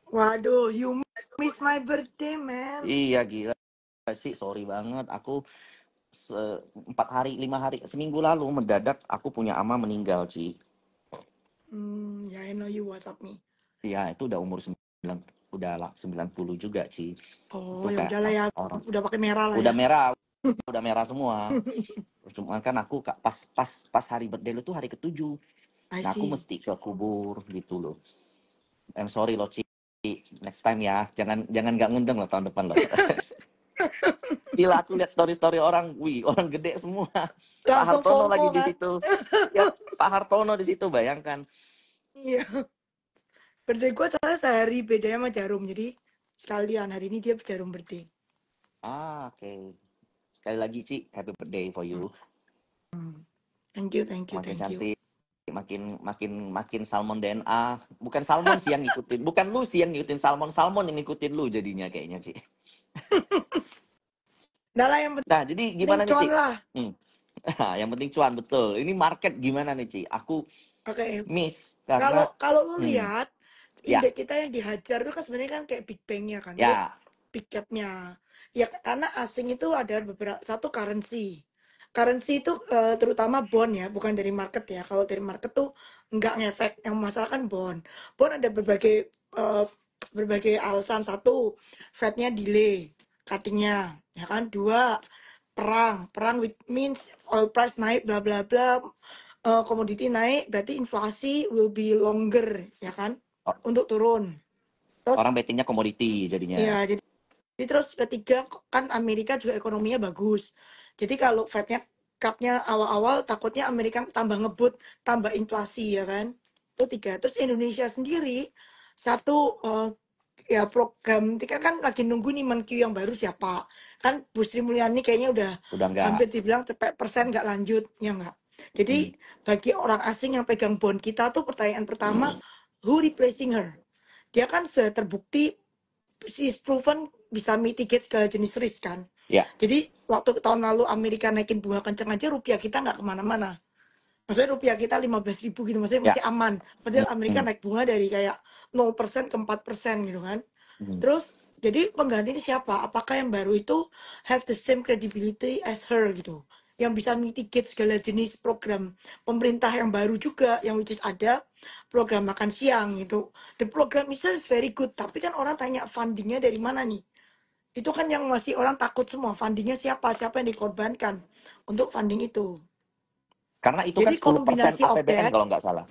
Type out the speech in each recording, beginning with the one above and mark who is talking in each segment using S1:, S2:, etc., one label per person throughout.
S1: Waduh, you miss my birthday, man.
S2: Iya gila sih, sorry banget. Aku 4 hari, 5 hari, seminggu lalu mendadak aku punya ama meninggal, Ci.
S1: Ya, I know you WhatsApp me.
S2: Iya, itu udah umur 90 juga, Ci.
S1: Oh,
S2: Itu
S1: ya
S2: kayak
S1: udahlah ya.
S2: orang
S1: Udah pakai merah lah
S2: udah
S1: ya.
S2: merah semua. Cuma kan aku pas hari birthday lu tuh hari ke-7.
S1: I
S2: Nah, aku
S1: see.
S2: mesti ke kubur gitu loh. I'm sorry loh, Ci. Next time ya. Jangan nggak ngundang loh tahun depan loh. Gila, aku lihat story-story orang, wih, orang gede semua. Pak
S1: Langsung
S2: Hartono lagi
S1: FOMO
S2: di
S1: kan?
S2: situ. Ya, Pak Hartono di situ, bayangkan.
S1: Iya. Birthday gue soalnya sehari bedanya sama Jarum. Jadi sekalian hari ini dia Jarum birthday.
S2: Oke. Sekali lagi, Ci, happy birthday for you.
S1: Thank you, thank you,
S2: Makin
S1: thank you.
S2: cantik, makin salmon DNA. Bukan salmon sih yang ngikutin, bukan lu sih yang ngikutin salmon yang ngikutin lu jadinya kayaknya, Ci.
S1: Nah lah yang
S2: Nah, jadi
S1: penting
S2: gimana nih, Ci?
S1: cuan lah.
S2: Yang penting cuan, betul. Ini market gimana nih, Ci? Aku
S1: Oke.
S2: miss karena
S1: Kalau lu lihat
S2: ya,
S1: indeks kita yang dihajar itu kan sebenarnya kan kayak Big Bang-nya kan, maksudnya
S2: ya,
S1: big cap-nya. Ya karena asing itu ada beberapa satu currency. Currency itu terutama bond ya, bukan dari market ya. Kalau dari market tuh nggak ngefek. Yang masalah kan bond. Bond ada berbagai alasan. Satu, Fed-nya delay cutting-nya, ya kan. Dua, perang which means oil price naik bla bla bla, komoditi naik berarti inflasi will be longer ya kan untuk turun. Terus
S2: orang bettingnya komoditi jadinya.
S1: ya jadi terus ketiga kan Amerika juga ekonominya bagus. Jadi kalau Fed-nya cut-nya awal-awal takutnya Amerika tambah ngebut, tambah inflasi ya kan. Itu tiga. Terus Indonesia sendiri satu ya program kita kan lagi nunggu nih Menkyu yang baru siapa. Kan Bu Sri Mulyani kayaknya udah
S2: Enggak.
S1: hampir dibilang cepet persen nggak lanjut ya nggak. Jadi bagi orang asing yang pegang bond kita tuh pertanyaan pertama, who replacing her? Dia kan sudah terbukti she's proven bisa mitigate segala jenis risk kan.
S2: Ya.
S1: Jadi waktu tahun lalu Amerika naikin bunga kenceng aja rupiah kita nggak kemana-mana. Maksudnya rupiah kita 15.000 gitu, maksudnya
S2: Ya.
S1: masih aman. Padahal Amerika naik bunga dari kayak 0% ke 4% gitu kan. Terus jadi pengganti ini siapa? Apakah yang baru itu have the same credibility as her gitu? Yang bisa mitigate segala jenis program pemerintah yang baru juga, yang which is ada program makan siang gitu. The program itself is very good, tapi kan orang tanya fundingnya dari mana nih? Itu kan yang masih orang takut semua, fundingnya siapa yang dikorbankan untuk funding itu.
S2: Karena itu kan
S1: Jadi
S2: 10%
S1: kombinasi of
S2: APBN
S1: that,
S2: kalau nggak salah.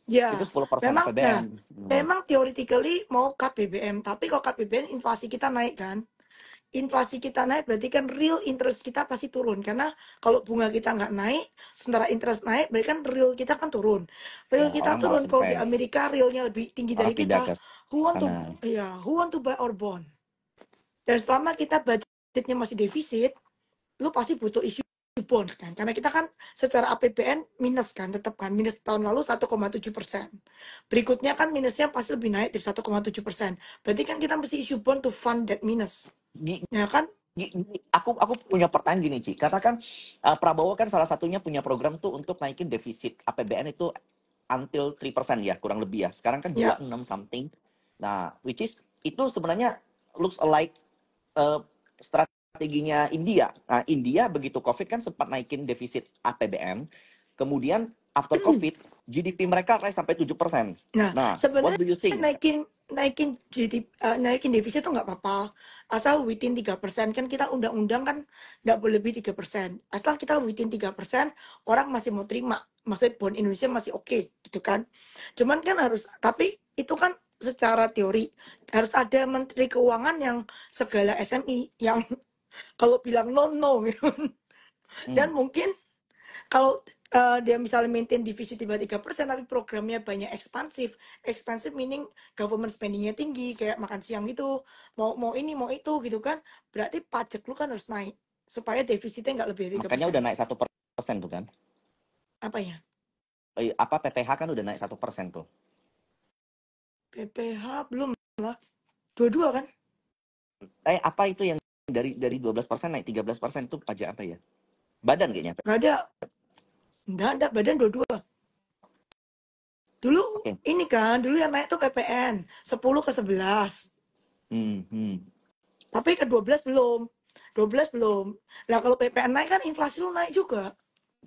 S2: Itu
S1: ya,
S2: 10%
S1: memang,
S2: APBN.
S1: memang theoretically mau cut BBM, tapi kalau cut BBM inflasi kita naik kan. Inflasi kita naik berarti kan real interest kita pasti turun. Karena kalau bunga kita nggak naik, sementara interest naik, berarti kan real kita kan turun. Real
S2: Ya,
S1: kita
S2: orang malas
S1: turun, kalau di
S2: invest.
S1: Amerika realnya lebih tinggi
S2: Orang
S1: dari
S2: pindah
S1: kita.
S2: ke sana.
S1: Who want to buy our bond? Dan selama kita budgetnya masih defisit, lu pasti butuh isu bond kan, karena kita kan secara APBN minus kan, tetap kan minus tahun lalu 1,7%. Berikutnya kan minusnya pasti lebih naik dari 1,7%. Berarti kan kita mesti issue bond to fund that minus. Ya kan?
S2: Aku punya pertanyaan gini, Ci. Karena kan Prabowo kan salah satunya punya program tuh untuk naikin defisit APBN itu until 3% ya, kurang lebih ya. Sekarang kan
S1: Ya.
S2: 26 something. Nah, which is itu sebenarnya looks like strateginya India. Nah, India begitu COVID kan sempat naikin defisit APBN. Kemudian after COVID, GDP mereka rise sampai 7%. Nah, what
S1: sebenarnya
S2: do you think?
S1: naikin GDP, naikin defisit itu nggak apa-apa, asal within 3%. Kan kita undang-undang kan nggak boleh lebih 3%. Asal kita within 3%, orang masih mau terima. Maksudnya bond Indonesia masih oke, gitu kan. Cuman kan harus, tapi itu kan secara teori harus ada menteri keuangan yang segala SMI yang kalau bilang no gitu. Dan mungkin kalau dia misalnya maintain divisi tiba 3%, tapi programnya banyak ekspansif. Ekspansif meaning government spendingnya tinggi, kayak makan siang gitu, mau ini mau itu gitu kan. Berarti pajak lu kan harus naik supaya defisitnya nggak lebih dari
S2: Makanya
S1: 3%.
S2: udah naik 1% tuh kan.
S1: Apa ya?
S2: PPH kan udah naik 1% tuh.
S1: PPH belum lah. Dua-dua kan?
S2: Apa itu yang dari 12% naik 13% itu pajak apa ya? Badan kayaknya.
S1: Nggak ada. Nggak ada, badan dua-dua. Dulu
S2: Oke.
S1: ini kan, dulu yang naik tuh PPN 10 ke 11.
S2: Hmm, hmm.
S1: Tapi ke 12 belum. 12 belum. Lah kalau PPN naik kan inflasi lu naik juga.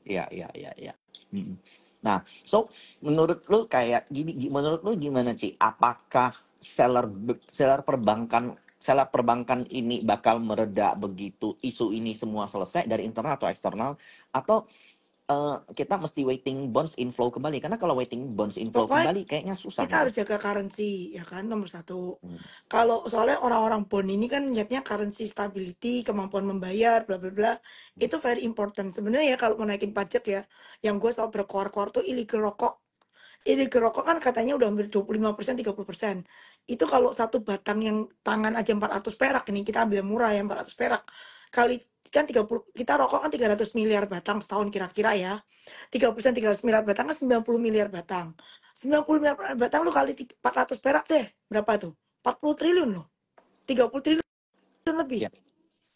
S2: Iya, iya, iya, iya. Mm. Nah, so menurut lu kayak gini, menurut lu gimana Ci? Apakah seller perbankan ini bakal mereda begitu isu ini semua selesai dari internal atau eksternal? Atau kita mesti waiting bonds inflow kembali? Karena kalau waiting bonds inflow
S1: Pokoknya
S2: kembali kayaknya susah
S1: kita
S2: gitu.
S1: harus jaga currency, ya kan, nomor satu.
S2: Hmm.
S1: Kalau soalnya orang-orang bond ini kan niatnya currency stability, kemampuan membayar, bla bla bla, itu very important. Sebenarnya ya kalau mau naikin pajak ya, yang gue selalu berkoar-koar tuh illegal rokok. Illegal rokok kan katanya udah hampir 25%, 30%. Itu kalau satu batang yang tangan aja 400 perak, ini kita ambil murah ya 400 perak. Kali kan 30, kita rokok kan 300 miliar batang setahun kira-kira ya. 3% 300 miliar batang kan 90 miliar batang. 90 miliar batang lu kali 400 perak deh. Berapa tuh? 40 triliun loh. 30 triliun lebih.
S2: Ya,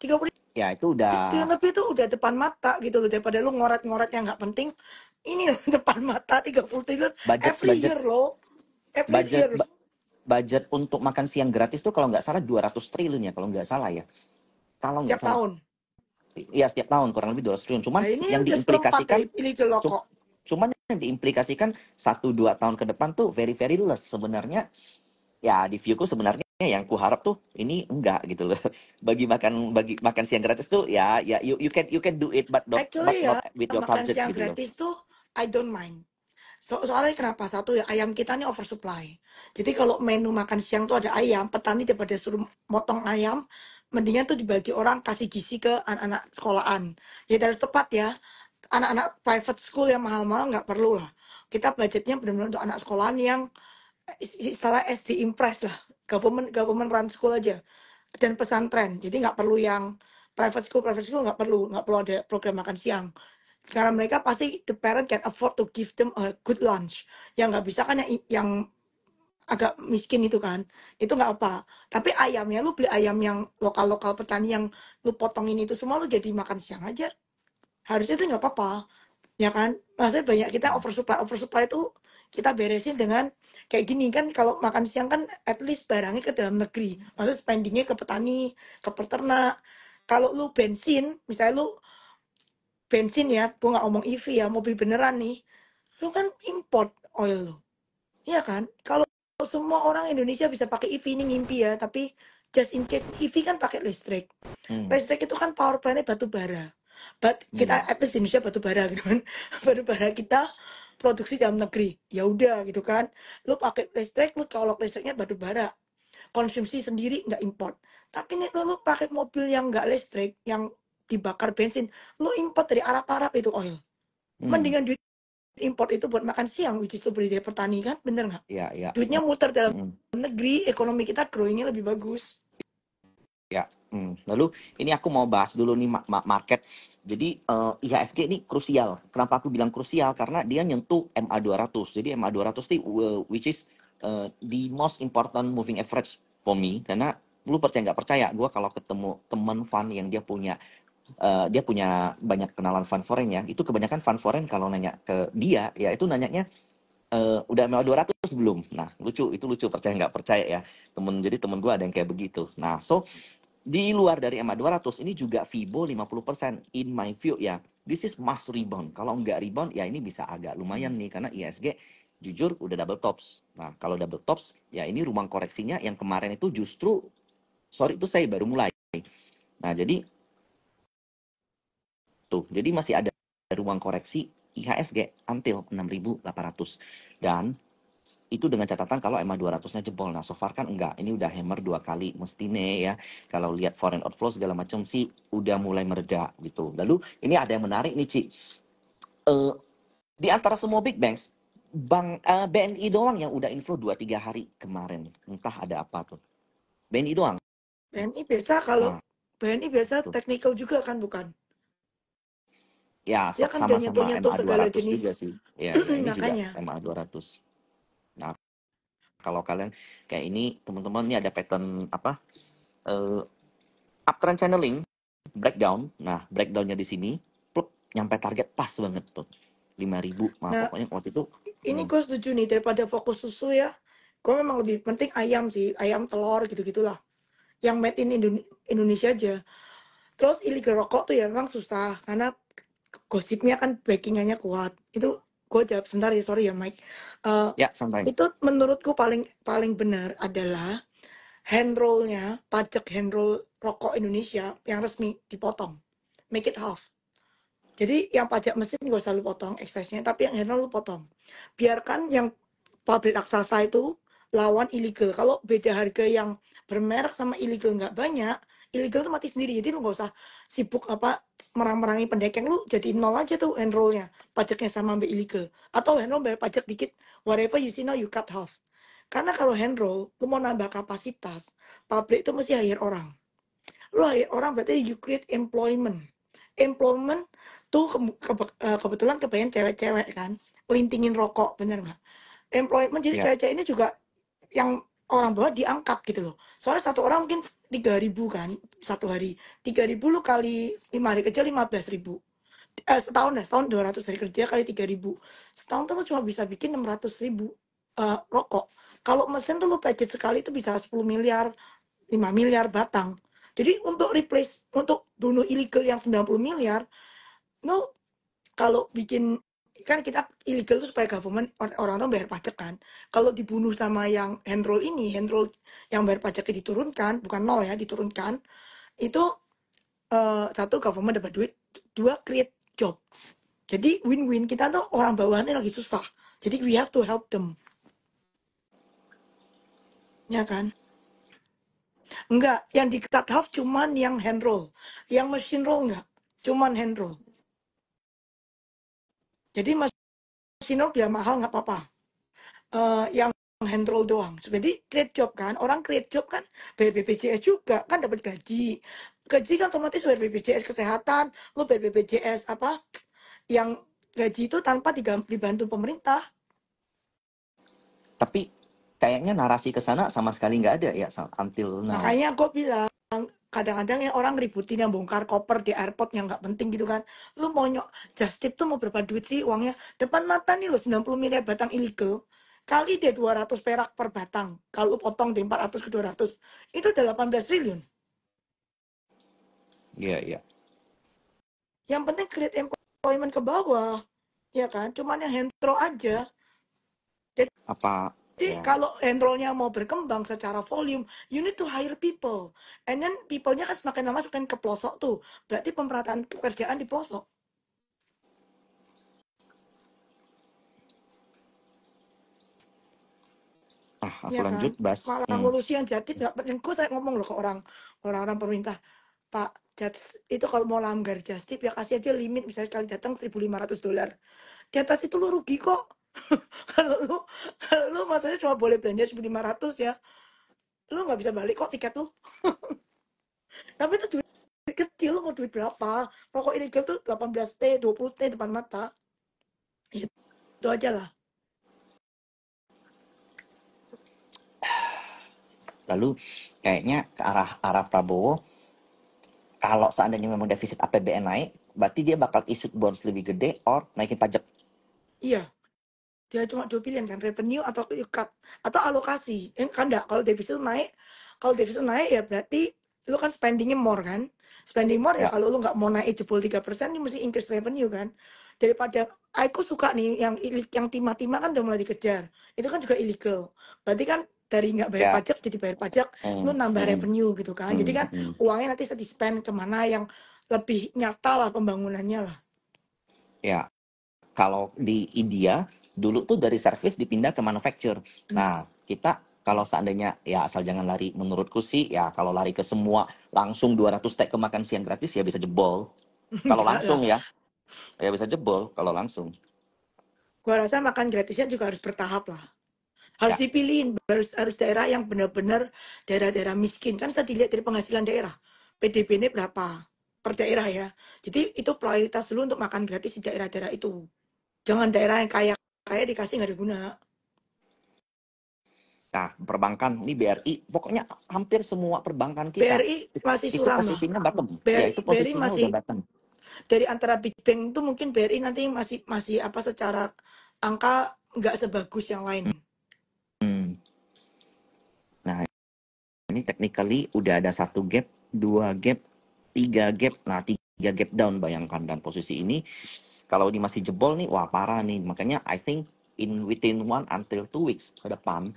S1: 30
S2: ya itu udah
S1: triliun lebih itu udah depan mata gitu loh. Daripada lu ngoret-ngoret yang nggak penting. Ini loh, depan mata 30 triliun
S2: budget
S1: every
S2: budget
S1: year loh. Every
S2: budget
S1: year.
S2: budget untuk makan siang gratis tuh kalau nggak salah 200 triliun ya kalau nggak salah ya. Kalau nggak
S1: Setiap
S2: salah.
S1: tahun.
S2: Ya setiap tahun kurang lebih 200 triliun. Cuman
S1: Nah ini
S2: yang
S1: udah seperempat
S2: diimplikasikan
S1: illegal
S2: cu-
S1: rokok.
S2: cuman yang diimplikasikan 1-2 tahun ke depan tuh very very less sebenarnya. Ya di viewku sebenarnya yang kuharap tuh ini enggak gitu loh. Bagi makan siang gratis tuh ya you can do it but
S1: Actually ya,
S2: not with your
S1: makan
S2: budget
S1: siang
S2: gitu loh.
S1: gratis tuh I don't mind. Soalnya kenapa? Satu ya, ayam kita nih oversupply. Jadi kalau menu makan siang tuh ada ayam, petani daripada suruh motong ayam, mendingan tuh dibagi orang kasih gizi ke anak-anak sekolahan. Ya harus tepat ya. Anak-anak private school yang mahal-mahal nggak perlu lah. Kita budgetnya benar-benar untuk anak sekolahan yang istilah SD Impress lah. Government run school aja. Dan pesantren. Jadi nggak perlu yang private school nggak perlu ada program makan siang. Karena mereka pasti the parent can afford to give them a good lunch. Yang nggak bisa kan yang agak miskin itu kan, itu nggak apa. Tapi ayamnya lu beli ayam yang lokal-lokal petani yang lu potongin itu semua lu jadi makan siang aja. Harusnya itu nggak apa-apa, ya kan? Maksudnya banyak kita
S2: Hmm.
S1: oversupply itu kita beresin dengan kayak gini kan. Kalau makan siang kan at least barangnya ke dalam negeri. Maksudnya spendingnya ke petani, ke peternak. Kalau lu bensin, misalnya lu bensin ya, gua nggak ngomong EV ya, mobil beneran nih, lu kan import oil lu, iya kan? Kalau semua orang Indonesia bisa pakai EV ini ngimpi ya, tapi just in case EV kan pakai listrik.
S2: Hmm.
S1: Listrik itu kan power plantnya batu bara. Kita
S2: Hmm.
S1: at least di Indonesia batu bara gitu kan. Batu bara kita produksi dalam negeri. Ya udah gitu kan. Lu pakai listrik, lu colok listriknya batu bara. Konsumsi sendiri nggak import. Tapi nih lu pakai mobil yang nggak listrik, yang dibakar bensin, lu import dari Arab-Arab itu oil.
S2: Hmm.
S1: Mendingan duit import itu buat makan siang, which is lu beli dari petani kan, bener nggak?
S2: Ya, ya,
S1: Duitnya
S2: ya.
S1: muter dalam
S2: Hmm.
S1: negeri, ekonomi kita growingnya lebih bagus.
S2: Ya, lalu ini aku mau bahas dulu nih market. Jadi IHSG ini krusial. Kenapa aku bilang krusial? Karena dia nyentuh MA200. Jadi MA200 ini which is the most important moving average for me. Karena lu percaya nggak percaya, gue kalau ketemu teman fund yang dia punya banyak kenalan fund foreign ya, itu kebanyakan fund foreign kalau nanya ke dia, ya itu nanyanya udah MA200 belum? Nah, itu lucu, percaya nggak percaya ya. Jadi temen gue ada yang kayak begitu. Nah, so di luar dari MA200 ini juga Fibo 50% in my view ya. This is must rebound. Kalau nggak rebound ya ini bisa agak lumayan nih karena ISG jujur udah double tops. Nah, kalau double tops ya ini ruang koreksinya yang kemarin itu justru sorry itu saya baru mulai. Nah, jadi masih ada ruang koreksi IHSG until 6.800 dan itu dengan catatan kalau MA200-nya jebol. Nah, so far kan enggak. Ini udah hammer 2 kali mestine ya. Kalau lihat foreign outflow segala macam sih udah mulai mereda gitu. Lalu ini ada yang menarik nih, Ci. Eh, di antara semua big banks, BNI doang yang udah inflow 2-3 hari kemarin. Entah ada apa tuh. BNI doang.
S1: BNI biasa kalau
S2: Nah,
S1: BNI biasa
S2: tuh.
S1: technical juga kan bukan?
S2: Ya,
S1: Dia kan udah
S2: sama-sama
S1: nyentuh-nyentuh segala
S2: MA200
S1: jenis.
S2: juga sih. Ya, ini juga
S1: Makanya.
S2: MA200. Nah, kalau kalian kayak ini teman-teman ini ada pattern apa? eh, Uptrend channeling breakdown. Nah, breakdownnya di sini, pluk, nyampe target pas banget tuh. 5.000. Nah,
S1: Nah,
S2: pokoknya waktu itu
S1: ini gue setuju nih, daripada fokus susu ya, gue memang lebih penting ayam sih, ayam, telur gitu-gitulah. Yang made in Indonesia aja. Terus illegal rokok tuh ya memang susah karena gosipnya kan backingannya kuat. Itu gue jawab sebentar ya, sorry ya Mike. Eh,
S2: Ya, santai.
S1: itu menurutku paling paling benar adalah hand rollnya, pajak hand roll rokok Indonesia yang resmi dipotong, make it half. Jadi yang pajak mesin gak usah lu potong excise-nya, tapi yang hand roll lu potong. Biarkan yang pabrik raksasa itu lawan illegal. Kalau beda harga yang bermerek sama illegal nggak banyak, illegal tuh mati sendiri. Jadi lu nggak usah sibuk apa merang-merangi pendekeng, lu jadi nol aja tuh hand rollnya, pajaknya sama ambil illegal. Atau hand roll bayar pajak dikit, whatever you see now you cut half. Karena kalau hand roll, lu mau nambah kapasitas, pabrik itu mesti hire orang. Lu hire orang berarti you create employment. Employment tuh kebetulan kebanyakan cewek-cewek kan, lintingin rokok, bener nggak? Employment jadi
S2: Ya.
S1: cewek-cewek ini juga yang orang bawah diangkat gitu loh. Soalnya satu orang mungkin 3.000 kan satu hari. 3.000 lu kali 5 hari kerja 15.000. Setahun dah, setahun 200 hari kerja kali 3.000. Setahun tuh lu cuma bisa bikin 600.000 rokok. Kalau mesin tuh lu paket sekali itu bisa 10 miliar, 5 miliar batang. Jadi untuk replace, untuk bunuh illegal yang 90 miliar, lu kalau bikin kan kita illegal itu supaya government orang-orang bayar pajak kan. Kalau dibunuh sama yang hand roll ini, hand roll yang bayar pajaknya diturunkan, bukan nol ya, diturunkan, itu satu government dapat duit, dua create job. Jadi win-win, kita tuh orang bawahannya lagi susah. Jadi we have to help them. Ya kan? Enggak, yang di cut half cuman yang hand roll. Yang machine roll enggak, cuman hand roll. Jadi machine roll biar mahal nggak apa-apa. Yang hand roll doang. Jadi create job kan, orang create job kan bayar BPJS juga, kan dapat gaji. Gaji kan otomatis bayar BPJS kesehatan, lu bayar BPJS apa, yang gaji itu tanpa dibantu pemerintah.
S2: Tapi kayaknya narasi ke sana sama sekali nggak ada ya until now.
S1: Makanya gue bilang, kadang-kadang ya orang ributin yang bongkar koper di airport yang nggak penting gitu kan. Lu mau just tip tuh mau berapa duit sih uangnya? Depan mata nih lo 90 miliar batang illegal. Kali dia 200 perak per batang. Kalau lu potong dari 400 ke 200, itu udah 18 triliun.
S2: Iya, iya.
S1: Yang penting create employment ke bawah. Ya kan? Cuman yang hand roll aja.
S2: Apa
S1: Jadi
S2: ya?
S1: kalau hand roll-nya mau berkembang secara volume, you need to hire people. And then people-nya kan semakin lama semakin ke pelosok tuh. Berarti pemerataan pekerjaan di pelosok.
S2: Aku
S1: Iya kan?
S2: lanjut, Bas.
S1: Malah ngurusi yang jatip nggak penting. Saya ngomong loh ke orang-orang pemerintah, Pak, itu kalau mau langgar jatip ya kasih aja limit, misalnya sekali datang $1.500. Di atas itu lu rugi kok. kalau lu kalau lu maksudnya cuma boleh belanja 1.500 ya, lu nggak bisa balik kok tiket lu. Tapi itu duit kecil, lu mau duit berapa? Rokok ilegal tuh 18T, 20T depan mata. Itu aja lah.
S2: Lalu kayaknya ke arah Prabowo, kalau seandainya memang defisit APBN naik, berarti dia bakal issue bonds lebih gede or naikin pajak.
S1: Iya. Dia cuma dua pilihan kan, revenue atau cut atau alokasi. Kan enggak, kalau defisit naik ya berarti lu kan spendingnya more kan. Spending more ya
S2: Ya,
S1: kalau lu nggak mau naik jebol 3%, ini mesti increase revenue kan. Daripada aku suka nih yang timah-timah kan udah mulai dikejar. Itu kan juga illegal. Berarti kan dari nggak bayar
S2: ya.
S1: pajak jadi bayar pajak, lu
S2: Hmm,
S1: nambah
S2: hmm,
S1: revenue gitu kan. Jadi
S2: hmm,
S1: kan
S2: hmm.
S1: uangnya nanti di spend kemana yang lebih nyata lah pembangunannya lah.
S2: Ya, kalau di India dulu tuh dari service dipindah ke manufacture. Nah, kita kalau seandainya ya asal jangan lari, menurutku sih ya kalau lari ke semua langsung 200 tag ke makan siang gratis ya bisa jebol. Kalau
S1: Enggak lah.
S2: langsung ya bisa jebol kalau langsung.
S1: Gua rasa makan gratisnya juga harus bertahap lah. Harus
S2: Ya,
S1: dipilihin, harus daerah yang benar-benar daerah-daerah miskin. Kan saya dilihat dari penghasilan daerah. PDB ini berapa per daerah ya. Jadi itu prioritas dulu untuk makan gratis di daerah-daerah itu. Jangan daerah yang kaya dikasih nggak ada guna.
S2: nah perbankan ini BRI, pokoknya hampir semua perbankan kita
S1: BRI masih
S2: itu
S1: suram lah.
S2: posisinya bottom. Ya, itu
S1: BRI
S2: posisinya udah
S1: masih
S2: bottom.
S1: dari antara Big Bank itu mungkin BRI nanti masih apa secara angka nggak sebagus yang lain.
S2: Hmm. Nah, ini technically udah ada 1 gap, 2 gap, 3 gap. Nah, 3 gap down bayangkan, dan posisi ini kalau ini masih jebol nih, wah parah nih. Makanya I think within 1 until 2 weeks ke depan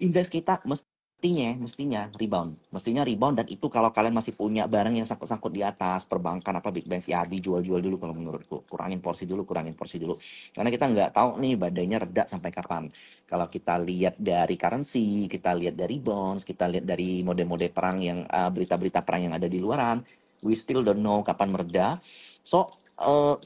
S2: indeks kita mestinya rebound. Mestinya rebound, dan itu kalau kalian masih punya barang yang sangkut-sangkut di atas, perbankan apa big banks, ya dijual-jual dulu kalau menurutku. Kurangin porsi dulu. Karena kita nggak tahu nih badainya reda sampai kapan. Kalau kita lihat dari currency, kita lihat dari bonds, kita lihat dari mode-mode perang yang berita-berita perang yang ada di luaran, we still don't know kapan mereda. So,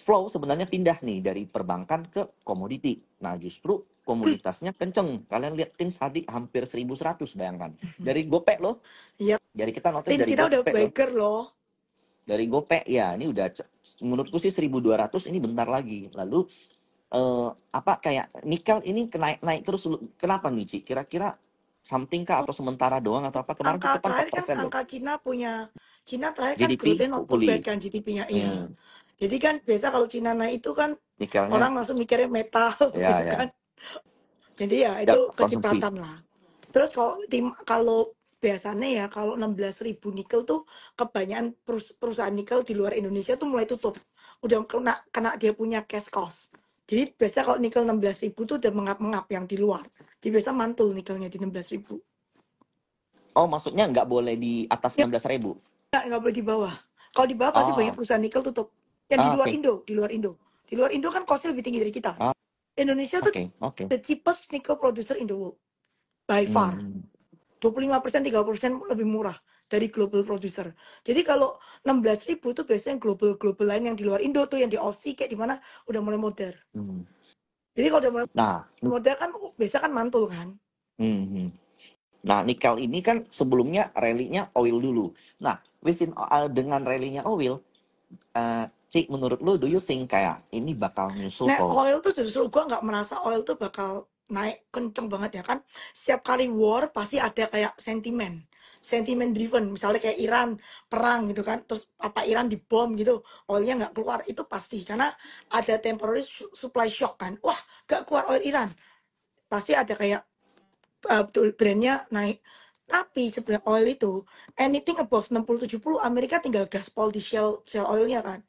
S2: flow sebenarnya pindah nih dari perbankan ke komoditi. Nah, justru komoditasnya kenceng. Kalian lihat Tins tadi hampir 1.100, bayangkan. Dari Gopek loh.
S1: Iya,
S2: Dari kita notice
S1: Tin
S2: dari
S1: kita udah
S2: Gopek loh.
S1: baker loh.
S2: Dari Gopek ya, ini udah menurutku sih 1.200 ini bentar lagi. Lalu apa kayak nikel ini naik terus. Kenapa nih, Ci? Kira-kira something kah atau sementara doang atau apa? Kemarin tuh
S1: Angka
S2: Jepang
S1: terakhir kan
S2: 4% loh.
S1: angka Cina terakhir kan
S2: GDP
S1: growth-nya not too bad
S2: pulih.
S1: kan GDP-nya, iya.
S2: Hmm,
S1: Jadi kan biasa kalau Cina naik itu kan
S2: nikelnya
S1: orang langsung mikirnya metal
S2: ya
S1: gitu
S2: ya.
S1: kan. Jadi ya
S2: Ya,
S1: itu
S2: konsumsi.
S1: kecipratan lah. Terus kalau biasanya ya kalau 16.000 nikel tuh kebanyakan perusahaan nikel di luar Indonesia tuh mulai tutup. Udah kena dia punya cash cost. Jadi biasa kalau nikel 16.000 tuh udah mengap-mengap yang di luar. Jadi biasa mantul nikelnya di 16.000.
S2: Oh, maksudnya nggak boleh di atas
S1: Ya
S2: 16.000?
S1: nggak boleh di bawah. Kalau di bawah pasti banyak
S2: Oh,
S1: perusahaan nikel tutup. Yang di luar
S2: oke.
S1: Indo, di luar Indo. Di luar Indo kan costnya lebih tinggi dari kita.
S2: Oh,
S1: Indonesia tuh
S2: oke.
S1: the cheapest nickel producer in the world by far.
S2: Hmm,
S1: 25%, 30% lebih murah dari global producer. Jadi kalau 16.000 tuh biasanya global lain yang di luar Indo tuh, yang di Aussie kayak di mana udah mulai modern.
S2: hmm.
S1: Jadi kalau udah mulai
S2: Nah,
S1: modern kan biasa kan mantul kan.
S2: hmm. Nah, nikel ini kan sebelumnya rally-nya oil dulu. Nah, dengan rally-nya oil, Cik, menurut lu, do you think kayak ini bakal nyusul
S1: Nah,
S2: kok?
S1: oil tuh justru gua nggak merasa oil tuh bakal naik kenceng banget ya kan. Setiap kali war pasti ada kayak sentimen driven. Misalnya kayak Iran perang gitu kan, terus apa Iran dibom gitu, oilnya nggak keluar itu pasti karena ada temporary supply shock kan. Wah, nggak keluar oil Iran, pasti ada kayak brandnya naik. Tapi sebenarnya oil itu anything above 60-70 Amerika tinggal gaspol di shell oilnya kan.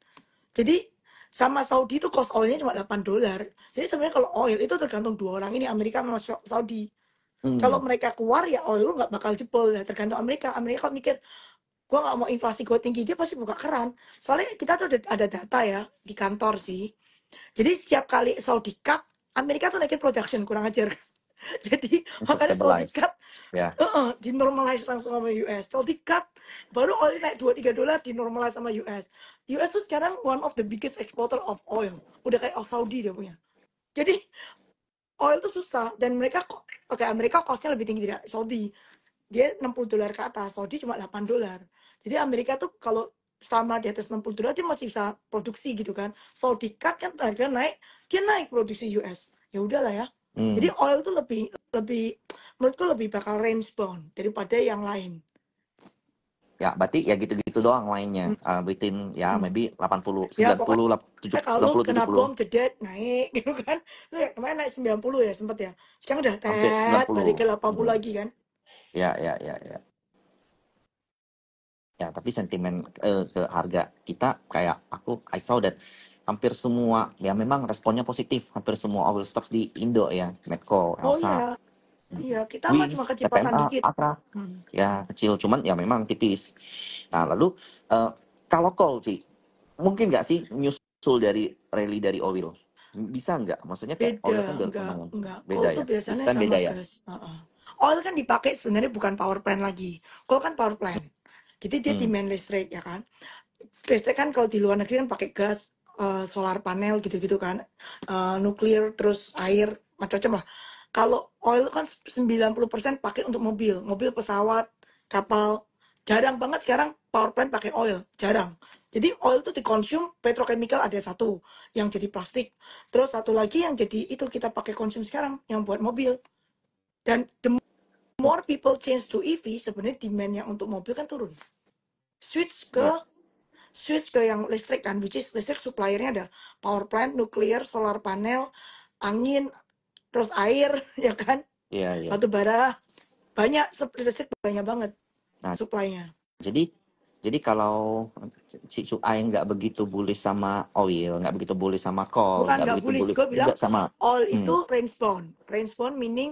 S1: Jadi sama Saudi itu cost oilnya cuma $8. Jadi sebenarnya kalau oil itu tergantung dua orang ini, Amerika sama Saudi. Kalau
S2: Hmm,
S1: mereka keluar ya oil lu nggak bakal jebol ya, tergantung Amerika. Amerika kalau mikir gua nggak mau inflasi gua tinggi, dia pasti buka keran. Soalnya kita tuh ada data ya di kantor sih. Jadi setiap kali Saudi cut, Amerika tuh naikin production, kurang ajar. Jadi
S2: untuk
S1: makanya Saudi
S2: stabilize.
S1: cut,
S2: Ya.
S1: di normalize langsung sama US. Saudi cut, baru oil naik $2-3 di normalize sama US. US tuh sekarang one of the biggest exporter of oil. Udah kayak Saudi dia punya. Jadi oil tuh susah dan mereka kok oke Amerika costnya lebih tinggi dari Saudi. Dia $60 ke atas, Saudi cuma $8. Jadi Amerika tuh kalau sama di atas $60 dia masih bisa produksi gitu kan. Saudi cut kan harga naik, dia naik produksi US. Ya udahlah ya. Jadi
S2: Hmm.
S1: oil tuh lebih lebih menurutku lebih bakal range bound daripada yang lain.
S2: Ya, berarti ya gitu-gitu doang mainnya.
S1: Hmm.
S2: Within ya
S1: Hmm.
S2: maybe 80,
S1: Ya
S2: 90,
S1: kalau
S2: 90,
S1: kena
S2: 70.
S1: bom jedet naik gitu kan. Itu ya kemarin naik 90 ya sempat ya. Sekarang udah
S2: Hampir
S1: balik
S2: 90.
S1: ke 80
S2: Hmm.
S1: lagi kan.
S2: Ya. Ya, tapi sentimen ke harga kita kayak I saw that hampir semua ya memang responnya positif. Hampir semua oil stocks di Indo ya, Medco,
S1: Oh
S2: Elsa,
S1: iya, iya kita mah cuma
S2: Wings,
S1: kecepatan
S2: TPMA,
S1: dikit.
S2: Akra,
S1: Hmm.
S2: ya kecil cuman ya memang tipis. Nah, lalu kalau call sih mungkin nggak sih nyusul dari rally dari oil? Bisa nggak? Maksudnya kayak oil kan
S1: Beda,
S2: udah lumayan
S1: enggak.
S2: beda
S1: Coal tuh
S2: ya. This
S1: biasanya
S2: time
S1: sama
S2: beda ya.
S1: gas. Heeh. Oil kan dipakai sebenarnya bukan power plant lagi. Coal kan power plant. Jadi dia
S2: Hmm.
S1: demand listrik ya kan. Listrik kan kalau di luar negeri kan pakai gas, solar panel gitu-gitu kan. Nuklir terus air macam-macam lah. Kalau oil kan 90% pakai untuk mobil, mobil, pesawat, kapal. Jarang banget sekarang power plant pakai oil, jarang. Jadi oil tuh dikonsum petrochemical ada satu yang jadi plastik. Terus satu lagi yang jadi itu kita pakai konsum sekarang yang buat mobil. Dan the more people change to EV, sebenarnya demand yang untuk mobil kan turun. Switch ke
S2: Ya.
S1: switch ke yang listrik kan, which is listrik suppliernya ada power plant, nuklir, solar panel, angin, terus air, ya kan,
S2: Iya, iya.
S1: batu bara, banyak, listrik banyak banget
S2: Nah,
S1: supply-nya.
S2: jadi kalau si Cuai nggak begitu bullish sama oil, nggak begitu bullish sama coal,
S1: Bukan
S2: nggak
S1: nggak
S2: begitu
S1: bullish,
S2: bullish
S1: gue
S2: juga
S1: bilang
S2: sama
S1: all
S2: hmm,
S1: itu range bound meaning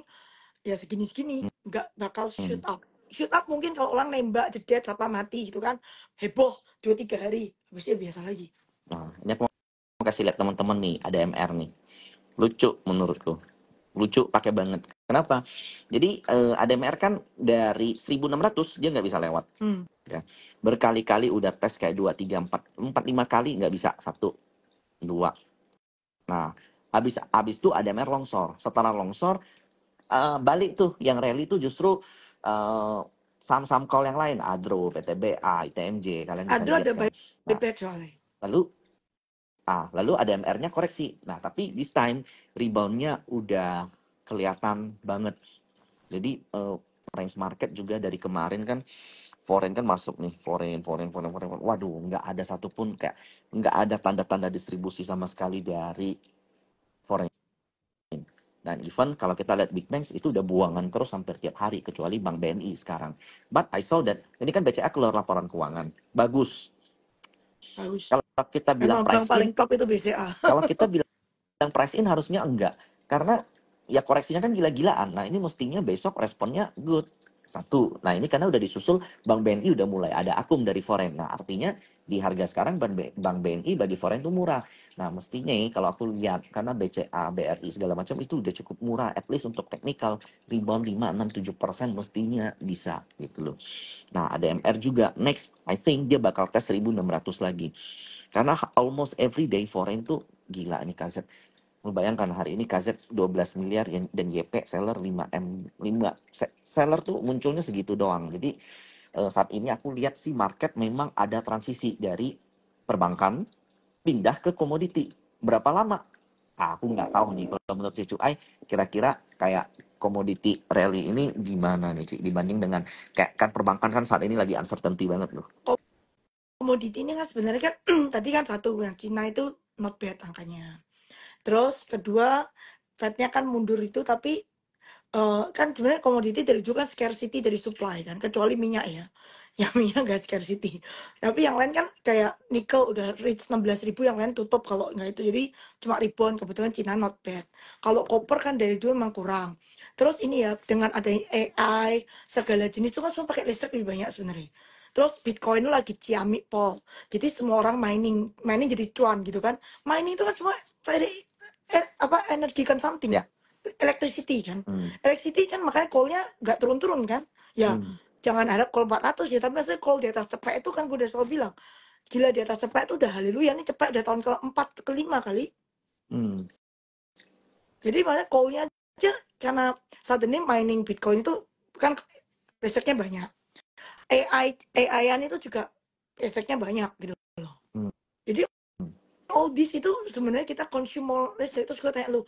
S1: ya segini-segini,
S2: hmm,
S1: nggak bakal
S2: hmm.
S1: shoot up. Shoot up mungkin kalau orang nembak jedet apa mati gitu kan, heboh 2-3 hari, habisnya biasa lagi.
S2: Nah, ini aku mau kasih lihat teman-teman nih, ada MR nih. Lucu menurutku. Lucu pakai banget. Kenapa? Jadi ADMR kan dari 1600 dia nggak bisa lewat.
S1: Hmm.
S2: Ya. Berkali-kali udah tes kayak 2, 3, 4, 4, 5 kali nggak bisa. 1, 2. Nah, habis itu ADMR longsor. Setelah longsor, balik tuh yang rally tuh justru eh, saham-saham call yang lain. Adro, PTBA, ITMJ. Kalian bisa
S1: Adro
S2: lihat
S1: ada
S2: kan. Nah,
S1: buyback soalnya.
S2: lalu lalu ADMR-nya koreksi. Nah, tapi this time rebound-nya udah kelihatan banget. Jadi range market juga dari kemarin kan foreign kan masuk nih, foreign. Waduh, nggak ada satupun kayak nggak ada tanda-tanda distribusi sama sekali dari foreign. Dan even kalau kita lihat big banks itu udah buangan terus hampir tiap hari kecuali Bank BNI sekarang. But I saw that ini kan BCA keluar laporan keuangan, bagus.
S1: Bagus.
S2: Kalau kita bilang
S1: Emang bank
S2: price in,
S1: paling top itu BCA.
S2: kalau kita bilang yang price in harusnya enggak. Karena ya koreksinya kan gila-gilaan. Nah ini mestinya besok responnya good. Satu. Nah ini karena udah disusul Bank BNI udah mulai ada akum dari foreign. Nah artinya di harga sekarang Bank BNI bagi foreign itu murah. Nah mestinya kalau aku lihat karena BCA, BRI segala macam itu udah cukup murah. At least untuk technical rebound 5, 6, 7% mestinya bisa gitu loh. Nah ada MR juga. Next I think dia bakal tes 1600 lagi. Karena almost every day foreign tuh gila nih KZ. Bayangkan hari ini KZ 12 miliar dan YP seller 5M 5 seller tuh munculnya segitu doang. Jadi saat ini aku lihat sih market memang ada transisi dari perbankan pindah ke komoditi. Berapa lama? Aku nggak tahu nih kalau menurut Cucuai kira-kira kayak komoditi rally ini gimana nih Ci dibanding dengan kayak kan perbankan kan saat ini lagi uncertainty banget loh.
S1: Komoditi ini kan sebenarnya kan tadi kan satu yang Cina itu not bad angkanya. Terus kedua, Fed-nya kan mundur itu, tapi kan sebenarnya komoditi dari juga kan scarcity dari supply kan, kecuali minyak ya. Yang minyak nggak scarcity. Tapi yang lain kan kayak nikel udah reach 16.000, yang lain tutup kalau nggak itu. Jadi cuma ribuan, kebetulan Cina not bad. Kalau copper kan dari dulu memang kurang. Terus ini ya, dengan adanya AI, segala jenis itu kan semua pakai listrik lebih banyak sebenarnya. Terus Bitcoin itu lagi ciamik pol. Jadi semua orang mining jadi cuan gitu kan. Mining itu kan semua very energy consumpting,
S2: Ya.
S1: electricity kan.
S2: Hmm.
S1: Electricity kan makanya call-nya nggak turun-turun kan. Ya
S2: Hmm.
S1: jangan harap call 400 ya, tapi maksudnya call di atas cepet itu kan gue udah selalu bilang. Gila di atas cepet itu udah haleluya, nih cepet udah tahun ke-4 ke-5 kali.
S2: Hmm.
S1: Jadi maksudnya call-nya aja karena saat ini mining Bitcoin itu kan listriknya banyak. AI-an itu juga listriknya banyak gitu loh.
S2: Hmm.
S1: Jadi all this itu sebenarnya kita consume listrik. Terus gue tanya lu,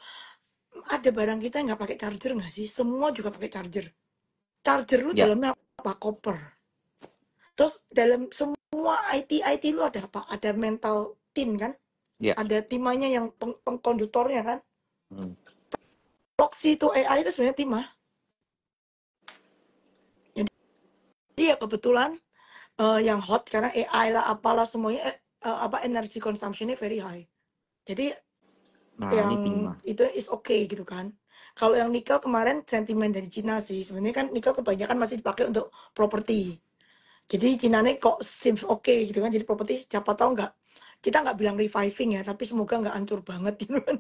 S1: ada barang kita yang nggak pakai charger nggak sih? Semua juga pakai charger. Charger lu
S2: Ya.
S1: dalamnya apa? Copper. Terus dalam semua IT lu ada apa? Ada mental tin kan?
S2: Ya.
S1: Ada timahnya yang pengkonduktornya kan?
S2: Hmm.
S1: Proxy itu AI itu sebenarnya timah. Jadi ya kebetulan yang hot karena AI lah apalah semuanya apa energy consumptionnya very high. Jadi
S2: Nah ini
S1: yang
S2: timah.
S1: itu is okay gitu kan. Kalau yang nikel kemarin sentimen dari Cina sih. Sebenarnya kan nikel kebanyakan masih dipakai untuk properti. Jadi Cina nih kok seems okay gitu kan. Jadi properti siapa tahu nggak, kita nggak bilang reviving ya, tapi semoga nggak hancur banget gitu kan.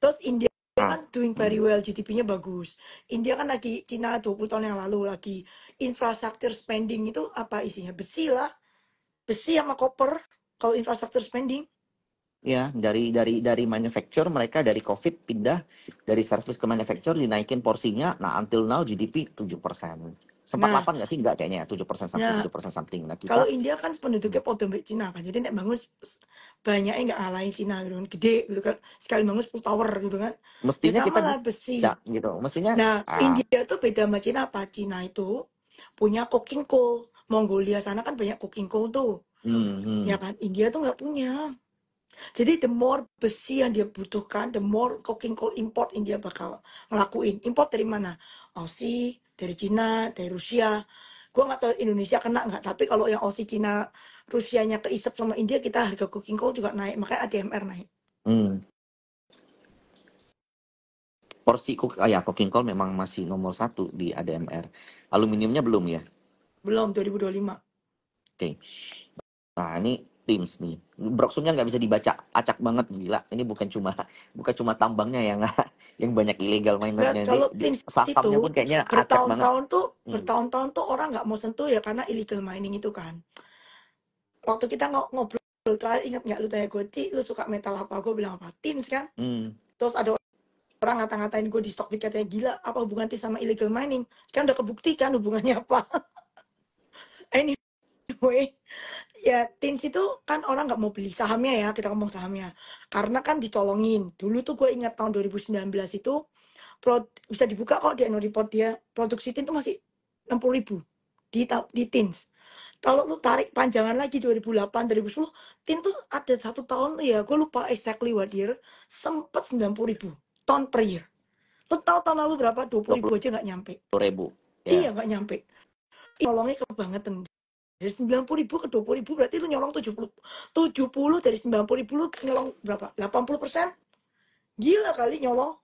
S1: Terus India
S2: Ah.
S1: kan doing very
S2: Hmm.
S1: well, GDP-nya bagus. India kan lagi, Cina 20 tahun yang lalu lagi infrastructure spending itu apa isinya? Besi lah, besi sama copper kalau infrastructure spending.
S2: Ya, dari manufacture mereka dari COVID pindah dari service ke manufacture dinaikin porsinya. Nah, until now GDP 7%. Sempat
S1: Nah,
S2: 8 nggak sih? Nggak kayaknya ya, 7% something,
S1: nah
S2: 7% something. Nah,
S1: kalau
S2: kita
S1: India kan
S2: hmm,
S1: penduduknya podo mbek Cina kan, jadi nek bangun banyaknya nggak ngalahin Cina gitu kan, gede gitu kan, sekali bangun 10 tower gitu kan, ya
S2: mestinya
S1: sama
S2: kita
S1: lah
S2: bisa
S1: besi.
S2: gitu. Mestinya
S1: Nah India tuh beda sama Cina apa? Cina itu punya coking coal, Mongolia sana kan banyak coking coal tuh,
S2: hmm,
S1: ya
S2: hmm,
S1: kan, India tuh nggak punya. Jadi the more besi yang dia butuhkan, the more coking coal import yang dia bakal ngelakuin. Import dari mana? Aussie, dari Cina, dari Rusia. Gua nggak tahu Indonesia kena nggak, tapi kalau yang Aussie, Cina, Rusianya keisep sama India, kita harga coking coal juga naik, makanya ADMR naik.
S2: Hmm. Porsi coking coal memang masih nomor 1 di ADMR. Aluminiumnya belum ya?
S1: Belum 2025.
S2: Oke. Nah ini Teams nih. Broksurnya nggak bisa dibaca, acak banget gila. Ini bukan cuma tambangnya yang banyak illegal
S1: Lihat
S2: minernya.
S1: kalau
S2: Ini
S1: Tins
S2: sahamnya
S1: itu
S2: pun kayaknya acak banget. Hmm.
S1: bertahun-tahun tuh orang nggak mau sentuh ya karena illegal mining itu kan. Waktu kita ngobrol terakhir, ingat nggak lu tanya gue, Ci, lu suka metal apa? Gue bilang apa? Tins kan?
S2: Hmm.
S1: Terus ada orang ngata-ngatain gue di Stockbit katanya gila, apa hubungan Tins sama illegal mining? Kan udah kebuktikan hubungannya apa. Anyway, ya Tins itu kan orang nggak mau beli sahamnya ya, kita ngomong sahamnya. Karena kan dicolongin. Dulu tuh gue ingat tahun 2019 itu bisa dibuka kok di annual report dia, produksi tin tuh masih 60.000 di Tins. Kalau lu tarik panjangan lagi 2008 2010, tin tuh ada 1 tahun ya, gue lupa exactly what year, sempat 90.000 ton per year. Lu tahu tahun lalu berapa? 20.000 aja nggak nyampe.
S2: 20.000.
S1: Iya,
S2: Ya.
S1: nggak nyampe. Nyolongnya kebangetan. Dari 90.000 ke 20.000 berarti lu nyolong 70 dari 90.000 lu nyolong berapa? 80%? Gila kali nyolong.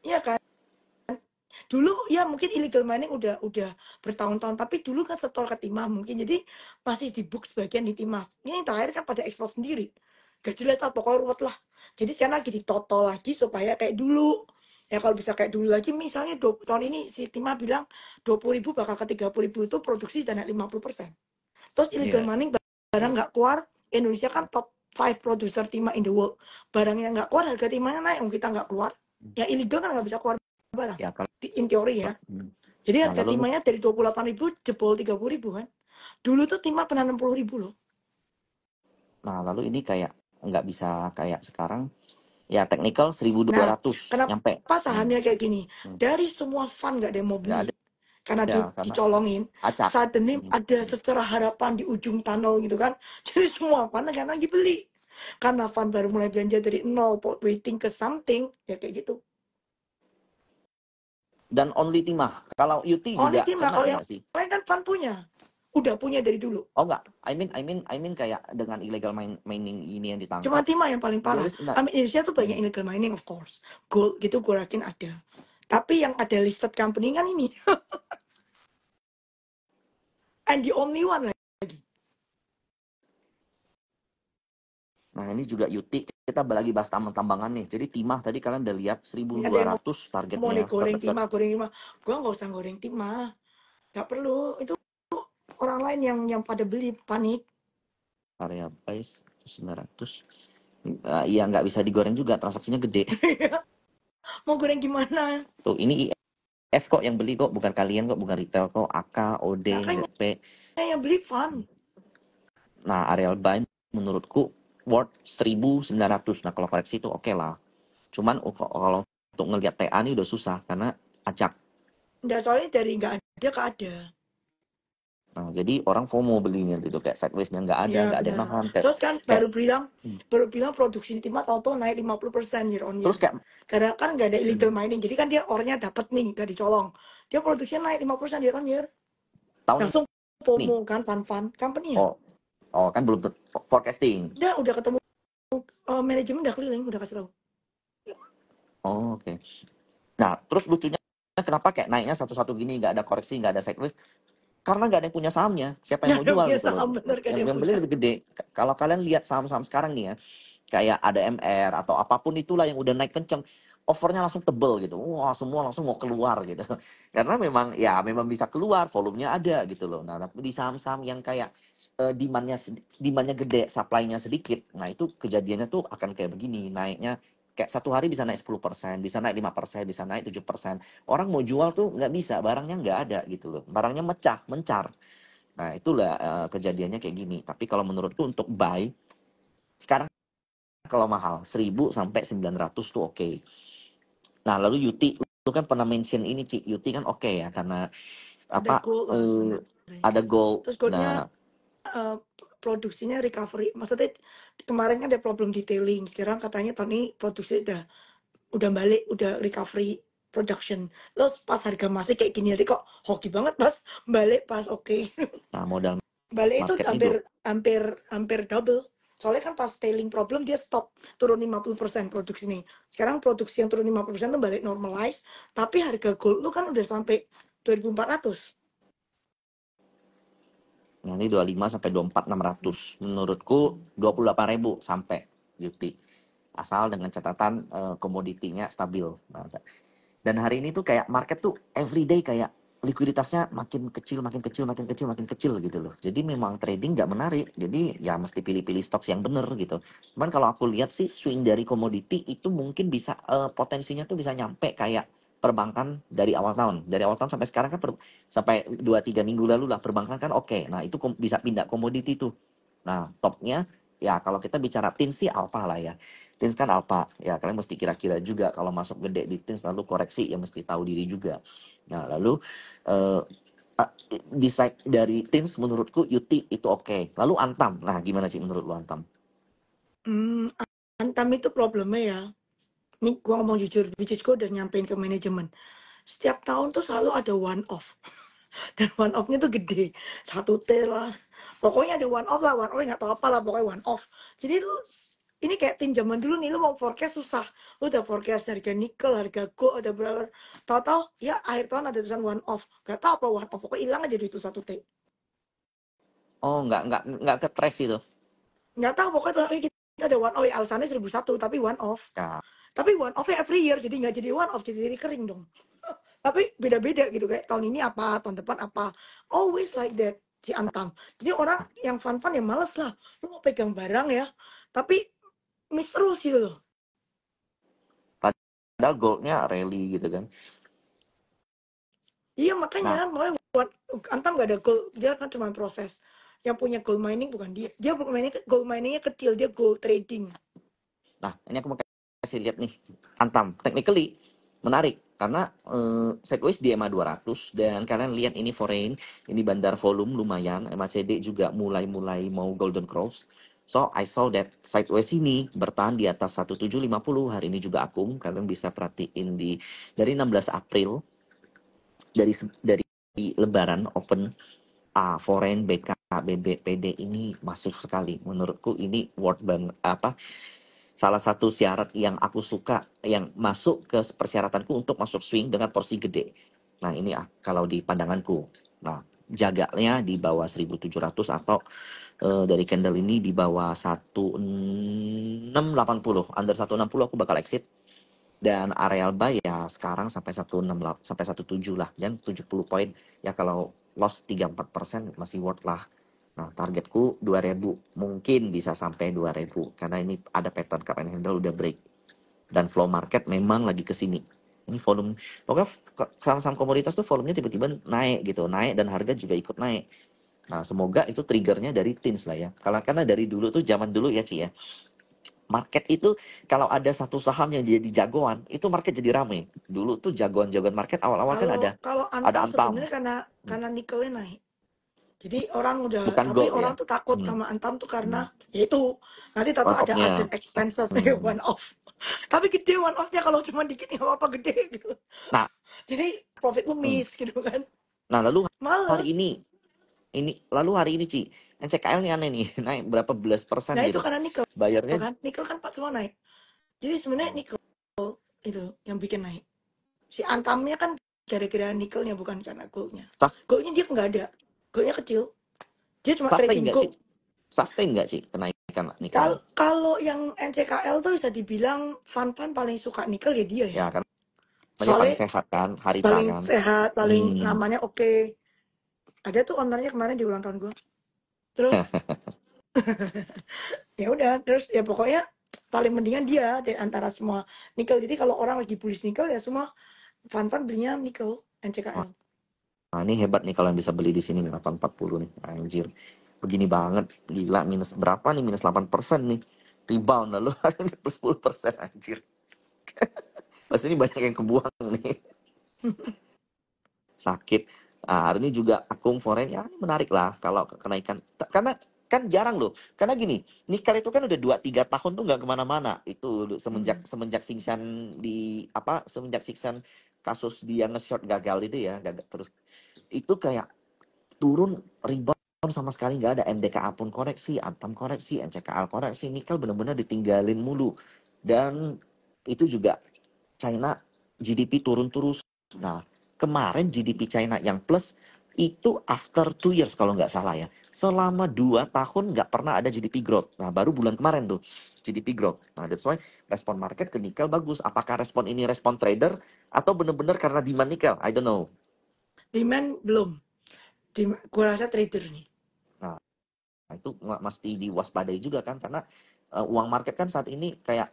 S1: Iya kan? Dulu ya mungkin illegal mining udah bertahun-tahun, tapi dulu kan setor ke timah mungkin, jadi masih di book sebagian di timah. Ini yang terakhir kan pada ekspor sendiri. Gak jelas lah, pokoknya ruwet lah. Jadi sekarang lagi ditoto lagi supaya kayak dulu. Ya kalau bisa kayak dulu lagi, misalnya tahun ini si timah bilang 20.000 bakal ke 30.000 itu produksi dan naik 50%. Terus illegal
S2: Iya.
S1: mining barang nggak keluar, Indonesia kan top 5 producer timah in the world. Barang yang nggak keluar, harga timahnya naik, kita nggak keluar. Yang illegal kan nggak bisa keluar barang.
S2: Ya kalau
S1: In teori ya. Jadi
S2: nah
S1: harga
S2: lalu
S1: timahnya dari 28.000 jebol 30.000 kan. Dulu tuh timah pernah 60.000 loh.
S2: ini kayak nggak bisa kayak sekarang. Ya technical
S1: Nah,
S2: 1.200 nyampe.
S1: kenapa sahamnya kayak gini?
S2: Hmm.
S1: Dari semua fund nggak ada yang mau
S2: Nggak
S1: beli.
S2: ada
S1: Karena
S2: karena
S1: dicolongin.
S2: acak.
S1: Suddenly
S2: Hmm.
S1: ada secerah harapan di ujung tunnel gitu kan. Jadi semua fund kan lagi beli. Karena fund baru mulai belanja dari nol, waiting ke something. Ya kayak gitu.
S2: Dan only timah. Kalau UT
S1: Only
S2: juga
S1: timah,
S2: kena
S1: kalau yang
S2: nggak sih?
S1: lain kan fund punya. Udah punya dari dulu.
S2: Oh nggak, I mean kayak dengan illegal mining ini yang
S1: Cuma
S2: ditangkap,
S1: timah yang paling
S2: there
S1: parah.
S2: is not.
S1: Indonesia tuh banyak illegal mining of course. Gold gitu gue yakin ada. Tapi yang ada listed company kan ini. And the only one lagi.
S2: Nah ini juga UT, kita lagi bahas tambangan nih. Jadi timah tadi kalian udah lihat
S1: Ini ada yang
S2: 1.200
S1: mau nih
S2: targetnya,
S1: goreng
S2: terdekat.
S1: timah, goreng timah. Gue nggak usah goreng timah. Gak perlu. Itu orang lain yang pada beli panik.
S2: Area price 900. Iya nggak bisa digoreng juga, transaksinya gede.
S1: Mau goreng gimana?
S2: Tuh ini IF kok yang beli kok, bukan kalian kok, bukan retail kok, AK, OD,
S1: Makanya
S2: ZP.
S1: yang beli fun.
S2: Nah areal buy menurutku worth 1.900. Nah kalau koreksi itu oke lah. Cuman kalau untuk ngelihat TA ini udah susah karena acak.
S1: Nggak, soalnya dari nggak ada ke ada.
S2: Nah, jadi orang FOMO belinya gitu kayak sideways-nya
S1: Ya
S2: nggak ada yang
S1: benar.
S2: nahan
S1: Terus kan
S2: kayak
S1: baru bilang produksi timah tahu-tahu naik 50% year on
S2: terus
S1: year.
S2: kayak
S1: Karena kan nggak ada illegal mining. Jadi kan dia orangnya dapat nih, nggak dicolong. Dia produksinya naik 50% year on year.
S2: tahun
S1: Langsung
S2: ini.
S1: FOMO kan, fun company ya.
S2: Oh, kan belum forecasting.
S1: Udah ketemu manajemen, udah keliling, udah kasih tahu.
S2: Oh, oke. Nah, terus lucunya kenapa kayak naiknya satu-satu gini nggak ada koreksi, nggak ada sideways? Karena nggak ada yang punya sahamnya. Siapa yang
S1: Nggak
S2: mau
S1: ada
S2: jual
S1: punya
S2: gitu loh?
S1: saham, bener gak ada
S2: Yang
S1: yang
S2: beli
S1: punya.
S2: lebih gede. Kalau kalian lihat saham-saham sekarang nih ya, kayak ada MR atau apapun itulah yang udah naik kenceng, offernya langsung tebel gitu. Wah, semua langsung mau keluar gitu. Karena memang bisa keluar, volumenya ada gitu loh. Nah, tapi di saham-saham yang kayak demandnya gede, supply-nya sedikit, nah itu kejadiannya tuh akan kayak begini, naiknya kayak satu hari bisa naik 10%, bisa naik 5%, bisa naik 7%. Orang mau jual tuh nggak bisa, barangnya nggak ada gitu loh. Barangnya mencar. Nah, itulah kejadiannya kayak gini. Tapi kalau menurutku untuk buy sekarang kalau mahal 1.000 sampai 900 tuh oke. Nah, lalu Yuti lu kan pernah mention ini Ci, Yuti kan oke ya karena
S1: Ada
S2: apa
S1: gold lah sebenarnya.
S2: ada gold.
S1: Terus goldnya
S2: Nah,
S1: produksinya recovery. Maksudnya kemarin kan ada problem detailing, sekarang katanya tahun ini produksi udah balik, udah recovery production. Terus pas harga masih kayak gini, jadi kok hoki banget pas balik pas oke.
S2: Nah, modal
S1: Balik itu
S2: market nih
S1: hampir hampir hampir double. Soalnya kan pas tailing problem dia stop, turun 50% produksi nih. Sekarang produksi yang turun 50% tuh balik normalize, tapi harga gold lu kan udah sampai 2.400.
S2: Nah, ini 25 sampai 24 600. Menurutku 28.000 sampai Yuti. Asal dengan catatan komoditinya stabil. Nah, dan hari ini tuh kayak market tuh everyday kayak likuiditasnya makin kecil, makin kecil, makin kecil, makin kecil gitu loh. Jadi memang trading nggak menarik. Jadi ya mesti pilih-pilih stocks yang bener gitu. Cuman kalau aku lihat sih swing dari komoditi itu mungkin bisa potensinya tuh bisa nyampe kayak perbankan dari awal tahun. Dari awal tahun sampai sekarang kan sampai 2-3 minggu lalu lah perbankan kan oke. Nah itu bisa pindah komoditi tuh. Nah topnya ya kalau kita bicara tin sih alpha lah ya. Tins kan alpha, ya kalian mesti kira-kira juga kalau masuk gede di Tins lalu koreksi ya mesti tahu diri juga. Nah lalu uh, desain dari Tins menurutku Yuti itu oke. Lalu Antam, nah gimana sih menurut lu Antam?
S1: Antam itu problemnya ya. Ini gua ngomong jujur, bisnis gua udah nyampein ke manajemen. Setiap tahun tuh selalu ada one off. Dan one off-nya tuh gede. 1T lah. Pokoknya ada one off lah, one off nggak tahu apa lah, pokoknya one off. Jadi lu ini kayak tim zaman dulu nih, lu mau forecast susah. Lu udah forecast harga nikel, harga gold, ada berapa. Tahu-tahu ya akhir tahun ada tulisan one off. Gak tahu apa one off, pokoknya hilang aja duit itu 1T.
S2: Oh nggak ke trace itu.
S1: Nggak tahu, pokoknya tuh kita ada one off, ya alasannya 1.001, tapi one off.
S2: Ya,
S1: Tapi one off every year, jadi nggak jadi one off, jadi recurring dong. Tapi beda-beda gitu, kayak tahun ini apa, tahun depan apa. Always like that, si Antam. Jadi orang yang fun-fun ya males lah. Lu mau pegang barang ya, tapi miss terus gitu loh.
S2: padahal goldnya rally gitu kan.
S1: Iya
S2: Nah,
S1: makanya buat Antam gak ada gold, dia kan cuma proses. Yang punya gold mining bukan dia. Dia gold miningnya kecil, dia gold trading.
S2: Nah, ini aku mau kasih lihat nih. Antam, technically menarik karena sideways di EMA 200 dan kalian lihat ini foreign, ini bandar volume lumayan, MACD juga mulai mau golden cross. So, I saw that sideways ini bertahan di atas 1750 hari ini juga akung. Kalian bisa perhatiin dari 16 April dari Lebaran open foreign BK BB PD ini masif sekali. Menurutku ini world bank salah satu syarat yang aku suka yang masuk ke persyaratanku untuk masuk swing dengan porsi gede. Nah, ini kalau di pandanganku. Nah, jaganya di bawah 1700 atau dari candle ini di bawah 1680. Under 160 aku bakal exit. Dan areal buy ya sekarang sampai 168 sampai 17 lah dan 70 poin ya kalau loss 3-4% masih worth lah. Nah, targetku 2000 mungkin bisa sampai 2000 karena ini ada pattern cup and handle udah break dan flow market memang lagi ke sini. Ini volume pokoknya saham-saham komoditas tuh volumenya tiba-tiba naik gitu, naik dan harga juga ikut naik. Nah, semoga itu triggernya dari tins lah ya. Karena dari dulu tuh zaman dulu ya Ci ya. Market itu kalau ada satu saham yang jadi jagoan, itu market jadi rame. Dulu tuh jagoan-jagoan market awal-awal kan
S1: Kalau kalau
S2: ada
S1: Antam
S2: Antam,
S1: sebenarnya karena nikelnya naik. Jadi orang udah,
S2: bukan
S1: tapi
S2: gold ya.
S1: orang tuh takut
S2: Hmm.
S1: sama Antam tuh karena
S2: Hmm.
S1: ya itu nanti tahu
S2: One
S1: ada other
S2: off-nya.
S1: expenses
S2: Hmm.
S1: one off. Tapi gede one off-nya, kalau cuma dikit nggak apa-apa gede gitu.
S2: Nah,
S1: Jadi profit lu
S2: hmm.
S1: miss gitu kan.
S2: Nah lalu hari
S1: Males.
S2: ini Ci, NCKL nih aneh nih, naik berapa belas persen
S1: Nah itu
S2: gitu.
S1: karena nikel
S2: Bayarnya
S1: kan, nikel kan Pak semua naik. Jadi sebenarnya
S2: oh,
S1: nikel itu yang bikin naik. Si Antamnya kan gara-gara nikelnya, bukan karena goldnya. Goldnya dia nggak ada, goldnya kecil. Dia cuma
S2: sustain
S1: trading
S2: nggak sih?
S1: gold.
S2: Sustain nggak sih kenaikan nikel
S1: Kalau
S2: ini?
S1: kalau yang NCKL tuh bisa dibilang fan paling suka nikel ya dia ya.
S2: Ya karena dia paling
S1: Soalnya
S2: sehat kan, Harita
S1: paling
S2: kan.
S1: sehat, paling
S2: Hmm.
S1: namanya oke. Ada tuh ownernya kemarin di ulang tahun gue. Terus ya udah, terus ya pokoknya paling mendingan dia dari antara semua nikel. Jadi kalau orang lagi bullish nikel ya semua fan belinya nikel NCKL.
S2: Nah, ini hebat nih kalau yang bisa beli di sini nih 840 nih. Anjir. Begini banget. Gila minus berapa nih? Minus 8% nih. Rebound lalu plus 10% anjir. Pas ini banyak yang kebuang nih. Sakit. Nah, hari ini juga akung foreign ya ini menarik lah kalau kenaikan karena Kan jarang loh. Karena gini, nikel itu kan udah 2-3 tahun tuh nggak kemana-mana. Itu semenjak
S1: Mm-mm.
S2: semenjak Singshan semenjak Singshan kasus dia nge-short gagal itu ya, gagal terus itu kayak turun rebound sama sekali nggak ada. MDKA pun koreksi, Antam koreksi, NCKL koreksi, nikel bener-bener ditinggalin mulu. Dan itu juga China GDP turun terus. Nah, kemarin GDP China yang plus itu after 2 years kalau nggak salah ya. Selama 2 tahun nggak pernah ada GDP growth. Nah, baru bulan kemarin tuh GDP growth. Nah, that's why respon market ke nikel bagus. Apakah respon ini respon trader atau benar-benar karena demand nikel? I don't know.
S1: Demand belum. Gua rasa trader nih.
S2: Nah, itu mesti diwaspadai juga kan karena uang market kan saat ini kayak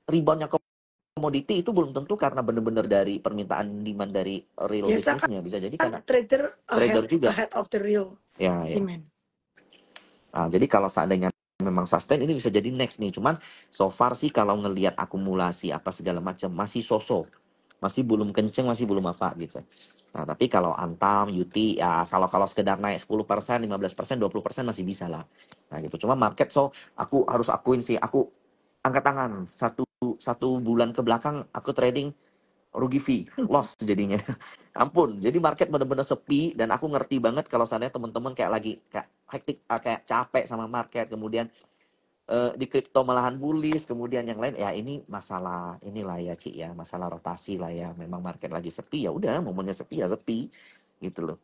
S2: reboundnya komoditi itu belum tentu karena benar-benar dari permintaan demand dari real
S1: Biasa
S2: bisnisnya, bisa jadi
S1: kan
S2: karena
S1: trader
S2: trader juga.
S1: ahead of the real
S2: Ya, ya.
S1: demand.
S2: Nah, jadi kalau seandainya memang sustain ini bisa jadi next nih. Cuman so far sih kalau ngelihat akumulasi apa segala macam masih sosok. Masih belum kenceng, masih belum apa gitu. Nah, tapi kalau Antam, UT ya kalau kalau sekedar naik 10%, 15%, 20% masih bisa lah. Nah, gitu. Cuma market aku harus akuin sih aku angkat tangan. Satu bulan ke belakang aku trading rugi fee, loss jadinya. Ampun, jadi market bener-bener sepi dan aku ngerti banget kalau seandainya teman-teman kayak lagi kayak hektik, kayak capek sama market, kemudian di kripto malahan bullish, kemudian yang lain ya ini masalah inilah ya Ci ya, masalah rotasi lah ya. Memang market lagi sepi ya udah, momennya sepi ya sepi gitu loh.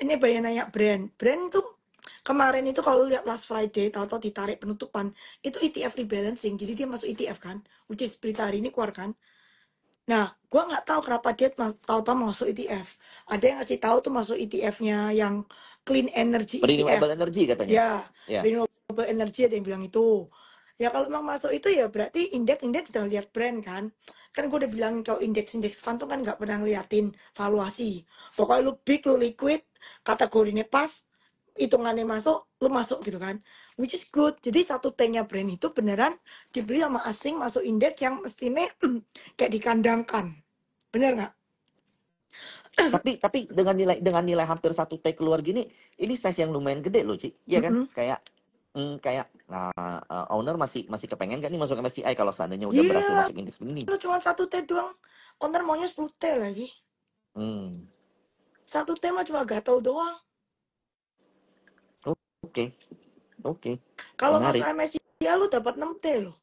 S1: Ini banyak nanya brand tuh kemarin itu kalau lihat last Friday tahu-tahu ditarik penutupan itu ETF rebalancing, jadi dia masuk ETF kan, which is berita hari ini keluar kan. Nah, gua nggak tahu kenapa dia tahu-tahu masuk ETF. Ada yang ngasih tahu tuh masuk ETF-nya yang clean energy ETF.
S2: Renewable energy katanya.
S1: Ya,
S2: Ya.
S1: renewable energy ada yang bilang itu. Ya kalau memang masuk itu ya berarti indeks-indeks sudah lihat brand kan. Kan gue udah bilangin kalau indeks-indeks fund tuh kan nggak pernah ngeliatin valuasi. Pokoknya lu big, lu liquid, kategorinya pas, hitungannya masuk, lu masuk gitu kan. Which is good. Jadi satu T-nya brand itu beneran dibeli sama asing masuk indeks yang mestinya kayak dikandangkan. Bener nggak?
S2: Tapi dengan nilai hampir 1 T keluar gini, ini size yang lumayan gede loh, Ci. Iya kan?
S1: Mm-mm.
S2: Kayak owner masih masih kepengen kan nih masuk MSCI kalau seandainya udah berhasil
S1: Iya,
S2: masuk indeks begini.
S1: lu cuma satu T doang. Owner maunya 10 T lagi.
S2: Hmm,
S1: Satu T mah cuma gatel doang.
S2: oke, oke,
S1: Kalau masuk
S2: menarik.
S1: MSCI lu dapat 6 T loh.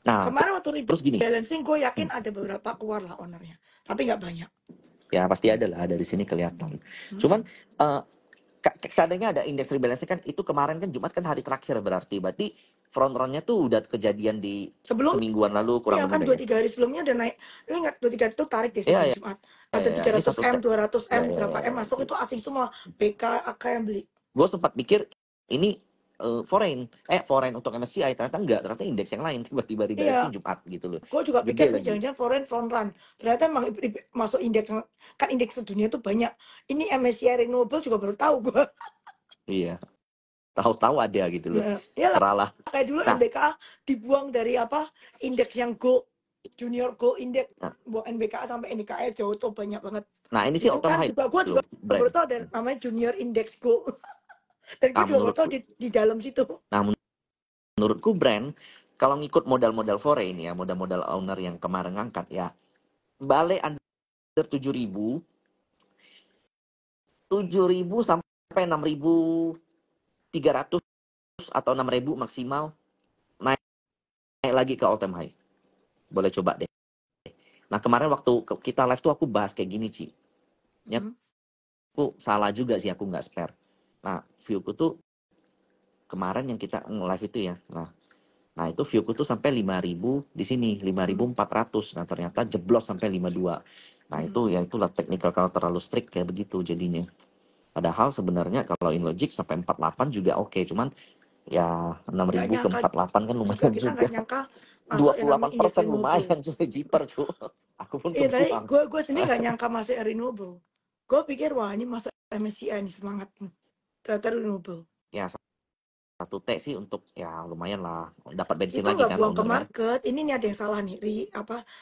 S2: Nah,
S1: Kemarin waktu
S2: terus gini,
S1: rebalancing gue yakin
S2: hmm,
S1: ada beberapa keluar lah ownernya. Tapi nggak banyak.
S2: ya pasti ada lah dari sini kelihatan.
S1: Mm-mm.
S2: Cuman eh, seandainya ada indeks rebalance kan itu kemarin kan Jumat kan hari terakhir berarti front run-nya tuh udah kejadian di
S1: Sebelumnya
S2: semingguan lalu kurang
S1: kan
S2: lebih
S1: dua
S2: ya.
S1: tiga hari sebelumnya udah naik. Lu ingat 2-3 hari itu tarik deh
S2: Iya
S1: sebelum
S2: ya,
S1: Jumat.
S2: ya,
S1: Ada
S2: ya. Ini
S1: 300 M, 200
S2: ya,
S1: M,
S2: ya,
S1: berapa
S2: ya,
S1: M
S2: ya.
S1: masuk itu asing semua. BK, AK yang beli.
S2: Gue sempat mikir ini foreign untuk MSCI, ternyata enggak, ternyata indeks yang lain tiba-tiba
S1: Iya,
S2: rebalancing Jumat gitu loh,
S1: gue juga
S2: gede
S1: pikir ini
S2: lagi.
S1: jangan-jangan foreign front run. Ternyata emang masuk indeks, kan indeks dunia itu banyak. Ini MSCI Renewable juga baru tahu gue.
S2: Iya, tahu-tahu ada gitu loh,
S1: Nah, iyalah
S2: seralah.
S1: kayak dulu
S2: Nah,
S1: NBK dibuang dari apa indeks yang gold, junior gold index,
S2: nah,
S1: buang NBK sampai NKR jauh tuh banyak banget.
S2: nah, ini sih
S1: Itu
S2: all time
S1: kan
S2: high
S1: juga gue juga
S2: loh, Brand.
S1: baru tahu ada namanya junior index gold. Dan gue
S2: Nah,
S1: juga baru tahu
S2: menurutku,
S1: di dalam situ.
S2: nah menurutku Brand kalau ngikut modal-modal foreign ya, modal-modal owner yang kemarin ngangkat ya, balik under 7.000 sampai 6.300 atau 6.000 maksimal, naik lagi ke all time high. Boleh coba deh. Nah, kemarin waktu kita live tuh aku bahas kayak gini, Ci. Ya,
S1: Hmm.
S2: aku salah juga sih aku nggak spare. Nah, viewku tuh kemarin yang kita live itu ya. Nah itu viewku tuh sampai 5.000 di sini, lima
S1: Hmm.
S2: ribu empat ratus. Nah, ternyata jeblos sampai 52. Nah,
S1: Hmm.
S2: itu ya itulah teknikal kalau terlalu strict kayak begitu jadinya. Padahal sebenarnya kalau in logic sampai 48 juga oke, cuman ya enam
S1: Nggak
S2: ribu ke
S1: nyangka
S2: 48 kan
S1: juga,
S2: lumayan
S1: kita
S2: juga.
S1: nggak nyangka
S2: dua
S1: masuk yang
S2: puluh delapan
S1: namanya indeks
S2: persen
S1: renewable.
S2: lumayan cuy, jiper cuy. Aku pun
S1: Iya tadi
S2: kebuang.
S1: gue sendiri nggak nyangka masuk yang renewable. Gue pikir wah ini masuk MSCI ini semangat. Ternyata renewable.
S2: Ya 1 T sih untuk ya lumayan lah. Dapat bensin
S1: Itu
S2: lagi
S1: nggak
S2: kan
S1: buang ke
S2: owner kan.
S1: market. Ini nih ada yang salah nih.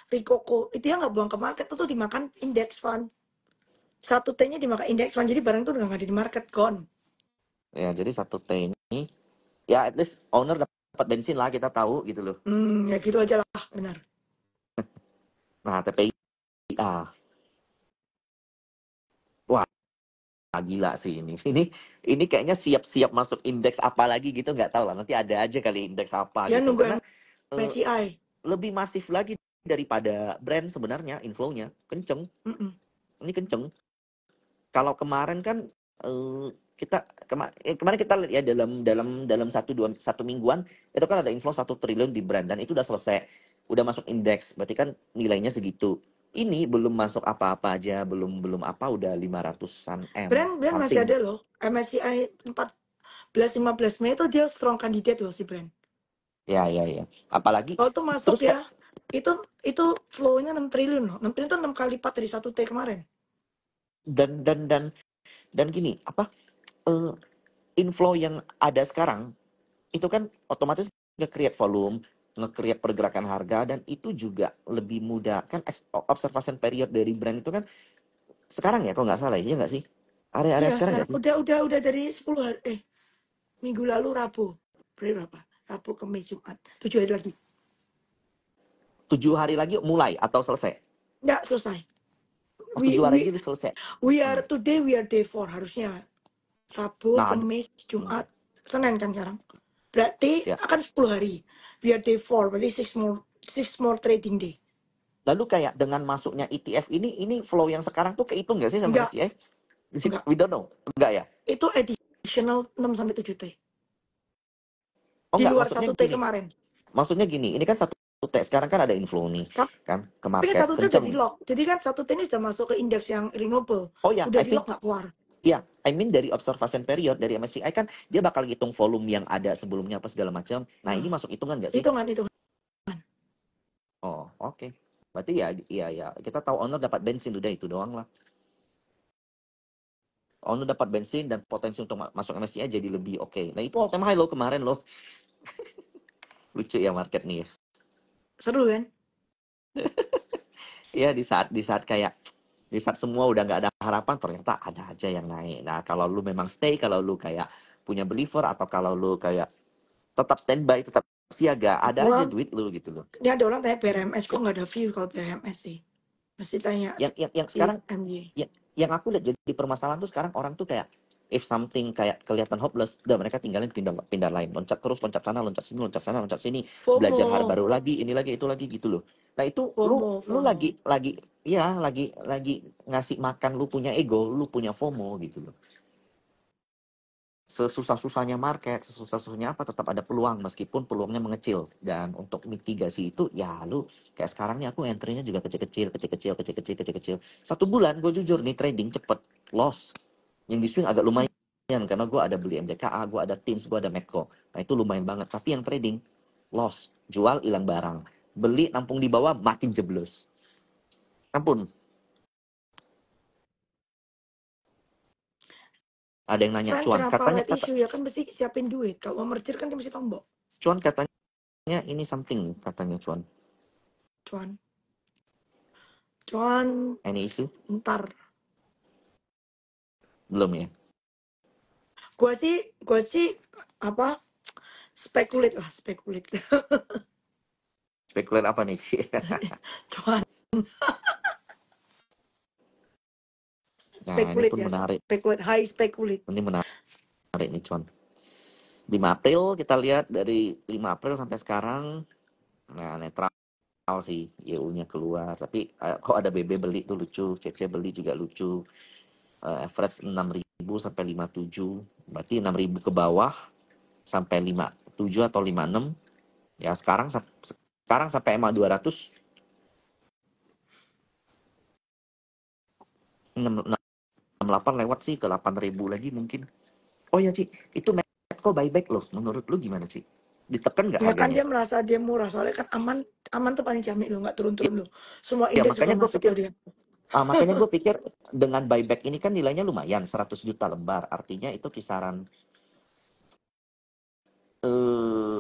S1: Rikoko itu ya nggak buang ke market, itu tuh dimakan index fund. 1 T-nya dimakan indeks fund, jadi barang itu udah nggak ada di market, gone.
S2: Ya, jadi 1 T ini, ya at least owner dapat bensin lah, kita tahu gitu loh.
S1: Ya gitu aja lah, benar.
S2: Nah, TPI, wah gila sih ini. Ini kayaknya siap-siap masuk indeks apa lagi gitu, nggak tahu lah. Nanti ada aja kali indeks apa
S1: Ya
S2: gitu.
S1: nunggu
S2: Karena eh,
S1: MSCI.
S2: lebih masif lagi daripada brand sebenarnya inflow-nya. Kenceng.
S1: Mm-mm.
S2: Ini kenceng. Kalau kemarin kan kita kemarin kita lihat ya dalam satu mingguan itu kan ada inflow 1 triliun di brand dan itu udah selesai, udah masuk indeks, berarti kan nilainya segitu. Ini belum masuk apa-apa aja, belum belum apa udah 500-an M
S1: Brand masih
S2: something.
S1: ada loh. MSCI 14-15 Mei itu dia strong kandidat loh si brand.
S2: Ya, ya, ya. Apalagi
S1: Kalau tuh masuk
S2: terus
S1: ya, itu flow-nya 6 triliun loh. 6 triliun itu 6 kali lipat dari 1 T kemarin.
S2: dan dan dan dan gini, apa eh, inflow yang ada sekarang itu kan otomatis nge-create volume, nge-create pergerakan harga, dan itu juga lebih mudah kan. Observation period dari brand itu kan sekarang ya, kalau nggak salah ya, nggak sih? Area-area
S1: Iya,
S2: sekarang
S1: sekarang
S2: nggak sih?
S1: udah dari 10 hari, minggu lalu Rabu. Berapa? Rabu, Kamis, Jumat. 7 hari lagi.
S2: 7 hari lagi mulai atau selesai?
S1: Nggak selesai.
S2: Oh,
S1: We
S2: 7 hari
S1: we
S2: lagi selesai.
S1: we
S2: Hmm.
S1: are today we are day 4 harusnya. Rabu,
S2: Nah,
S1: Kamis,
S2: hmm,
S1: Jumat, Senin kan sekarang. Berarti
S2: ya.
S1: akan 10 hari. We are day 4, berarti six more trading day.
S2: Lalu kayak dengan masuknya ETF ini flow yang sekarang tuh kehitung nggak sih sama
S1: Enggak,
S2: MSCI?
S1: enggak.
S2: We don't know. Enggak ya?
S1: Itu additional 6 sampai 7 T.
S2: Oh
S1: Di
S2: enggak,
S1: luar
S2: maksudnya
S1: 1 T
S2: gini.
S1: kemarin.
S2: Maksudnya gini, ini kan 1 T sekarang kan ada inflow nih, kan ke
S1: Tapi kan
S2: market
S1: 1 T udah di
S2: kenceng.
S1: lock. Jadi kan 1 T ini sudah masuk ke indeks yang renewable.
S2: Oh ya,
S1: Udah
S2: I
S1: di
S2: think
S1: lock nggak keluar.
S2: ya, I mean dari observation period dari MSCI kan dia bakal hitung volume yang ada sebelumnya apa segala macam. Nah, ini
S1: Nah,
S2: masuk hitungan nggak sih?
S1: hitungan.
S2: Oh, oke. Berarti ya, iya ya, kita tahu owner dapat bensin udah itu doang lah. Owner dapat bensin dan potensi untuk masuk MSCI jadi lebih oke. Nah, itu all time high loh kemarin loh. Lucu ya market nih ya.
S1: Seru kan?
S2: Iya, di saat kayak di saat semua udah nggak ada harapan, ternyata ada aja yang naik. Nah, kalau lu memang stay, kalau lu kayak punya believer, atau kalau lu kayak tetap standby, tetap siaga, ada aja
S1: Gua,
S2: duit lu gitu loh.
S1: ini ada orang tanya BRMS, kok nggak ada view kalau BRMS sih. Mesti tanya
S2: Yang
S1: si
S2: sekarang,
S1: MY.
S2: yang aku lihat jadi permasalahan tuh sekarang orang tuh kayak if something kayak kelihatan hopeless, udah mereka tinggalin, pindah pindah lain, loncat terus, loncat sana, loncat sini, loncat sana, loncat sini, belajar hal
S1: FOMO,
S2: baru lagi, ini lagi, itu lagi gitu loh. Nah, itu lu
S1: FOMO,
S2: lu
S1: FOMO.
S2: lagi ya lagi ngasih makan lu punya ego, lu punya FOMO gitu loh. Sesusah-susahnya market, sesusah-susahnya apa, tetap ada peluang meskipun peluangnya mengecil. Dan untuk mitigasi itu ya lu kayak sekarang nih aku entry-nya juga kecil-kecil, kecil-kecil, kecil-kecil, kecil-kecil. 1 bulan gue jujur nih trading cepet loss. Yang di swing agak lumayan karena gue ada beli MDKA, gue ada TINS, gue ada Medco. Nah, itu lumayan banget. Tapi yang trading loss, jual hilang barang, beli nampung di bawah makin jeblos. Ampun, ada yang nanya
S1: Friend,
S2: cuan,
S1: kenapa
S2: katanya
S1: red issue ya? Kan mesti siapin duit. Kalau mau merger kan dia mesti tombok.
S2: cuan katanya ini something katanya cuan.
S1: Cuan. Cuan,
S2: Any issue?
S1: ntar.
S2: Belum ya?
S1: Gue sih, apa, spekulit lah, spekulit.
S2: Spekulan apa nih?
S1: Cuan,
S2: Nah, ini
S1: spekulit
S2: pun
S1: ya,
S2: menarik.
S1: spekulit, high spekulit.
S2: Ini menarik nih, cuan. 5 April kita lihat dari 5 April sampai sekarang, nah netral sih, YU-nya keluar. Tapi kok ada BB beli tuh lucu, CC beli juga lucu. Average 6.000 sampai 57. Berarti 6.000 ke bawah sampai 57 atau 56. Ya sekarang sampai EMA 200, 68 lewat sih ke 8.000 lagi mungkin. Oh ya, Ci, itu Medco buyback loh. Menurut lu gimana, Ci? Ditekan nggak
S1: Ya kan
S2: harganya?
S1: dia merasa dia murah, soalnya kan aman, aman tuh paling jamin loh, nggak turun-turun loh. Semua
S2: Ya,
S1: indeks juga
S2: makanya gue
S1: masuk
S2: pikir
S1: loh dia.
S2: dengan buyback ini kan nilainya lumayan, 100 juta lembar. Artinya itu kisaran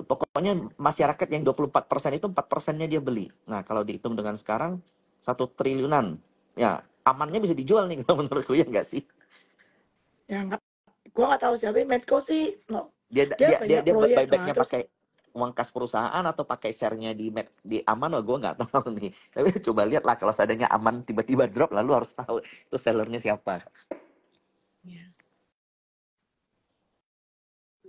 S2: pokoknya masyarakat yang 24% itu 4%-nya dia beli. Nah, kalau dihitung dengan sekarang 1 triliunan. Ya, amannya bisa dijual nih kalau menurutku, ya nggak sih?
S1: Ya nggak, gua nggak tahu sih, tapi Medco sih no,
S2: Dia
S1: dia
S2: dia dia
S1: banyak
S2: dia
S1: proyek lah,
S2: buybacknya
S1: terus
S2: pakai uang kas perusahaan atau pakai share-nya di Aman, oh gue nggak tahu nih. Tapi coba lihat lah kalau seandainya Aman tiba-tiba drop, lalu harus tahu itu sellernya siapa.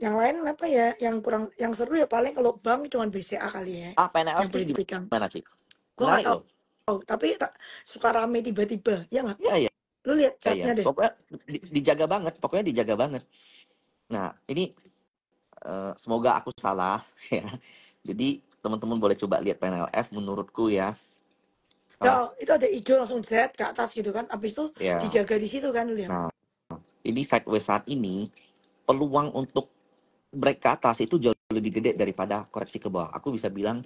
S1: yang lain apa ya, yang kurang, yang seru ya paling kalau bank cuman BCA kali ya,
S2: Ah, PNLF
S1: yang
S2: tuh
S1: boleh
S2: di
S1: dipegang.
S2: mana sih?
S1: Gua nggak
S2: Menarik
S1: tahu,
S2: loh.
S1: tapi suka rame tiba-tiba, ya nggak?
S2: Iya, iya,
S1: Lu lihat
S2: iya.
S1: chatnya deh.
S2: Pokoknya dijaga banget, pokoknya dijaga banget. Nah, ini semoga aku salah ya. Jadi teman-teman boleh coba lihat PNLF menurutku ya.
S1: Ya,
S2: Salah
S1: itu ada hijau langsung Z ke atas gitu kan. Habis itu
S2: ya.
S1: dijaga di situ kan, lu lihat.
S2: Nah, ini sideways saat ini peluang untuk break ke atas itu jauh lebih gede daripada koreksi ke bawah. Aku bisa bilang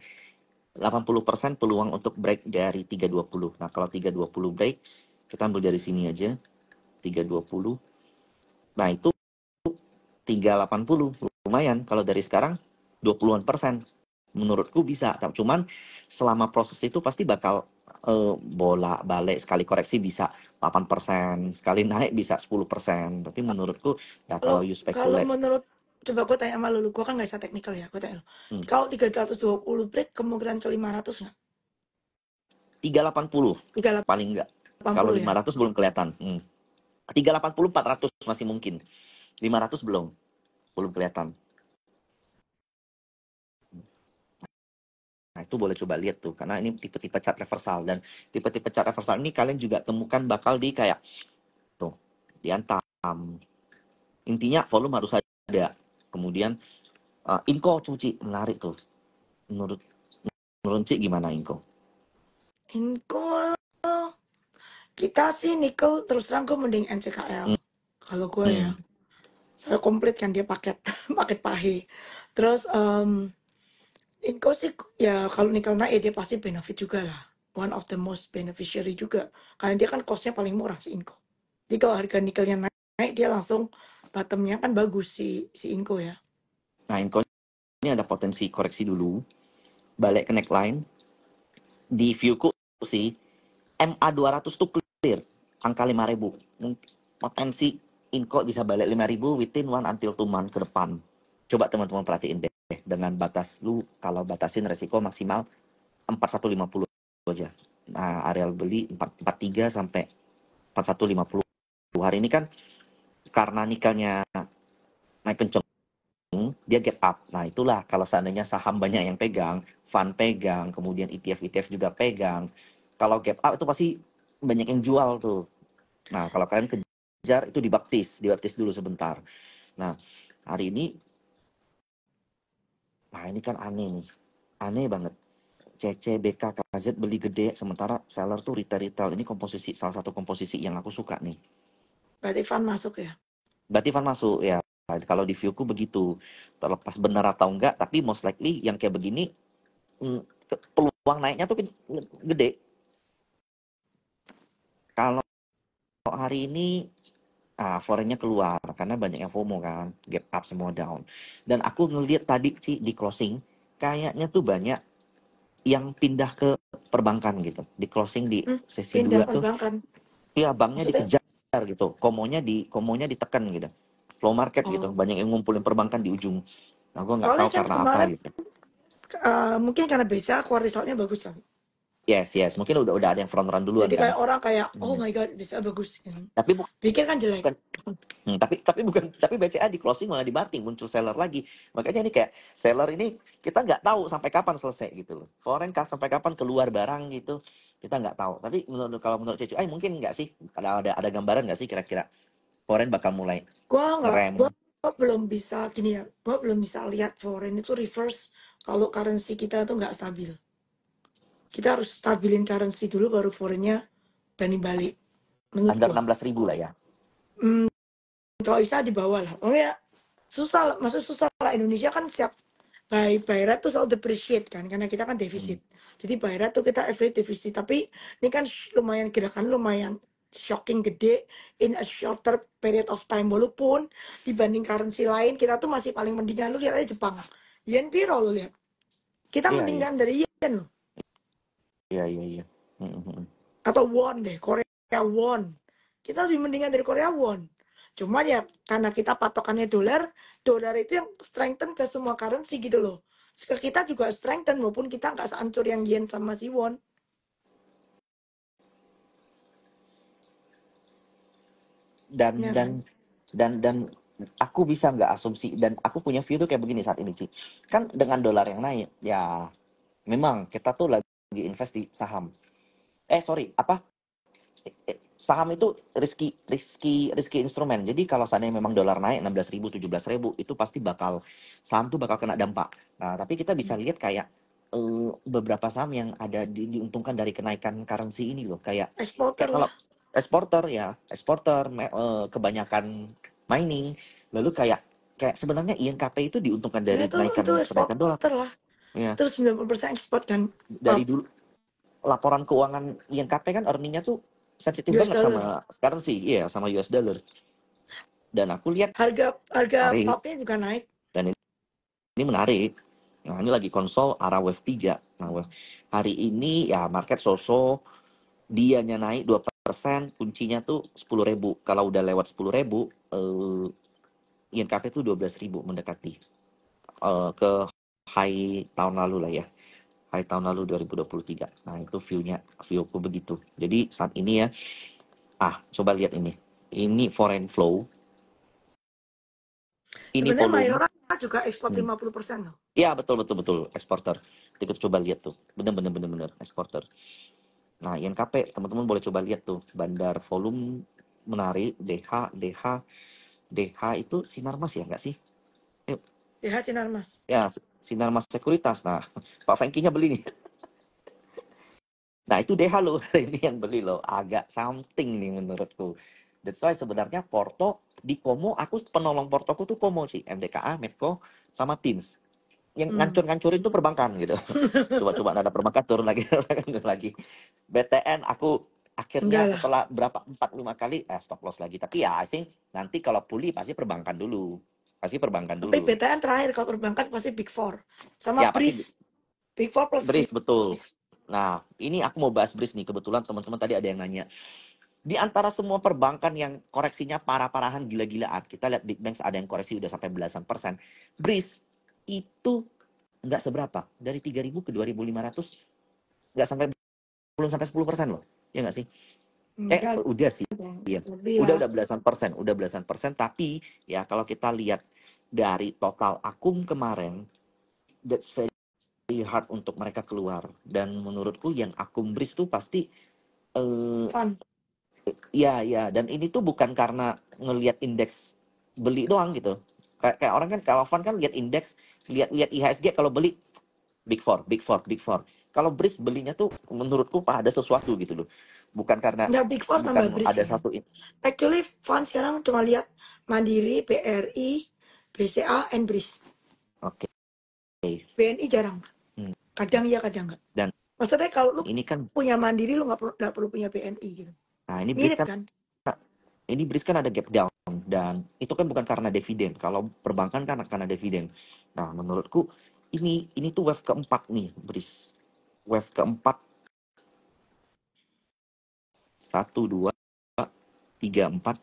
S2: 80% peluang untuk break dari 320. Nah, kalau 320 break, kita ambil dari sini aja, 320. Nah, itu 380. Lumayan kalau dari sekarang 20-an%. Menurutku bisa. Cuman selama proses itu pasti bakal bola balik, sekali koreksi bisa 8%, sekali naik bisa 10%. Tapi menurutku ya
S1: Kalau
S2: kalau you
S1: kalau
S2: speculate,
S1: menurut, coba gue tanya sama lu gue kan nggak bisa teknikal ya, gue tanya lu.
S2: hmm,
S1: Kalau 320 break kemungkinan ke 500 nggak?
S2: 380 paling enggak. Kalau
S1: 380 ya.
S2: 500 belum kelihatan. 380 400 masih mungkin. 500 belum kelihatan. Nah, itu boleh coba lihat tuh karena ini tipe-tipe chart reversal, dan tipe-tipe chart reversal ini kalian juga temukan bakal di kayak tuh, diantam. Intinya volume harus ada. Kemudian Inco cuci menarik tuh. Menurut menurut Cik gimana Inco?
S1: Inco, kita sih nikel terus terang gue mending NCKL.
S2: Hmm,
S1: Kalau gue ya,
S2: hmm.
S1: saya komplit kan dia paket paket pahe. Terus Inco sih ya kalau nikel naik dia pasti benefit juga lah. One of the most beneficiary juga. Karena dia kan costnya paling murah si Inco. Jadi kalau harga nikelnya naik dia langsung bottomnya kan bagus si Inco ya.
S2: Nah, Inco ini ada potensi koreksi dulu, balik ke neckline. Di viewku sih MA 200 tuh clear, angka 5.000. Potensi Inco bisa balik 5.000 within 1 until 2 month ke depan. Coba teman-teman perhatiin deh, dengan batas lu, kalau batasin resiko maksimal 4150 aja. Nah, areal beli 443 sampai 4150. Hari ini kan karena nikelnya naik kenceng, dia gap up. Nah, itulah kalau seandainya saham banyak yang pegang, fund pegang, kemudian ETF juga pegang. Kalau gap up itu pasti banyak yang jual tuh. Nah, kalau kalian kejar itu dibaptis dulu sebentar. Nah, hari ini, nah ini kan aneh nih, aneh banget. CC, BK, KZ beli gede, sementara seller tuh retail. Ini komposisi, salah satu komposisi yang aku suka nih.
S1: Berarti Van masuk ya.
S2: Berarti Van masuk ya. Kalau di viewku begitu. Terlepas benar atau enggak, tapi most likely yang kayak begini, peluang naiknya tuh gede. Kalau hari ini foreignnya keluar karena banyak yang FOMO kan, gap up semua down. Dan aku ngelihat tadi sih di closing kayaknya tuh banyak yang pindah ke perbankan gitu. Di closing di sesi
S1: Pindah
S2: 2 tuh,
S1: perbankan.
S2: iya banknya
S1: Maksudnya,
S2: dikejar gitu, komonya ditekan gitu. Flow market gitu,
S1: oh,
S2: banyak yang ngumpulin perbankan di ujung. Nah, gue nggak
S1: soalnya
S2: tahu
S1: kan
S2: karena apa
S1: kemarin
S2: gitu.
S1: mungkin karena biasa keluar resultnya bagus kan.
S2: Yes, mungkin udah ada yang front run duluan
S1: Jadi
S2: kan.
S1: kayak orang kayak, oh
S2: Hmm.
S1: my god, bisa bagus.
S2: Tapi
S1: Pikir kan jelek.
S2: bukan tapi BCA di closing malah dibanting, muncul seller lagi. Makanya ini kayak seller ini kita nggak tahu sampai kapan selesai gitu loh. Foreign sampai kapan keluar barang gitu, kita nggak tahu. Tapi kalau menurut Cecu, mungkin nggak sih, ada gambaran nggak sih kira-kira foreign bakal mulai
S1: Gua nggak,
S2: ngerem.
S1: gua belum bisa gini ya. Gua belum bisa lihat foreign itu reverse kalau currency kita tuh nggak stabil. Kita harus stabilin currency dulu baru foreignnya berani balik. Menurut
S2: Under
S1: gua.
S2: 16.000 lah ya.
S1: Hmm, kalau bisa di bawah lah. Oh ya, susah lah. Maksud susah lah. Indonesia kan siap buy rate tuh selalu depreciate kan. Karena kita kan
S2: Hmm.
S1: defisit. Jadi buy rate tuh kita average defisit. Tapi ini kan lumayan gerakan lumayan shocking gede in a shorter period of time. Walaupun dibanding currency lain kita tuh masih paling mendingan. Lu lihat aja Jepang. Yen piro lu lihat. Kita
S2: Iya,
S1: mendingan dari yen loh.
S2: iya. Hmm.
S1: Atau won deh. Korea Korea won. Kita lebih mendingan dari Korea won. Cuman ya karena kita patokannya dolar, dolar itu yang strengthen ke semua currency gitu loh. Ke kita juga strengthen walaupun kita nggak seancur yang yen sama si won.
S2: dan
S1: Ya
S2: dan
S1: kan?
S2: dan aku bisa nggak asumsi, dan aku punya view tuh kayak begini saat ini, Ci. Kan dengan dolar yang naik, ya memang kita tuh lagi invest di saham. Sorry, apa? Saham itu risky instrumen. Jadi kalau seandainya memang dolar naik 16.000, 17.000, itu pasti bakal saham tuh bakal kena dampak. Nah, tapi kita bisa lihat kayak beberapa saham yang ada diuntungkan dari kenaikan currency ini loh. Kayak
S1: Eksporter
S2: kayak kalau
S1: lah.
S2: eksporter kebanyakan mining, lalu kayak kayak sebenarnya INKP itu diuntungkan
S1: Dan
S2: dari
S1: itu
S2: kenaikan dolar.
S1: eksporter lah.
S2: Ya,
S1: Itu 90% ekspor dan
S2: dari dulu laporan keuangan INKP kan earningnya tuh sensitif
S1: US
S2: banget
S1: dollar.
S2: sama currency, iya, sama US dollar. Dan aku lihat
S1: Harga harga
S2: menarik,
S1: papnya juga naik.
S2: dan ini menarik. Nah, ini lagi konsol arah wave 3. Nah, hari ini ya market so-so, dianya naik 2%, kuncinya tuh 10.000. Kalau udah lewat 10.000, INKP tuh 12.000 mendekati ke high tahun lalu lah ya. High tahun lalu 2023. Nah, itu viewku begitu. Jadi saat ini ya, coba lihat ini. Ini foreign flow, ini
S1: Sebenarnya
S2: volume.
S1: Mayora juga ekspor
S2: Hmm.
S1: 50% loh.
S2: Ya, betul betul betul, eksporter. Kita coba lihat tuh. Bener eksporter. Nah, INKP teman-teman boleh coba lihat tuh. Bandar volume menarik, DH itu Sinarmas ya nggak sih? Yuk,
S1: Ya Sinarmas.
S2: ya Sinarmas Sekuritas. Nah, Pak Franky-nya beli nih. Nah, itu DH loh, ini yang beli loh. Agak something nih menurutku. That's why sebenarnya Porto di Komo, aku penolong Portoku tuh Komo sih. MDKA, Medco, sama Teams. Yang ngancur-ngancurin tuh perbankan gitu. Coba-coba ada perbankan turun lagi, turun lagi. BTN aku akhirnya
S1: Enggak lah.
S2: setelah berapa 4-5 kali stop loss lagi. Tapi ya I think nanti kalau pulih pasti perbankan dulu. Pasti perbankan
S1: Tapi
S2: dulu.
S1: BTN terakhir kalau perbankan pasti Big Four. Sama
S2: Ya pasti
S1: BRIS. Big Four plus
S2: BRIS, betul.
S1: BRIS.
S2: Nah, ini aku mau bahas BRIS nih. Kebetulan teman-teman tadi ada yang nanya. Di antara semua perbankan yang koreksinya parah-parahan gila-gilaan, kita lihat Big Banks ada yang koreksi udah sampai belasan persen. BRIS itu nggak seberapa. Dari 3.000 ke 2.500, nggak sampai, belum sampai 10% loh. Ya nggak sih?
S1: Enggak
S2: Udah sih.
S1: dong.
S2: Iya.
S1: Lebih lah.
S2: Udah belasan persen. Tapi ya kalau kita lihat dari total akum kemarin, that's very hard untuk mereka keluar. Dan menurutku yang akum BRIS tuh pasti eh,
S1: Fun.
S2: ya, dan ini tuh bukan karena ngelihat indeks beli doang gitu. Kayak orang kan kalau fund kan lihat indeks, lihat IHSG kalau beli Big Four, Big Four, Big Four. Kalau BRIS belinya tuh menurutku ada sesuatu gitu loh. Bukan karena
S1: Enggak Big Four tambah BRIS
S2: ada
S1: sih.
S2: satu.
S1: Actually fun sekarang cuma lihat Mandiri, BRI, BCA, and BRIS.
S2: Oke.
S1: BNI jarang.
S2: Hmm.
S1: Kadang iya, kadang enggak.
S2: Dan
S1: Maksudnya kalau lu
S2: ini kan,
S1: punya Mandiri, lu nggak perlu punya BNI gitu.
S2: nah ini BRIS
S1: Mirip
S2: kan,
S1: kan?
S2: ada gap down, dan itu kan bukan karena dividen. Kalau perbankan kan karena dividen. Nah, menurutku ini tuh wave keempat nih BRIS. Wave keempat, 1, 2, 3, 4.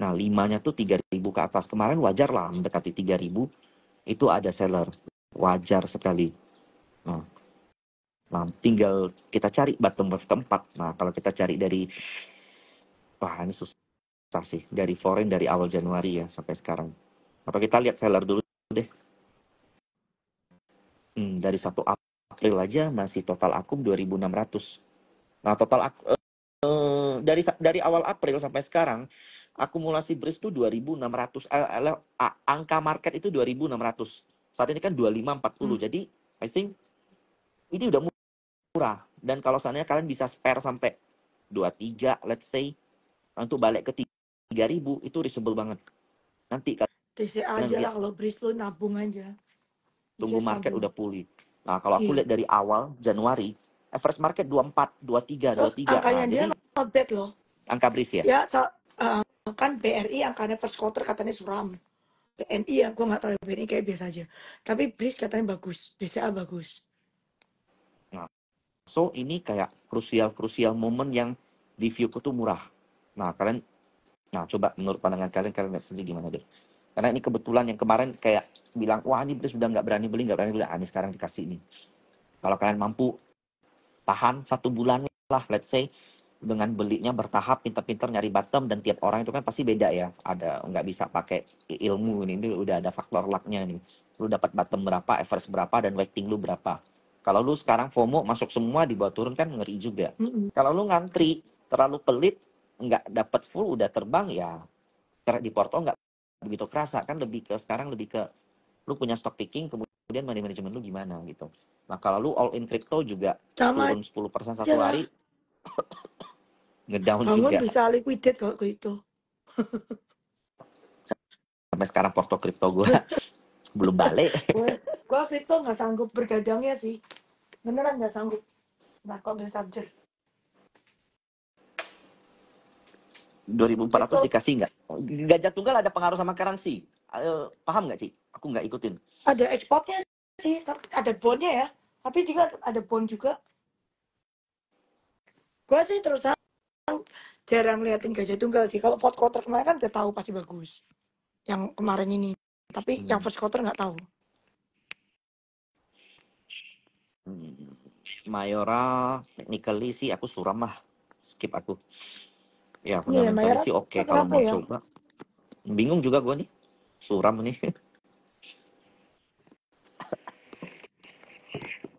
S2: Nah, limanya tuh 3.000 ke atas. Kemarin wajar lah mendekati 3.000. Itu ada seller. Wajar sekali. Nah, tinggal kita cari bottom wave keempat. Nah, kalau kita cari dari, wah ini susah sih. Dari foreign dari awal Januari ya sampai sekarang. Atau kita lihat seller dulu deh. Dari 1 April aja masih total akum 2.600. Nah, total dari awal April sampai sekarang akumulasi BRIS itu 2.600, angka market itu 2.600. Saat ini kan 2540. Jadi I think ini udah murah, dan kalau seandainya kalian bisa spare sampai 23, let's say, untuk balik ke 3.000, itu reasonable banget. Nanti
S1: TCA
S2: kalian
S1: aja lah
S2: lihat
S1: kalau BRIS lu nabung aja.
S2: tunggu
S1: Just
S2: market
S1: nabung.
S2: udah pulih. Nah, kalau aku
S1: Iya.
S2: lihat dari awal Januari, average market 24, 23,
S1: Terus
S2: 23. Nah,
S1: angkanya dia
S2: jadi
S1: not bad loh.
S2: angka BRIS ya.
S1: Ya, kan BRI angkanya first quarter katanya suram. BNI ya, gue nggak tahu ya, BNI kayak biasa aja. Tapi BRIS katanya bagus, BCA bagus.
S2: Nah, so ini kayak krusial momen yang di viewku tuh murah. Nah kalian, nah coba menurut pandangan kalian, kalian lihat sendiri gimana deh. Karena ini kebetulan yang kemarin kayak bilang, wah ini sudah nggak berani beli, nggak berani beli. Ah, ini sekarang dikasih ini. Kalau kalian mampu tahan 1 bulan lah, let's say, dengan belinya bertahap, pinter-pinter nyari bottom, dan tiap orang itu kan pasti beda ya. Ada, nggak bisa pakai ilmu ini udah ada faktor lucknya nih. Lu dapat bottom berapa, average berapa, dan waiting lu berapa. Kalau lu sekarang FOMO masuk semua dibawa turun kan ngeri juga.
S1: Mm-mm.
S2: Kalau lu ngantri terlalu pelit, nggak dapat full udah terbang ya, di porto nggak begitu kerasa kan. Lebih ke sekarang lebih ke lu punya stock picking, kemudian money management lu gimana gitu. Nah kalau lu all in crypto juga
S1: Sama
S2: turun 10%
S1: aja
S2: satu
S1: lah.
S2: hari, ngedown
S1: Bangun
S2: juga.
S1: bisa liquidate kalau itu.
S2: Sampai sekarang porto kripto gue belum balik.
S1: Gue kripto nggak sanggup bergadangnya sih. Beneran nggak sanggup. Nah, kok beli charger?
S2: 2.400
S1: Kripto
S2: dikasih nggak? Gajah tunggal ada pengaruh sama currency. Paham nggak Ci? Aku nggak ikutin.
S1: ada ekspornya sih, tapi ada bondnya ya. Tapi juga ada bond juga. Gue sih terus terang jarang liatin gajah tunggal sih. Kalau fourth quarter kemarin kan udah tahu pasti bagus. Yang kemarin ini. Tapi yang first quarter nggak tahu.
S2: Mayora technically sih aku suram lah, skip aku. Ya
S1: Iya,
S2: fundamentalnya
S1: Mayora
S2: sih oke kalau
S1: kenapa
S2: mau
S1: ya?
S2: coba. Bingung juga gue nih, suram nih.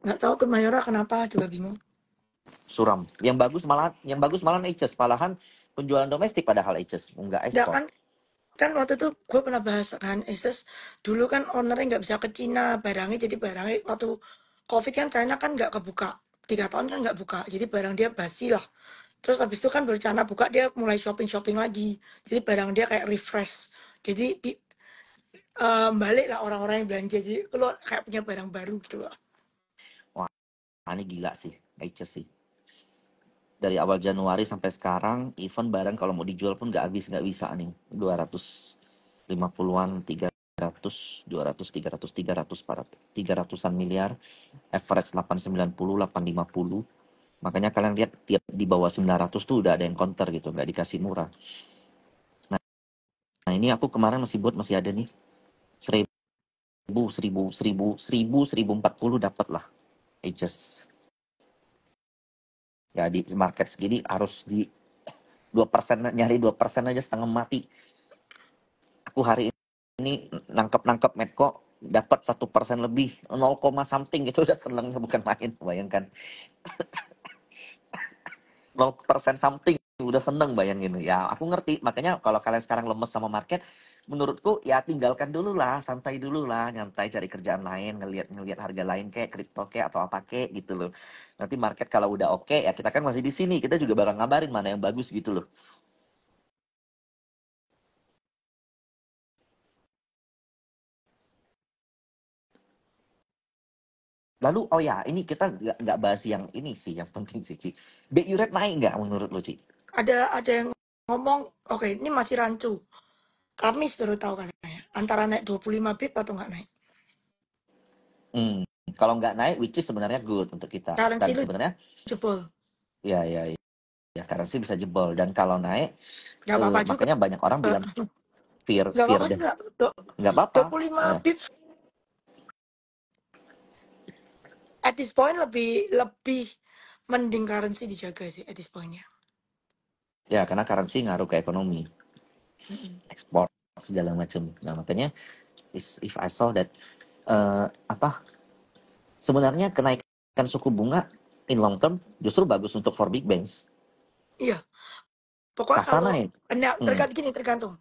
S1: Nggak tahu tuh Mayora kenapa juga bingung.
S2: Suram. Yang bagus malah Aegis. Malahan penjualan domestik padahal Aegis, enggak
S1: Ya
S2: ekspor.
S1: kan waktu itu gue pernah bahas kan Asus dulu kan ownernya nggak bisa ke Cina barangnya, jadi barangnya waktu COVID kan China kan nggak kebuka 3 tahun kan nggak buka, jadi barang dia basi lah. Terus habis itu kan berencana buka, dia mulai shopping lagi, jadi barang dia kayak refresh, jadi balik lah orang-orang yang belanja, jadi keluar kayak punya barang baru gitu loh.
S2: Wah, ini gila sih, Aegis sih. Dari awal Januari sampai sekarang, even barang kalau mau dijual pun nggak habis, nggak bisa nih. 250-an, 300, 200, 300, 300, 300-an miliar. Average 890, 850. Makanya kalian lihat tiap di bawah 900 tuh udah ada yang counter gitu, nggak dikasih murah. Nah ini aku kemarin masih ada nih. 1000, 1000, 1000, 1000, 1040 dapat lah. Aegis. Ya di market segini harus di 2%, nyari 2% aja setengah mati. Aku hari ini nangkep Medco dapat 1% lebih, 0, something gitu udah seneng, bukan main, bayangkan. 0% something udah seneng, bayangin ya. Aku ngerti, makanya kalau kalian sekarang lemes sama market, menurutku ya tinggalkan dulu lah, santai dulu lah, nyantai cari kerjaan lain, ngelihat harga lain kayak kripto kayak atau apa kayak gitu loh. Nanti market kalau udah oke ya kita kan masih di sini, kita juga bakal ngabarin mana yang bagus gitu loh. Lalu oh ya ini kita nggak bahas yang ini sih, yang penting sih Ci. BI rate naik nggak menurut lo Ci?
S1: Ada yang ngomong, oke ini masih rancu, Kamis baru tahu katanya antara naik 25 pip atau nggak naik.
S2: Kalau nggak naik, which is sebenarnya good untuk kita.
S1: Currency
S2: Dan
S1: lu
S2: sebenarnya
S1: jebol,
S2: ya currency bisa jebol. Dan kalau naik,
S1: nggak apa-apa juga.
S2: makanya banyak orang bilang fear
S1: Nggak
S2: fear
S1: apa-apa
S2: deh,
S1: juga.
S2: nggak apa-apa.
S1: 25 pips at this point lebih lebih mending currency dijaga sih at this point ya.
S2: Ya karena currency ngaruh ke ekonomi, ekspor segala macam. Nah makanya if I saw that sebenarnya kenaikan suku bunga in long term justru bagus untuk for big banks.
S1: Iya, pokoknya
S2: Kasa
S1: kalau
S2: naik.
S1: enggak tergantung.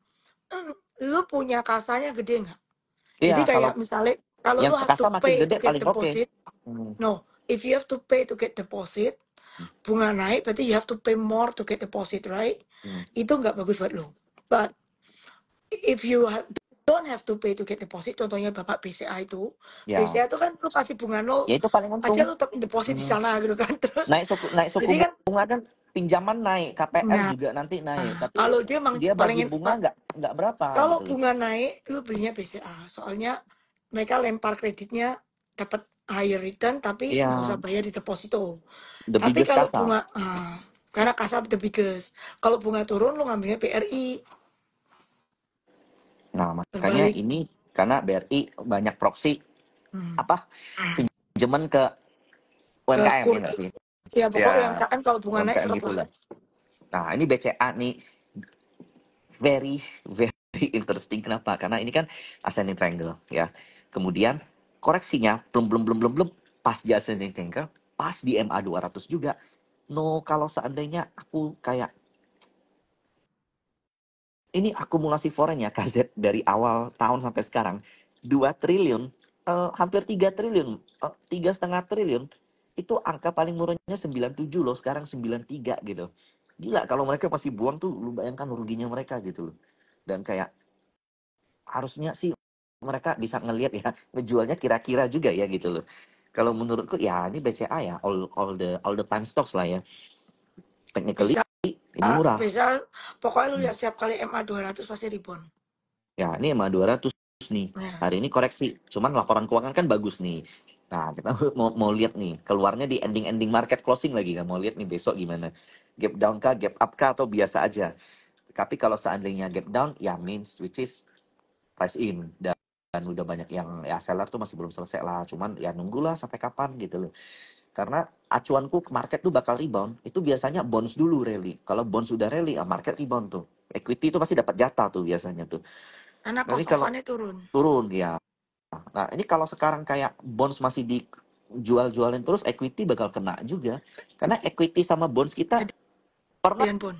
S1: Lu punya kasanya gede nggak?
S2: Iya
S1: Jadi
S2: kalau
S1: kayak misalnya kalau
S2: yang
S1: lu have to
S2: kasa makin
S1: pay
S2: gede
S1: to get
S2: paling oke.
S1: deposit, no, if you have to pay to get deposit, bunga naik berarti you have to pay more to get deposit, right? Itu nggak bagus buat lu. But if you don't have to pay to get deposit, contohnya Bapak BCA itu,
S2: Ya,
S1: BCA itu kan lu kasih bunga nol
S2: ya itu paling
S1: aja,
S2: untung.
S1: lu tetap deposit di sana gitu kan. Terus
S2: Naik suku
S1: jadi kan,
S2: bunga kan, pinjaman naik, KPR
S1: nah
S2: juga nanti naik, tapi
S1: kalau dia emang
S2: dia bagi
S1: palingin,
S2: bunga nggak berapa
S1: kalau
S2: gitu loh.
S1: bunga naik lu belinya BCA, soalnya mereka lempar kreditnya dapat higher return tapi nggak
S2: Iya,
S1: usah bayar di deposito.
S2: the
S1: Tapi
S2: biggest
S1: kalau
S2: kasa.
S1: bunga Karena kasar the biggest. Kalau bunga turun lu ngambilnya BRI.
S2: Nah, makanya
S1: Terbalik.
S2: ini karena BRI banyak proxy
S1: Hmm.
S2: apa pinjaman ke
S1: Ke
S2: UMKM ya
S1: kur.
S2: nggak sih?
S1: Ya
S2: Ya,
S1: pokoknya yang kan kalau bunga naik
S2: UMKM
S1: seret lah.
S2: gitulah. Nah, ini BCA nih very very interesting. Kenapa? Karena ini kan ascending triangle ya. Kemudian koreksinya belum pas di ascending triangle, pas di MA 200 juga. No, kalau seandainya aku kayak ini akumulasi foreign ya KZ dari awal tahun sampai sekarang 2 triliun, hampir 3 triliun, 3,5 triliun, itu angka paling murahnya 97 loh, sekarang 93 gitu. Gila kalau mereka masih buang tuh, lu bayangkan ruginya mereka gitu loh. Dan kayak harusnya sih mereka bisa ngelihat ya, ngejualnya kira-kira juga ya gitu loh. Kalau menurutku ya ini BCA ya all the time stocks lah ya. Technically
S1: Bisa,
S2: ini murah.
S1: bisa. Pokoknya lu
S2: Hmm.
S1: lihat setiap kali MA 200 pasti rebound.
S2: Ya, ini emang 200 nih.
S1: Nah,
S2: Hari ini koreksi. Cuman laporan keuangan kan bagus nih. Nah, kita mau lihat nih. Keluarnya di ending-ending market closing lagi kan. Mau lihat nih besok gimana. Gap down kah, gap up kah, atau biasa aja. Tapi kalau seandainya gap down, ya means which is price in. Dan udah banyak yang ya seller tuh masih belum selesai lah. Cuman ya nunggulah sampai kapan gitu loh. Karena acuanku ke market tuh bakal rebound. Itu biasanya bonds dulu rally. Kalau bonds udah rally, ya market rebound tuh. Equity itu pasti dapat jatah tuh biasanya tuh.
S1: karena
S2: Nah, ini
S1: cost of
S2: kalau
S1: fund-nya turun.
S2: turun ya. Nah, ini kalau sekarang kayak bonds masih dijual-jualin terus, equity bakal kena juga. Karena equity sama bonds kita pernah
S1: Hadian pun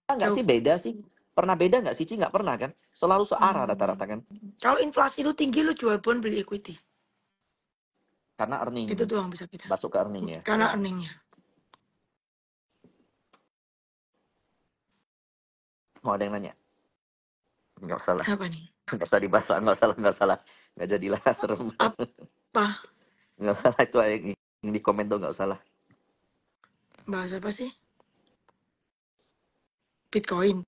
S2: nggak
S1: jauh.
S2: sih beda sih? Pernah beda nggak sih, Ci? Nggak pernah kan? Selalu searah
S1: Hmm.
S2: rata-rata kan?
S1: Kalau inflasi lu tinggi lu jual bond beli equity.
S2: Karena earning,
S1: Itu doang bisa kita.
S2: masuk ke earning ya.
S1: Karena
S2: Ya,
S1: earningnya.
S2: mau ada yang nanya? Nggak usah lah.
S1: Apa nih?
S2: Nggak usah dibahas lah, nggak usah lah, nggak usah lah. Nggak jadilah serem.
S1: Apa?
S2: Nggak usah lah, itu yang di komen tuh nggak usah lah.
S1: Bahasa apa sih? Bitcoin.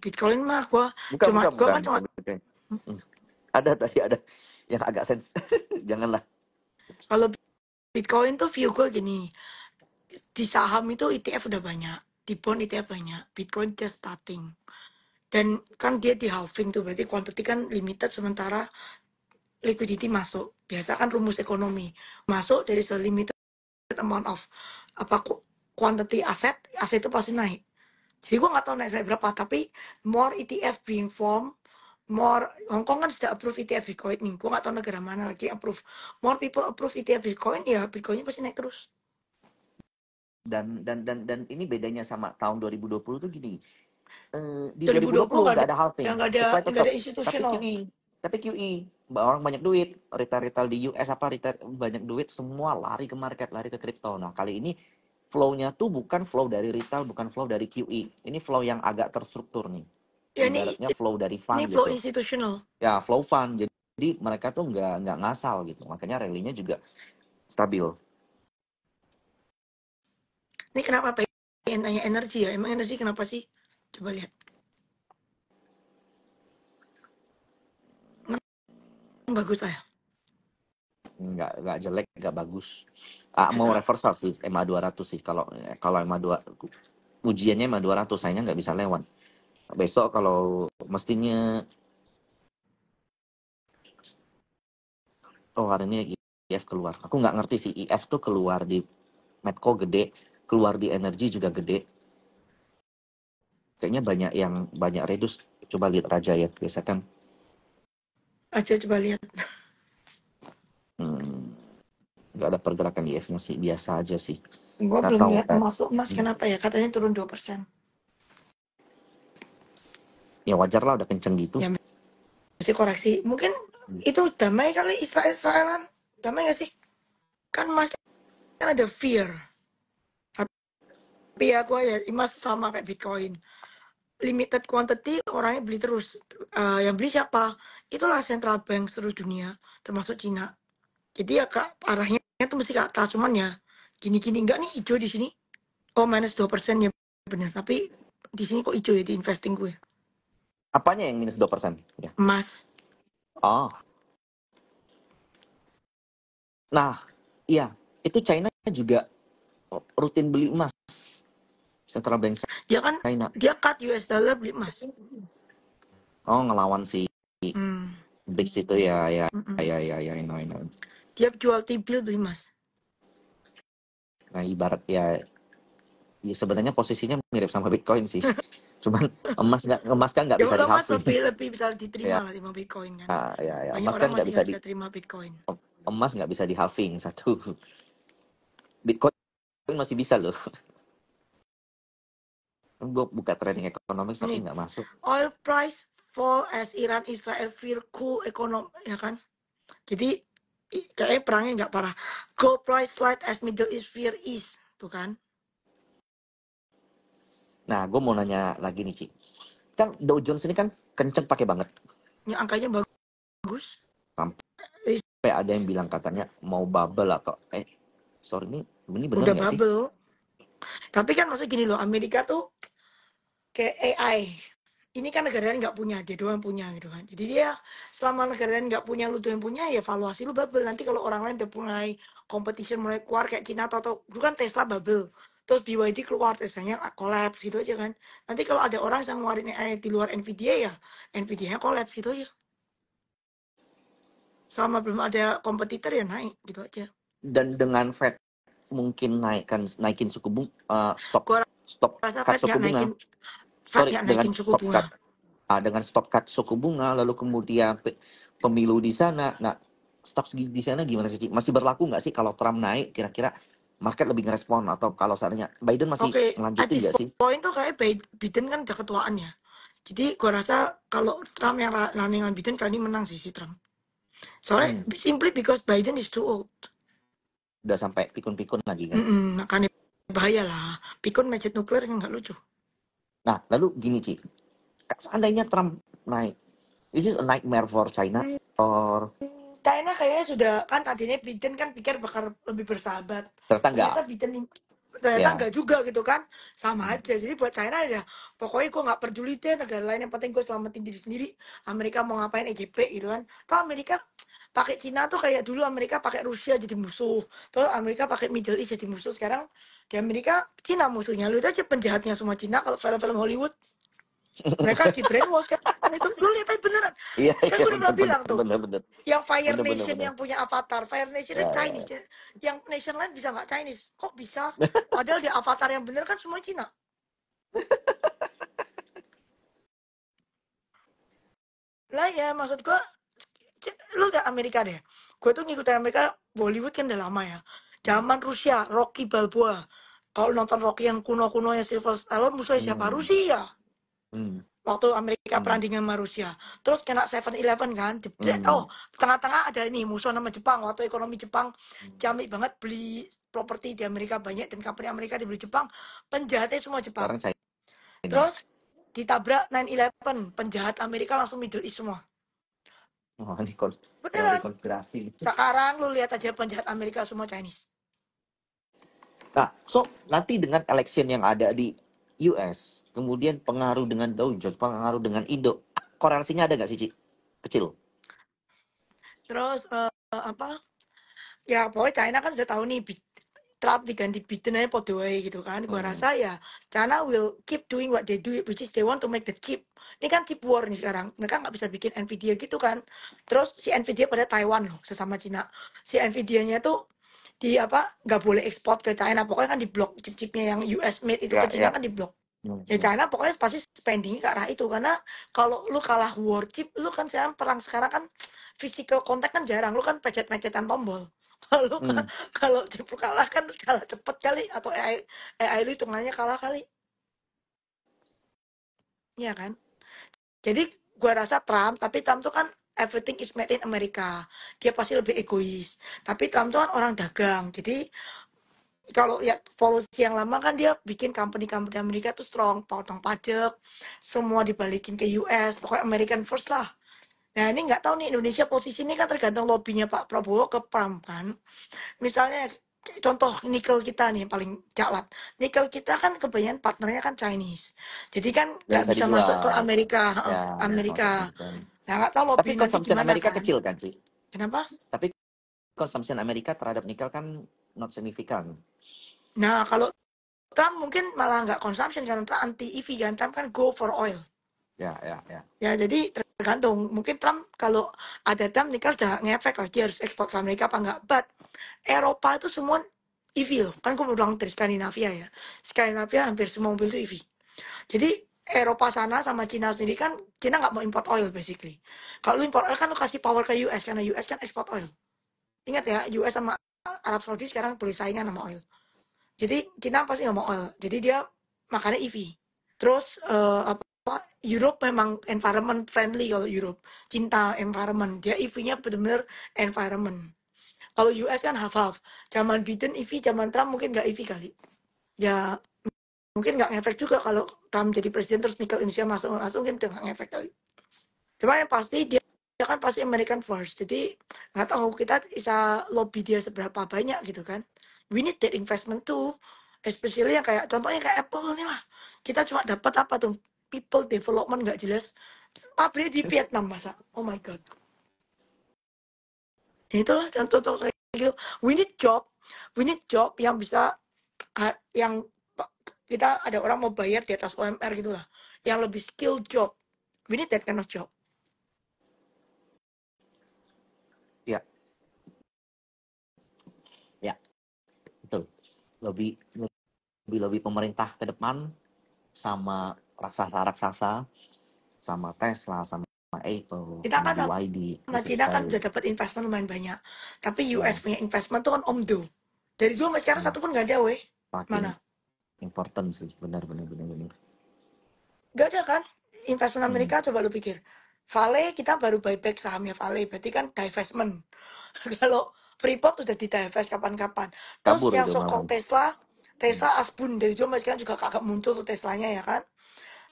S1: Bitcoin mah gua
S2: Bukan,
S1: cuma
S2: bukan,
S1: gua
S2: bukan.
S1: kan cuma
S2: Bukan, bukan. Hmm. Ada tadi, ada. Yang agak sens. Janganlah.
S1: kalau Bitcoin tuh view gue gini, di saham itu ETF udah banyak, di bond ETF banyak, Bitcoin just starting. Dan kan dia di halving tuh, berarti quantity kan limited, sementara liquidity masuk. Biasa kan rumus ekonomi, masuk dari selimited amount of apa quantity aset, aset itu pasti naik. Jadi gue nggak tahu naik sampai berapa, tapi more ETF being formed, more Hong Kong kan sudah approve ETF Bitcoin nih. Gue nggak tahu negara mana lagi approve. More people approve ETF Bitcoin, ya Bitcoinnya pasti naik terus.
S2: Dan ini bedanya sama tahun 2020 tuh gini. Di
S1: 2020
S2: 2020 nggak ada halving, supply
S1: nggak
S2: tetap.
S1: ada
S2: Tapi
S1: institusional.
S2: QE, orang banyak duit, retail di US apa retail banyak duit, semua lari ke market, lari ke kripto. Nah, kali ini flow-nya tuh bukan flow dari retail, bukan flow dari QE. Ini flow yang agak terstruktur nih.
S1: Ya
S2: Ibaratnya flow dari
S1: ini
S2: fund
S1: flow
S2: gitu.
S1: institusional.
S2: Ya, flow fund. Jadi mereka tuh nggak ngasal gitu. Makanya rally-nya juga stabil.
S1: Ini kenapa pengen tanya energi ya? Emang energi kenapa sih? Coba lihat. Bagus lah ya.
S2: Nggak jelek, nggak bagus. Mau
S1: Masa
S2: reversal sih MA 200 sih, kalau kalau MA 2 ujiannya MA 200 sayangnya nggak bisa lewat. Besok kalau mestinya, oh hari ini IF keluar, aku nggak ngerti sih, IF tuh keluar di Medco gede, keluar di energi juga gede, kayaknya banyak redus. Coba lihat Raja ya, biasa kan.
S1: aja coba lihat.
S2: hmm, nggak ada pergerakan IF-nya sih, biasa aja sih,
S1: Gua
S2: nggak
S1: belum
S2: tahu.
S1: lihat masuk emas kenapa ya? Katanya turun 2%.
S2: Ya wajar lah, udah kenceng gitu.
S1: Ya masih koreksi. Mungkin itu damai kali Israelan. Damai gak sih? Kan mas kan ada fear. Tapi ya gua ya emas sama kayak Bitcoin. Limited quantity orangnya beli terus. Yang beli siapa? Itulah central bank seluruh dunia, termasuk Cina. Jadi ya kak arahnya tuh mesti ke atas, cuman ya gini-gini enggak nih hijau di sini. Oh minus 2% ya bener. Tapi di sini kok hijau ya di investing gue.
S2: Apanya yang minus 2%? Ya.
S1: Emas.
S2: Oh, nah, iya, itu China juga rutin beli emas. Central Bank
S1: Dia kan
S2: China.
S1: dia cut US dollar beli emas.
S2: Oh, ngelawan si
S1: Hmm.
S2: BRICS itu ya, ya,
S1: Mm-mm.
S2: ya, ya, ya, I know.
S1: Dia jual T-bill beli emas.
S2: Nah, ibarat ya sebenarnya posisinya mirip sama Bitcoin sih. Cuman emas kan nggak
S1: Ya
S2: bisa
S1: kalau
S2: di
S1: emas
S2: halving.
S1: lebih bisa diterima
S2: Ya,
S1: lah dibanding Bitcoin kan.
S2: ya, ya.
S1: Banyak
S2: Emas
S1: orang
S2: kan nggak
S1: masih
S2: bisa
S1: nggak bisa terima Bitcoin.
S2: emas nggak bisa di halving satu. Bitcoin masih bisa loh. Gue buka trading economics tapi
S1: Nih,
S2: nggak masuk.
S1: oil price fall as Iran Israel fear cool economy, ya kan? Jadi kayaknya perangnya nggak parah. Gold price slide as Middle East fear east, tuh kan?
S2: Nah, gue mau nanya lagi nih, Ci. Kan Dow Jones ini kan kenceng pakai banget.
S1: Ini angkanya bagus.
S2: Sampai ada yang bilang katanya mau bubble atau sorry ini bener
S1: Udah
S2: nggak sih?
S1: bubble. Tapi kan maksud gini loh, Amerika tuh kayak AI. Ini kan negara lain nggak punya, dia doang punya gitu kan. Jadi dia selama negara lain nggak punya, lu tuh yang punya, ya valuasi lu bubble. Nanti kalau orang lain udah mulai competition mulai keluar kayak Cina atau dulu kan Tesla bubble. Terus BYD keluar, Teslanya collapse gitu aja kan. Nanti kalau ada orang yang ngeluarin AI di luar Nvidia ya, Nvidia-nya collapse gitu aja. Selama belum ada kompetitor ya naik gitu aja.
S2: Dan dengan Fed mungkin naikin suku bunga,
S1: Gua
S2: stop
S1: rasa
S2: cut suku bunga.
S1: Fed
S2: Sorry,
S1: nggak
S2: dengan
S1: naikin suku bunga.
S2: dengan stop cut suku bunga, lalu kemudian pemilu di sana. Nah, stok di sana gimana sih, Ci? Masih berlaku nggak sih kalau Trump naik? Kira-kira market lebih ngerespon atau kalau seandainya Biden masih
S1: Oke, at
S2: ngelanjutin
S1: this
S2: nggak sih?
S1: point tuh kayak Biden kan udah ketuaan ya. Jadi gua rasa kalau Trump yang running dengan Biden kali ini menang sih si Trump. Soalnya
S2: Hmm,
S1: simply because Biden is too old.
S2: udah sampai pikun-pikun lagi kan?
S1: Makanya bahaya lah. Pikun macet nuklir kan nggak lucu.
S2: Nah, lalu gini, Ci. Seandainya Trump naik, this is a nightmare for China or
S1: China kayaknya sudah kan tadinya Biden kan pikir bakal lebih bersahabat.
S2: ternyata enggak?
S1: Ternyata ternyata
S2: Ya.
S1: enggak juga gitu kan, sama
S2: Hmm.
S1: aja. Jadi buat China ya pokoknya gue nggak peduli deh negara lain, yang penting gue selamatin diri sendiri. Amerika mau ngapain EGP gitu kan. Kalau Amerika pakai Cina tuh kayak dulu Amerika pakai Rusia jadi musuh, terus Amerika pakai Middle East jadi musuh. Sekarang di Amerika Cina musuhnya. Lu aja penjahatnya semua Cina kalau film-film Hollywood. Mereka di brainwash kan, itu lu lihat aja beneran.
S2: Iya,
S1: Kan
S2: iya,
S1: gue udah
S2: bener,
S1: pernah
S2: bener,
S1: bilang tuh,
S2: bener, bener,
S1: yang Fire
S2: bener, bener,
S1: Nation
S2: bener.
S1: yang punya avatar, Fire Nation
S2: Ya,
S1: itu
S2: ya,
S1: Chinese,
S2: ya.
S1: yang nation lain bisa nggak Chinese, kok bisa, padahal di avatar yang bener kan semua Cina lah. Ya maksud gue, lu lihat Amerika deh, gue tuh ngikutin Amerika. Bollywood kan udah lama ya,
S2: Hmm.
S1: zaman Rusia Rocky Balboa. Kalau nonton Rocky yang kuno-kunonya Sylvester Stallone, musuhnya siapa?
S2: Hmm.
S1: Rusia.
S2: Hmm.
S1: Waktu Amerika
S2: Hmm.
S1: perandingan sama Rusia. Terus kena 7-Eleven kan. Oh,
S2: Hmm.
S1: tengah-tengah ada ini musuh nama Jepang. Waktu ekonomi Jepang
S2: Hmm.
S1: jamik banget, beli properti di Amerika banyak dan company Amerika dibeli Jepang. Penjahatnya semua Jepang.
S2: Sekarang China.
S1: Terus ditabrak 9-11, penjahat Amerika langsung Middle East semua.
S2: Oh, ini teori
S1: Beneran.
S2: konspirasi.
S1: Sekarang lu lihat aja penjahat Amerika semua Chinese.
S2: Nah, so nanti dengan election yang ada di US, kemudian pengaruh dengan Dow Jones, pengaruh dengan Indo, korelasinya ada nggak sih, Ci? Kecil.
S1: Terus apa? Ya pokoknya China kan sudah tahu nih Trump diganti Biden aja podo wae gitu kan. Gua
S2: Hmm.
S1: rasa ya China will keep doing what they do, which is they want to make the chip. Ini kan chip war nih sekarang. Mereka nggak bisa bikin Nvidia gitu kan. Terus si Nvidia pada Taiwan loh, sesama Cina. Si Nvidia-nya tuh di apa, nggak boleh ekspor ke China. Pokoknya kan di blok chip-chipnya yang US made itu ke
S2: Ya,
S1: Cina
S2: ya.
S1: kan di blok.
S2: Hmm.
S1: Ya China pokoknya pasti spending ke arah itu, karena kalau lu kalah war chip, lu kan sekarang perang sekarang kan physical contact kan jarang, lu kan pecet-pecetan tombol. Kalau
S2: Hmm.
S1: kalau chip lu kalah kan kalah cepet kali, atau AI lu hitungannya kalah kali, ya kan? Jadi gua rasa Trump, tapi Trump tuh kan everything is made in America. Dia pasti lebih egois. Tapi Trump tuh kan orang dagang. Jadi kalau ya policy yang lama kan dia bikin company-company Amerika tuh strong, potong pajak, semua dibalikin ke US, pokoknya American first lah. Nah ini nggak tahu nih Indonesia posisi ini kan tergantung lobbynya Pak Prabowo ke Trump kan. Misalnya contoh nikel kita nih yang paling jalat. Nikel kita kan kebanyakan partnernya kan Chinese. Jadi kan
S2: Nggak
S1: nggak
S2: bisa
S1: bisa masuk ke
S2: dijual.
S1: Amerika,
S2: Ya, ya,
S1: Amerika.
S2: masuk bukan.
S1: Nah nggak tahu lobby
S2: Tapi
S1: nanti
S2: consumption
S1: gimana
S2: Amerika
S1: kan.
S2: kecil kan sih?
S1: Kenapa?
S2: Tapi consumption Amerika terhadap nikel kan not signifikan.
S1: Nah kalau Trump mungkin malah nggak consumption karena Trump anti EV kan. Trump kan go for oil.
S2: Ya.
S1: Ya jadi tergantung. Mungkin Trump kalau ada Trump nih kan udah ngefek lagi harus ekspor ke Amerika apa enggak. But Eropa itu semua EV loh. Kan gue bilang dari Skandinavia ya. Skandinavia hampir semua mobil itu EV. Jadi Eropa sana sama Cina sendiri kan, Cina nggak mau import oil basically. Kalau lu import oil kan lu kasih power ke US karena US kan ekspor oil. Ingat ya, US sama Arab Saudi sekarang boleh saingan sama oil. Jadi Cina pasti nggak mau oil. Jadi dia makannya EV. Terus apa? Europe memang environment friendly kalau Europe. Cinta environment. Dia EV-nya benar-benar environment. Kalau US kan half-half. Zaman Biden EV, zaman Trump mungkin nggak EV kali. Ya mungkin nggak ngefek juga kalau Trump jadi presiden terus nikel Indonesia masuk langsung mungkin nggak ngefek kali. Cuma yang pasti dia kan pasti American first. Jadi nggak tahu kita bisa lobby dia seberapa banyak gitu kan. We need that investment too. Especially yang kayak contohnya kayak Apple nih lah. Kita cuma dapat apa tuh people development nggak jelas. Pabrik di Vietnam masa. Oh my god. Itulah contoh-contoh kayak gitu. We need job. We need job yang bisa yang kita ada orang mau bayar di atas UMR gitu lah. Yang lebih skill job. We need that kind of job.
S2: Ya. Betul. Lebih pemerintah ke depan sama raksasa-raksasa, sama Tesla, sama Apple,
S1: Kita
S2: sama
S1: kan
S2: BYD,
S1: sama
S2: this is
S1: Cina kan
S2: very
S1: udah dapat investment lumayan banyak. Tapi US
S2: ya
S1: punya investment tuh kan omdo. Dari dulu sampai sekarang
S2: ya
S1: satu pun nggak ada weh.
S2: makin
S1: Mana?
S2: important sih, benar.
S1: Nggak ada kan? Investment
S2: Hmm.
S1: Amerika coba lu pikir. Vale kita baru buyback sahamnya Vale. Berarti kan divestment. Kalau Freeport udah di divest kapan-kapan. Terus
S2: Kabur
S1: yang
S2: udah
S1: sokong
S2: malam.
S1: Tesla,
S2: Hmm.
S1: Tesla Asbun dari dulu sampai sekarang juga kagak muncul tuh Teslanya ya kan.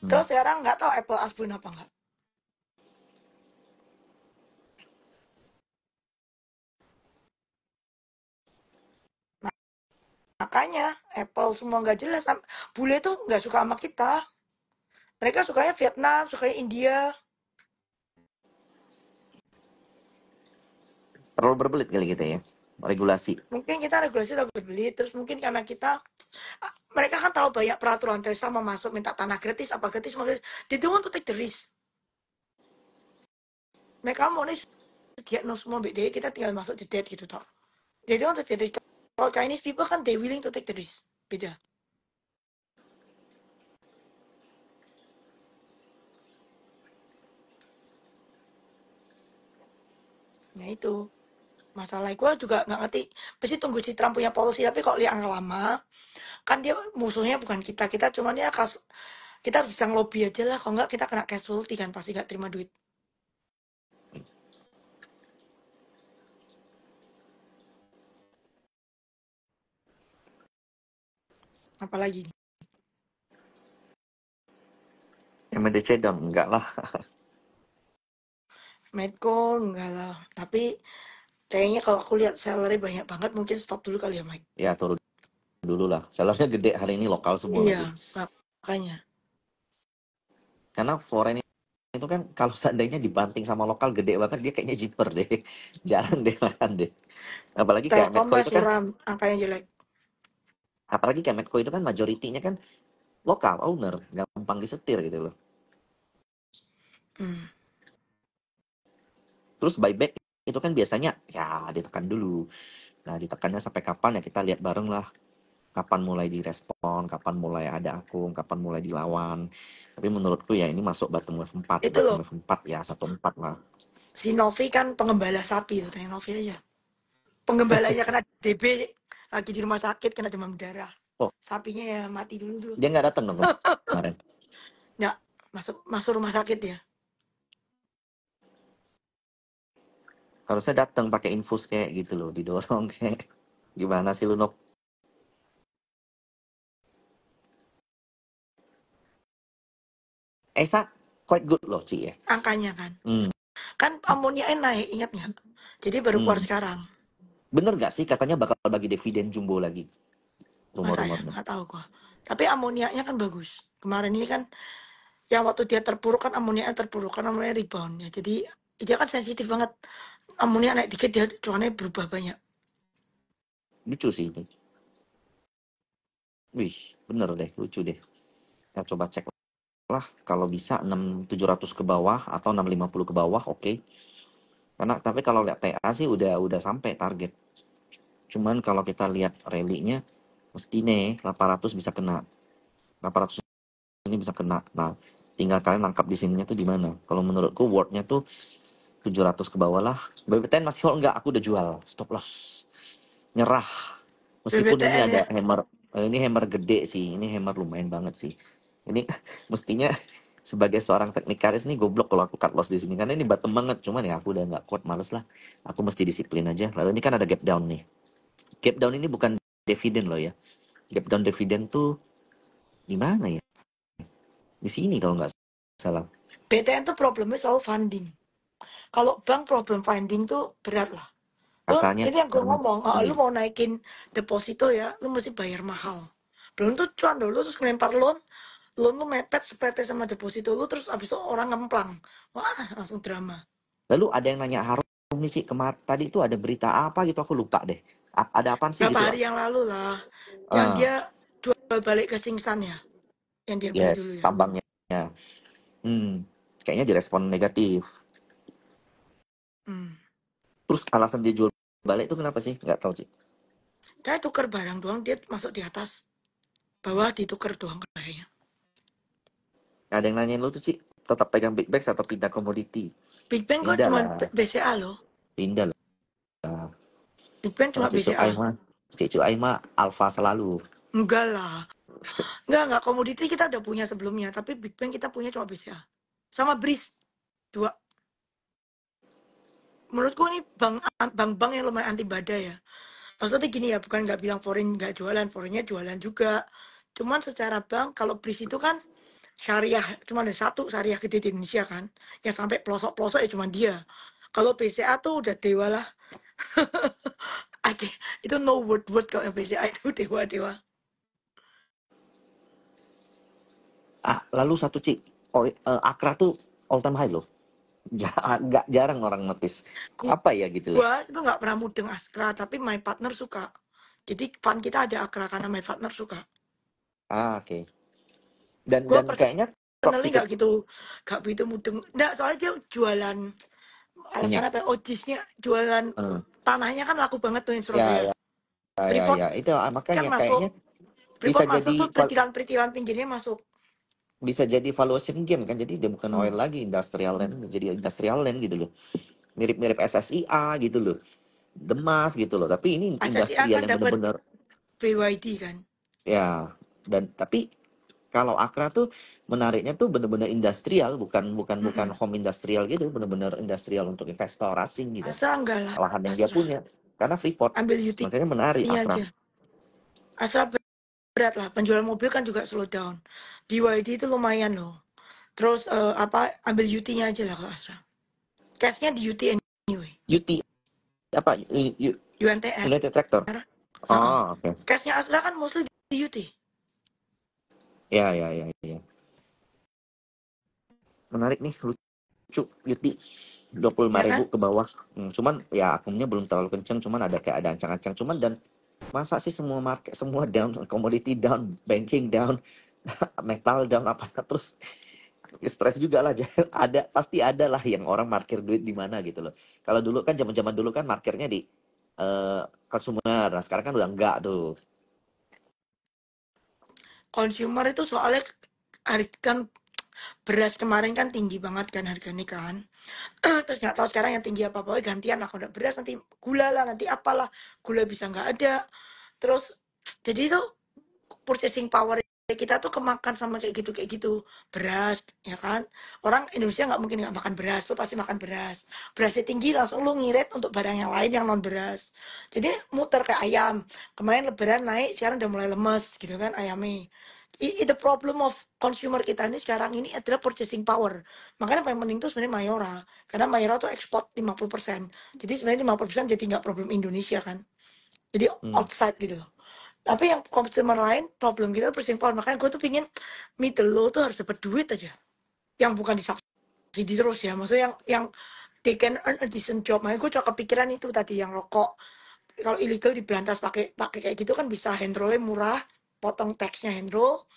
S2: Hmm.
S1: Terus sekarang nggak tahu Apple Asbun apa enggak. Makanya Apple semua nggak jelas. Bule tuh nggak suka sama kita. Mereka sukanya Vietnam, sukanya India.
S2: Terlalu berbelit kali kita ya, regulasi.
S1: Mungkin kita regulasi tak berbeli, terus mungkin karena kita mereka kan tahu banyak peraturan Tesla mau masuk minta tanah gratis apa gratis, they don't want to take the risk. Mereka mau nih sediakan semua BD kita tinggal masuk di dead gitu toh. They don't want to take the risk. Kalau Chinese people kan they willing to take the risk. Beda. Nah itu masalah gue juga nggak ngerti. Pasti tunggu si Trump punya policy, tapi kok lihat lama kan dia musuhnya bukan kita, kita cuman ya kita bisa ngelobi aja lah. Kalau nggak kita kena casualty kan pasti nggak terima duit. Apalagi nih.
S2: MDC down enggak lah.
S1: Medco enggak lah. Tapi kayaknya kalau aku lihat salary banyak banget mungkin stop dulu kali ya Mike.
S2: Ya turun dulu lah. Sellernya gede hari ini, lokal semua
S1: Iya,
S2: lagi.
S1: makanya.
S2: Karena foreign itu kan kalau seandainya dibanting sama lokal gede banget, dia kayaknya jiper deh. Jarang deh makan deh. Apalagi kayak
S1: Telkom
S2: Medco
S1: lah
S2: itu kan,
S1: suram, angkanya jelek.
S2: majoritinya kan lokal owner, gampang disetir gitu loh.
S1: Hmm.
S2: Terus buyback itu kan biasanya ya ditekan dulu. Nah, ditekannya sampai kapan ya kita lihat bareng lah. Kapan mulai direspon, kapan mulai ada akun, kapan mulai dilawan. Tapi menurutku ya ini masuk bottom wave 4.
S1: Itu
S2: Bottom
S1: loh,
S2: wave 4 ya 14 lah.
S1: si Novi kan pengembala sapi tuh, tanya Novi aja. Penggembalanya kena DB, lagi di rumah sakit kena demam berdarah.
S2: Oh,
S1: Sapinya ya mati dulu tuh.
S2: dia nggak datang dong kemarin.
S1: Nggak, masuk masuk rumah sakit ya.
S2: Harusnya datang pakai infus kayak gitu loh, didorong kayak gimana sih lu Nok? Esa quite good loh Ci ya.
S1: Angkanya kan.
S2: Hmm.
S1: Kan amoniaknya naik, ingat nggak? Jadi baru keluar
S2: Hmm.
S1: sekarang.
S2: Bener gak sih katanya bakal bagi dividen jumbo lagi
S1: Masa ya?
S2: rumor-rumornya.
S1: Nggak tahu gua. Tapi amoniaknya kan bagus. Kemarin ini kan yang waktu dia terpuruk kan amoniaknya terpuruk kan amoniaknya rebound ya. Jadi dia kan sensitif banget. Amoniak naik dikit dia cuannya berubah banyak.
S2: Lucu sih itu. Wih, bener deh, lucu deh. Ya coba cek lah kalau bisa 6.700 ke bawah atau 650 ke bawah, oke. Karena tapi kalau lihat TA sih udah sampai target. Cuman kalau kita lihat rally-nya mesti nih 800 bisa kena. 800 ini bisa kena. Nah, tinggal kalian nangkap di sininya tuh di mana. Kalau menurutku wordnya tuh 700 ke bawah lah. BBTN masih hold enggak? Aku udah jual. Stop loss. Nyerah. Meskipun ini
S1: BBTN
S2: ada
S1: ya.
S2: hammer. Ini hammer gede sih. Ini hammer lumayan banget sih. Ini mestinya sebagai seorang teknikaris nih goblok kalau aku cut loss di sini karena ini bottom banget. Cuman ya aku udah nggak kuat, males lah. Aku mesti disiplin aja. Lalu ini kan ada gap down nih. Gap down ini bukan dividen loh ya. Gap down dividen tuh di mana ya? Di sini kalau nggak salah.
S1: BTN tuh problemnya selalu funding. Kalau bank problem funding tuh berat lah. Lu
S2: Katanya
S1: ini yang gue ngomong, lu
S2: ini
S1: mau naikin deposito ya, lu mesti bayar mahal. Belum tuh cuan dulu terus ngelempar loan, loan lu mepet sepete sama deposito lu terus abis itu orang ngemplang. Wah, langsung drama.
S2: lalu ada yang nanya Harum nih sih tadi itu ada berita apa gitu aku lupa deh. Ada apaan sih
S1: Berapa
S2: gitu?
S1: hari yang lalu lah, yang
S2: Ah,
S1: dia jual balik ke Singsan ya, yang dia beli dulu
S2: yes,
S1: ya.
S2: tambangnya. Hmm, kayaknya direspon negatif.
S1: Hmm.
S2: Terus alasan dia jual balik itu kenapa sih? Nggak tahu sih.
S1: Kayak tuker barang doang, dia masuk di atas, bawah ditukar doang kayaknya.
S2: Ada yang nanyain lu tuh sih, tetap pegang big bags atau pindah komoditi?
S1: Big Bang kok
S2: Pindah
S1: cuma
S2: lah,
S1: BCA loh.
S2: pindah lah.
S1: Big Bang
S2: Kalau
S1: cuma BCA.
S2: Cicu Aima alfa selalu.
S1: Enggak lah. Enggak, komoditi kita udah punya sebelumnya, tapi Big Bang kita punya cuma BCA. Sama Breeze, dua. Menurutku ini bank yang lumayan anti badai ya. Maksudnya gini ya, bukan nggak bilang foreign nggak jualan, foreignnya jualan juga. Cuman secara bank, kalau Breeze itu kan syariah, cuma ada satu syariah gede di Indonesia kan. Yang sampai pelosok-pelosok ya cuma dia. Kalau BCA tuh udah dewa lah. Oke, itu no word kalau yang BCA itu dewa-dewa.
S2: Lalu satu Ci, Akra tuh all time high loh. Nggak jarang orang notice. Apa ya gitu loh.
S1: Gua itu nggak pernah mudeng Astra, tapi my partner suka. Jadi fun kita ada Akra karena my partner suka.
S2: Oke. Dan
S1: Gua
S2: kayaknya
S1: personally
S2: dropshipping
S1: nggak gitu, nggak begitu mudeng. Nggak, soalnya dia jualan alasan
S2: minyak.
S1: apa? Ojisnya jualan
S2: Eh,
S1: tanahnya kan laku banget tuh di
S2: ya,
S1: Surabaya.
S2: ya, ya,
S1: Freeport
S2: ya. Itu
S1: kan
S2: makanya
S1: masuk,
S2: kayaknya bisa
S1: Freeport masuk
S2: jadi
S1: tuh peritilan-peritilan pinggirnya masuk.
S2: bisa jadi valuation game kan. Jadi dia bukan
S1: Hmm.
S2: oil lagi, industrial land, jadi industrial land gitu loh. Mirip-mirip SSIA gitu loh. Demas gitu loh. Tapi ini
S1: SSI
S2: industrial
S1: kan
S2: yang
S1: dapat
S2: bener-bener
S1: BYD kan.
S2: ya. Dan tapi kalau Akra tuh menariknya tuh bener-bener industrial, bukan bukan bukan
S1: Mm-mm.
S2: home industrial gitu, bener-bener industrial untuk investor asing gitu.
S1: Astra enggak lah,
S2: Lahan yang dia
S1: Astra
S2: punya. Karena Freeport.
S1: ambil
S2: Makanya menarik
S1: UT-nya
S2: Akra.
S1: aja. Astra berat lah, penjual mobil kan juga slow down. BYD itu lumayan loh. Terus apa ambil UT-nya aja lah kalau Astra. Cashnya di UT anyway.
S2: UT apa
S1: UNTR.
S2: United Tractor.
S1: Heeh.
S2: Oh, oke.
S1: Cashnya Astra kan mostly di UT.
S2: Ya, ya, ya, ya. Menarik nih, lucu Yuti. 25
S1: Ya
S2: ribu
S1: kan?
S2: ke bawah. Cuman ya akunnya belum terlalu kenceng, cuman ada ancang-ancang cuman. Dan masa sih semua market semua down, commodity down, banking down, metal down apa terus stres juga lah. Ada pasti ada lah yang orang parkir duit di mana gitu loh. Kalau dulu kan zaman-zaman dulu kan parkirnya di consumer. Nah, sekarang kan udah enggak tuh.
S1: Consumer itu soalnya kan beras kemarin kan tinggi banget kan harganya kan. Terus nggak tahu sekarang yang tinggi apa, pokoknya gantian lah. Kalau nggak beras nanti gula lah, nanti apalah, gula bisa nggak ada. Terus jadi itu purchasing power kita tuh kemakan sama kayak gitu beras ya kan. Orang Indonesia nggak mungkin nggak makan beras, tuh pasti makan beras. Berasnya tinggi langsung lu ngirit untuk barang yang lain yang non beras. Jadi muter kayak ayam, kemarin lebaran naik, sekarang udah mulai lemes gitu kan ayamnya. The problem of consumer kita ini sekarang ini adalah purchasing power. Makanya paling penting tuh sebenarnya Mayora, karena Mayora tuh ekspor 50%. Jadi sebenarnya 50% jadi nggak problem Indonesia kan, jadi
S2: Hmm.
S1: outside gitu loh. Tapi yang consumer lain problem kita purchasing power. Makanya gue tuh pingin middle low tuh harus dapat duit aja, yang bukan disubsidi terus ya, maksudnya yang they can earn a decent job. Makanya gue cuma kepikiran itu tadi yang rokok, kalau illegal diberantas pakai pakai kayak gitu kan bisa hand rollnya murah, potong teksnya Hendro,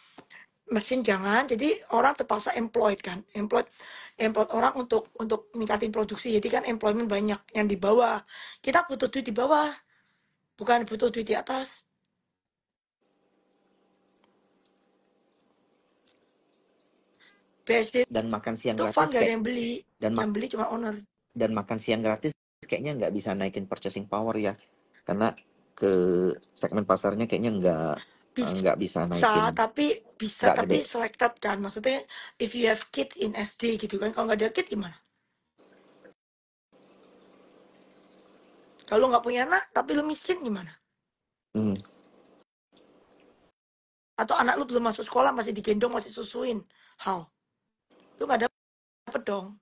S1: mesin jangan. Jadi orang terpaksa employed kan, employed orang untuk ningkatin produksi. Jadi kan employment banyak yang di bawah. Kita butuh duit di bawah, bukan butuh duit di atas. BSD
S2: Dan makan siang
S1: itu fund
S2: gratis
S1: gak ada
S2: kayak
S1: yang beli,
S2: dan
S1: yang beli cuma owner.
S2: dan makan siang gratis kayaknya nggak bisa naikin purchasing power ya, karena ke segmen pasarnya kayaknya nggak bisa
S1: Bisa,
S2: naikin,
S1: bisa
S2: nggak
S1: tapi
S2: gede.
S1: selected kan. Maksudnya if you have kid in SD gitu kan. Kalau nggak ada kid gimana? Kalau nggak punya anak tapi lu miskin gimana?
S2: Hmm.
S1: Atau anak lu belum masuk sekolah masih digendong masih susuin, how? Lu nggak dapet dong.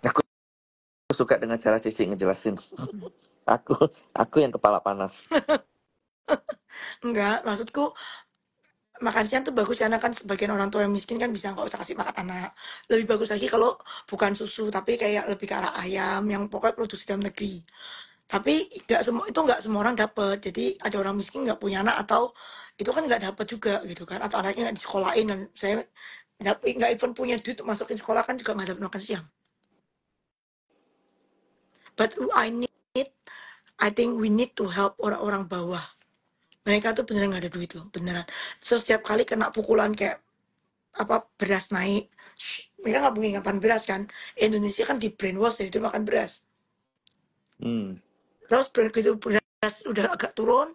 S2: Aku suka dengan cara Cici ngejelasin. aku aku yang kepala panas.
S1: Enggak, maksudku makan siang tuh bagus karena kan sebagian orang tua yang miskin kan bisa nggak usah kasih makan anak. Lebih bagus lagi kalau bukan susu tapi kayak lebih ke arah ayam yang pokoknya produksi dalam negeri. Tapi nggak semua itu nggak semua orang dapet. Jadi ada orang miskin nggak punya anak atau itu kan nggak dapet juga gitu kan. Atau anaknya nggak disekolahin dan saya nggak even punya duit untuk masukin sekolah kan juga nggak dapet makan siang. But I think we need to help orang-orang bawah. Mereka tuh beneran nggak ada duit loh, beneran. So, setiap kali kena pukulan kayak apa beras naik, mereka nggak mungkin kapan beras kan. Indonesia kan di brainwash dari itu makan beras.
S2: Hmm.
S1: Terus begitu beras udah agak turun,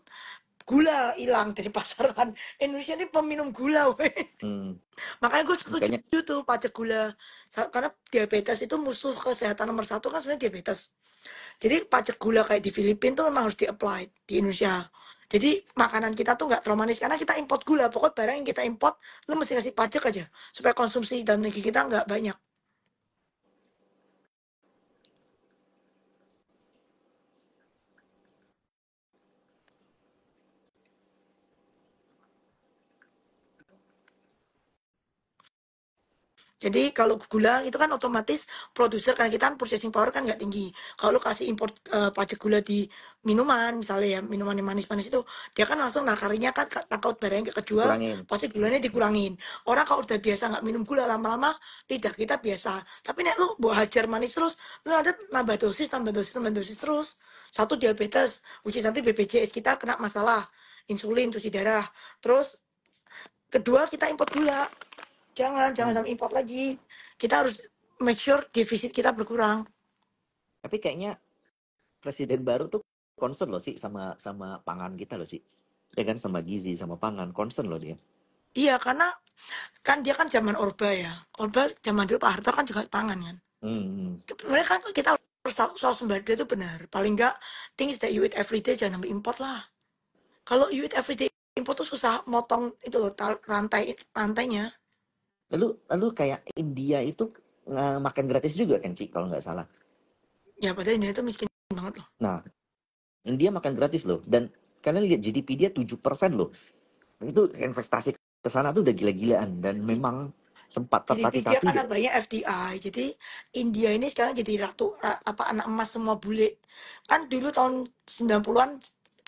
S1: gula hilang dari pasaran. Indonesia ini peminum gula, weh.
S2: Hmm.
S1: Makanya gue setuju
S2: Makanya
S1: tuh pajak gula. Karena diabetes itu musuh kesehatan nomor satu kan sebenarnya diabetes. Jadi pajak gula kayak di Filipina tuh memang harus di-apply di Indonesia. Jadi makanan kita tuh nggak terlalu manis karena kita import gula. Pokoknya barang yang kita import, lu mesti kasih pajak aja supaya konsumsi dalam negeri kita nggak banyak. Jadi kalau gula itu kan otomatis produser karena kita kan purchasing power kan nggak tinggi. Kalau lu kasih import pajak gula di minuman misalnya ya minuman yang manis-manis itu dia kan langsung nakarinya kan takut barangnya nggak kejual
S2: dikurangin.
S1: pasti gulanya dikurangin. Orang kalau udah biasa nggak minum gula lama-lama lidah kita biasa. Tapi nek lu buat hajar manis terus lu ada nambah dosis terus. Satu diabetes, which is nanti BPJS kita kena masalah insulin terus di darah. Terus kedua kita import gula. Jangan
S2: Hmm.
S1: sampai import lagi. Kita harus make sure defisit kita berkurang.
S2: Tapi kayaknya presiden baru tuh concern loh sih sama sama pangan kita loh sih. Ya kan, sama gizi sama pangan concern loh dia.
S1: Iya, karena kan dia kan zaman Orba ya. Orba zaman dulu Pak Harto kan juga pangan kan.
S2: Hmm.
S1: Sebenarnya kan kita soal sembada itu benar. Paling enggak things that you eat every day jangan sampai import lah. Kalau you eat every day import tuh susah motong itu loh rantainya.
S2: Lalu kayak India itu makan gratis juga kan Ci kalau nggak salah.
S1: Ya padahal Indonesia itu miskin banget loh.
S2: Nah, India makan gratis loh, dan kalian lihat GDP dia 7% loh. Itu investasi ke sana tuh udah gila-gilaan dan memang sempat
S1: Jadi dia
S2: tertatih-tatih
S1: karena
S2: deh.
S1: banyak FDI, jadi India ini sekarang jadi apa anak emas semua bule. Kan dulu tahun 90-an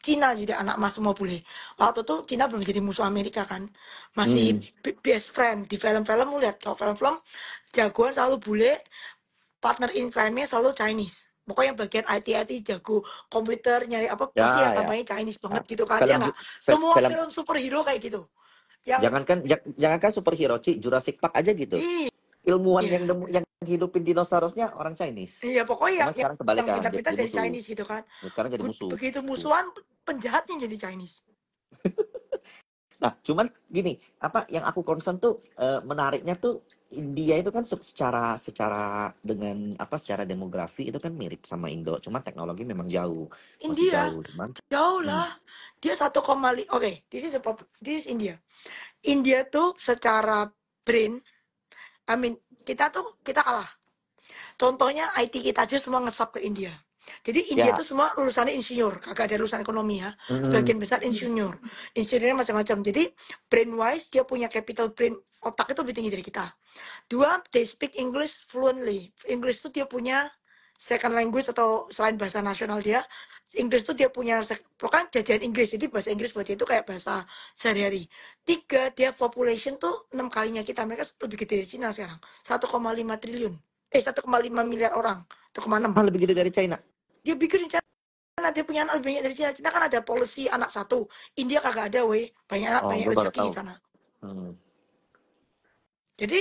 S1: Cina jadi anak emas semua bule. Waktu itu Cina belum jadi musuh Amerika kan. Masih
S2: Hmm.
S1: best friend. Di film-film lu lihat kalau film-film jagoan selalu bule, partner in crime-nya selalu Chinese. Pokoknya bagian IT jago komputer nyari apa pasti yang
S2: Ya, ya.
S1: tambahnya Chinese banget
S2: Nah,
S1: gitu kan ya
S2: film
S1: nggak? Semua
S2: film
S1: film superhero kayak gitu. Yang
S2: jangankan superhero Ci, Jurassic Park aja gitu. Ilmuwan
S1: iya.
S2: yang hidupin dinosaurusnya orang Chinese.
S1: Iya, pokoknya
S2: Cuma
S1: yang
S2: sekarang
S1: yang
S2: kebalikan,
S1: pintar-pintar
S2: jadi
S1: jadi
S2: musuh.
S1: Chinese gitu kan.
S2: Nah, sekarang jadi musuh.
S1: Begitu musuhan penjahatnya jadi Chinese.
S2: Nah, cuman gini, apa yang aku concern tuh menariknya tuh India itu kan secara secara dengan apa secara demografi itu kan mirip sama Indo, cuma teknologi memang jauh, masih
S1: India
S2: jauh, cuman
S1: jauh
S2: hmm,
S1: lah. Dia 1,5. Oke, this is India. India tuh secara brain, I mean, kita kalah. Contohnya IT kita aja semua ngesap ke India. Jadi India
S2: ya,
S1: tuh semua lulusannya insinyur, kagak ada lulusan ekonomi ya.
S2: mm,
S1: Sebagian besar insinyur. Insinyurnya macam-macam. Jadi brain wise dia punya capital brain otak itu lebih tinggi dari kita. Dua, they speak English fluently. English itu dia punya second language atau selain bahasa nasional dia, Inggris itu dia punya pokoknya jajahan Inggris, jadi bahasa Inggris buat dia itu kayak bahasa sehari-hari. Tiga, dia population tuh 6 kalinya kita, mereka lebih gede dari Cina sekarang, 1,5 triliun, 1,5 miliar orang, 1,6.
S2: Lebih gede dari China.
S1: Dia bikin China, dia punya anak lebih banyak dari Cina. Cina kan ada polisi anak satu, India kagak ada weh, banyak anak banyak
S2: Gue baru
S1: rezeki
S2: tahu.
S1: di sana.
S2: Hmm.
S1: Jadi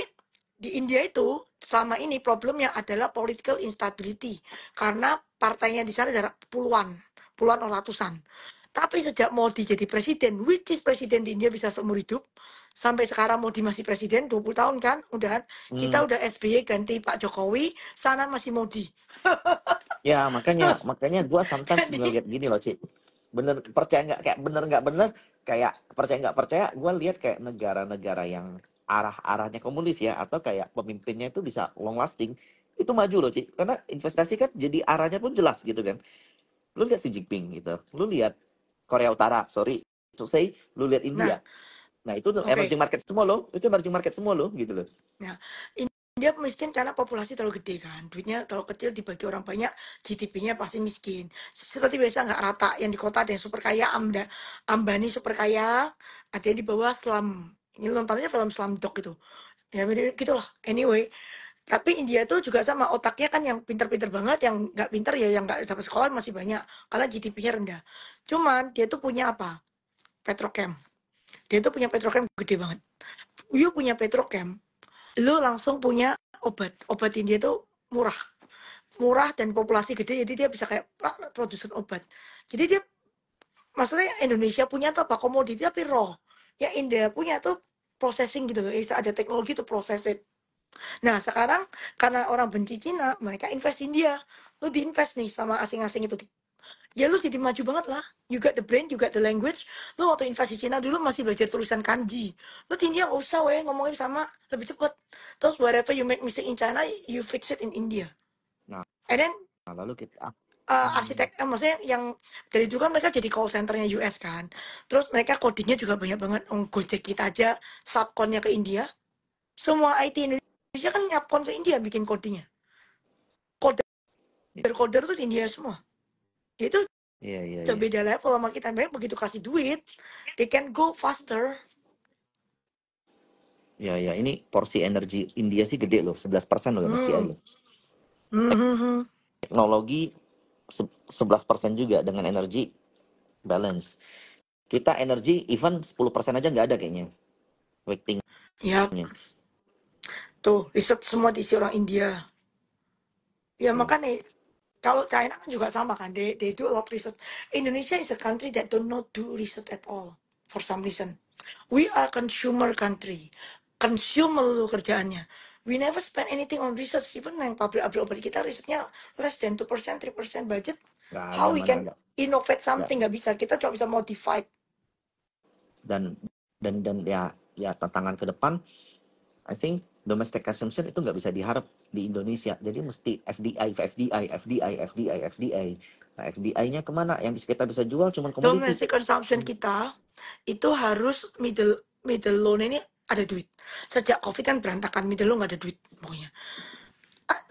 S1: di India itu selama ini problemnya adalah political instability karena partainya di sana ada puluhan atau ratusan. Tapi sejak Modi jadi presiden, which is presiden di India bisa seumur hidup, sampai sekarang Modi masih presiden 20 tahun kan, udah kita udah SBY ganti Pak Jokowi, sana masih Modi.
S2: Ya makanya gue sometimes
S1: Jadi,
S2: ngeliat gini loh Ci, bener percaya nggak, kayak bener nggak bener, kayak percaya nggak percaya, gue lihat kayak negara-negara yang arahnya komunis ya, atau kayak pemimpinnya itu bisa long lasting, itu maju loh Ci, karena investasi kan jadi arahnya pun jelas gitu kan. Lu lihat Xi Jinping gitu, lu lihat Korea Utara, sorry to say, lu lihat
S1: nah,
S2: India, nah itu tuh
S1: oke.
S2: emerging market semua loh, itu emerging market semua loh gitu loh.
S1: Nah, India miskin karena populasi terlalu gede kan, duitnya terlalu kecil dibagi orang banyak, GDP-nya pasti miskin. Seperti biasa nggak rata, yang di kota ada yang super kaya, Ambani super kaya, ada yang di bawah slum. Ini nontonnya film Slumdog itu. Ya gitulah. Anyway, tapi India tuh juga sama otaknya kan yang pinter-pinter banget, yang nggak pinter ya yang nggak dapat sekolah masih banyak karena GDP-nya rendah. Cuman dia tuh punya apa? Petrochem. Dia tuh punya petrochem gede banget. You punya petrochem, lu langsung punya obat India tuh murah dan populasi gede, jadi dia bisa kayak produsen obat. Jadi dia maksudnya Indonesia punya tuh apa komoditi tapi raw, yang India punya tuh processing gitu loh, ada teknologi tuh processing. Nah sekarang karena orang benci Cina, mereka invest India, lu diinvest nih sama asing-asing itu, ya lu jadi maju banget lah. You got the brain, you got the language. Lu waktu invasi Cina dulu masih belajar tulisan kanji, lu di India nggak usah weh, ngomongin sama lebih cepet. Terus whatever you make mistake in China, you fix it in India.
S2: Nah,
S1: And then
S2: lalu kita
S1: arsitek, maksudnya yang dari dulu kan mereka jadi call centernya US kan. Terus mereka codingnya juga banyak banget. Gojek kita aja subkonnya ke India. Semua IT Indonesia kan nyapkon ke India bikin codingnya. Coder tuh di India semua. Itu
S2: iya iya
S1: udah
S2: iya.
S1: beda level sama kita. Mereka begitu kasih duit, they can go faster.
S2: Ya, ya, ini porsi energi India sih gede loh, 11% loh MSCI
S1: Hmm.
S2: loh.
S1: Hmm.
S2: Teknologi 11% juga dengan energi balance. Kita energi even 10% aja nggak ada kayaknya weightingnya.
S1: Ya, tuh riset semua diisi orang India. Ya makanya kalau China kan juga sama kan, they do a lot research. Indonesia is a country that do not do research at all for some reason. We are consumer country, consume melulu kerjaannya. We never spend anything on research. Even yang pabrik-pabrik obat kita risetnya less than 2%, 3% budget.
S2: Nggak ada,
S1: How we
S2: mana
S1: can
S2: ada.
S1: innovate
S2: Nggak.
S1: something, nggak bisa. Kita cuma bisa modify.
S2: Dan ya tantangan ke depan, I think domestic consumption itu nggak bisa diharap di Indonesia. Jadi mesti FDI, FDI, FDI, FDI, FDI. Nah, FDI-nya kemana? Yang kita bisa jual cuma komoditi.
S1: Domestic consumption kita itu harus middle loan ini ada duit. Sejak COVID kan berantakan, middle loan nggak ada duit pokoknya.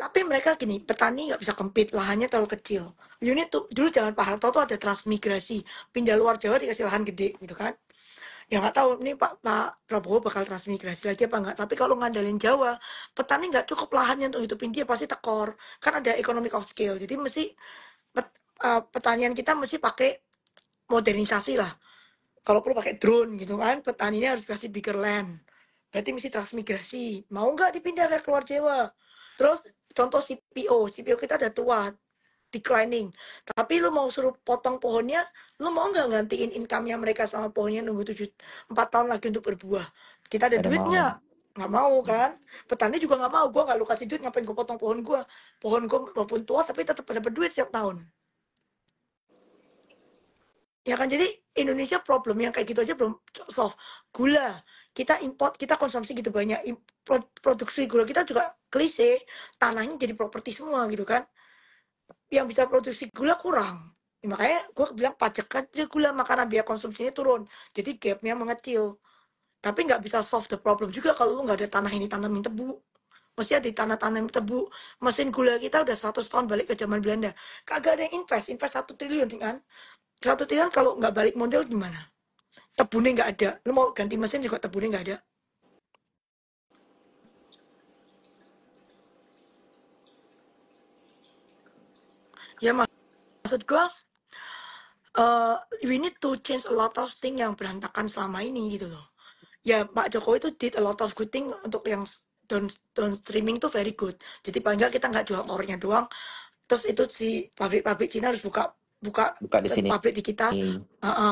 S1: Tapi mereka gini, petani nggak bisa compete, lahannya terlalu kecil. Unit tuh dulu zaman Pak Harto tuh ada transmigrasi, pindah luar Jawa dikasih lahan gede gitu kan. Ya nggak tahu nih Pak Prabowo bakal transmigrasi lagi apa nggak. Tapi kalau ngandalin Jawa, petani nggak cukup lahannya untuk hidupin dia, pasti tekor. Kan ada economic of scale, jadi mesti pertanian kita mesti pakai modernisasi lah. Kalau perlu pakai drone gitu kan, petaninya harus kasih bigger land. Berarti mesti transmigrasi. Mau nggak dipindah ke luar Jawa? Terus contoh CPO kita udah tua, declining. Tapi lu mau suruh potong pohonnya, lu mau nggak gantiin income-nya mereka sama pohonnya nunggu 4 tahun lagi untuk berbuah? Kita ada
S2: Ada
S1: duit
S2: mau.
S1: nggak? Nggak mau kan? Petani juga nggak mau. Gua nggak lu kasih duit, ngapain gue potong pohon gua? Pohon gua walaupun tua tapi tetap dapat duit setiap tahun. Ya kan, jadi Indonesia problem yang kayak gitu aja belum solve. Gula, kita import, kita konsumsi gitu banyak, produksi gula kita juga klise, tanahnya jadi properti semua gitu kan. Yang bisa produksi gula kurang. Ya, makanya gue bilang pajak aja gula makanan biar konsumsinya turun. Jadi gapnya mengecil. Tapi nggak bisa solve the problem juga kalau lu nggak ada tanah ini tanamin tebu. Mesti ada tanah tanam tebu. Mesin gula kita udah 100 tahun balik ke zaman Belanda. Kagak ada yang invest 1 triliun kan. 1 triliun kalau nggak balik model gimana? Tebunnya nggak ada. Lu mau ganti mesin juga tebunnya nggak ada. Ya maksud gua, we need to change a lot of thing yang berantakan selama ini gitu loh. Ya Pak Jokowi itu did a lot of good thing untuk yang down streaming tuh very good. Jadi paling nggak kita nggak jual ore-nya doang. Terus itu si pabrik-pabrik Cina harus buka buka
S2: buka di sini.
S1: pabrik di kita.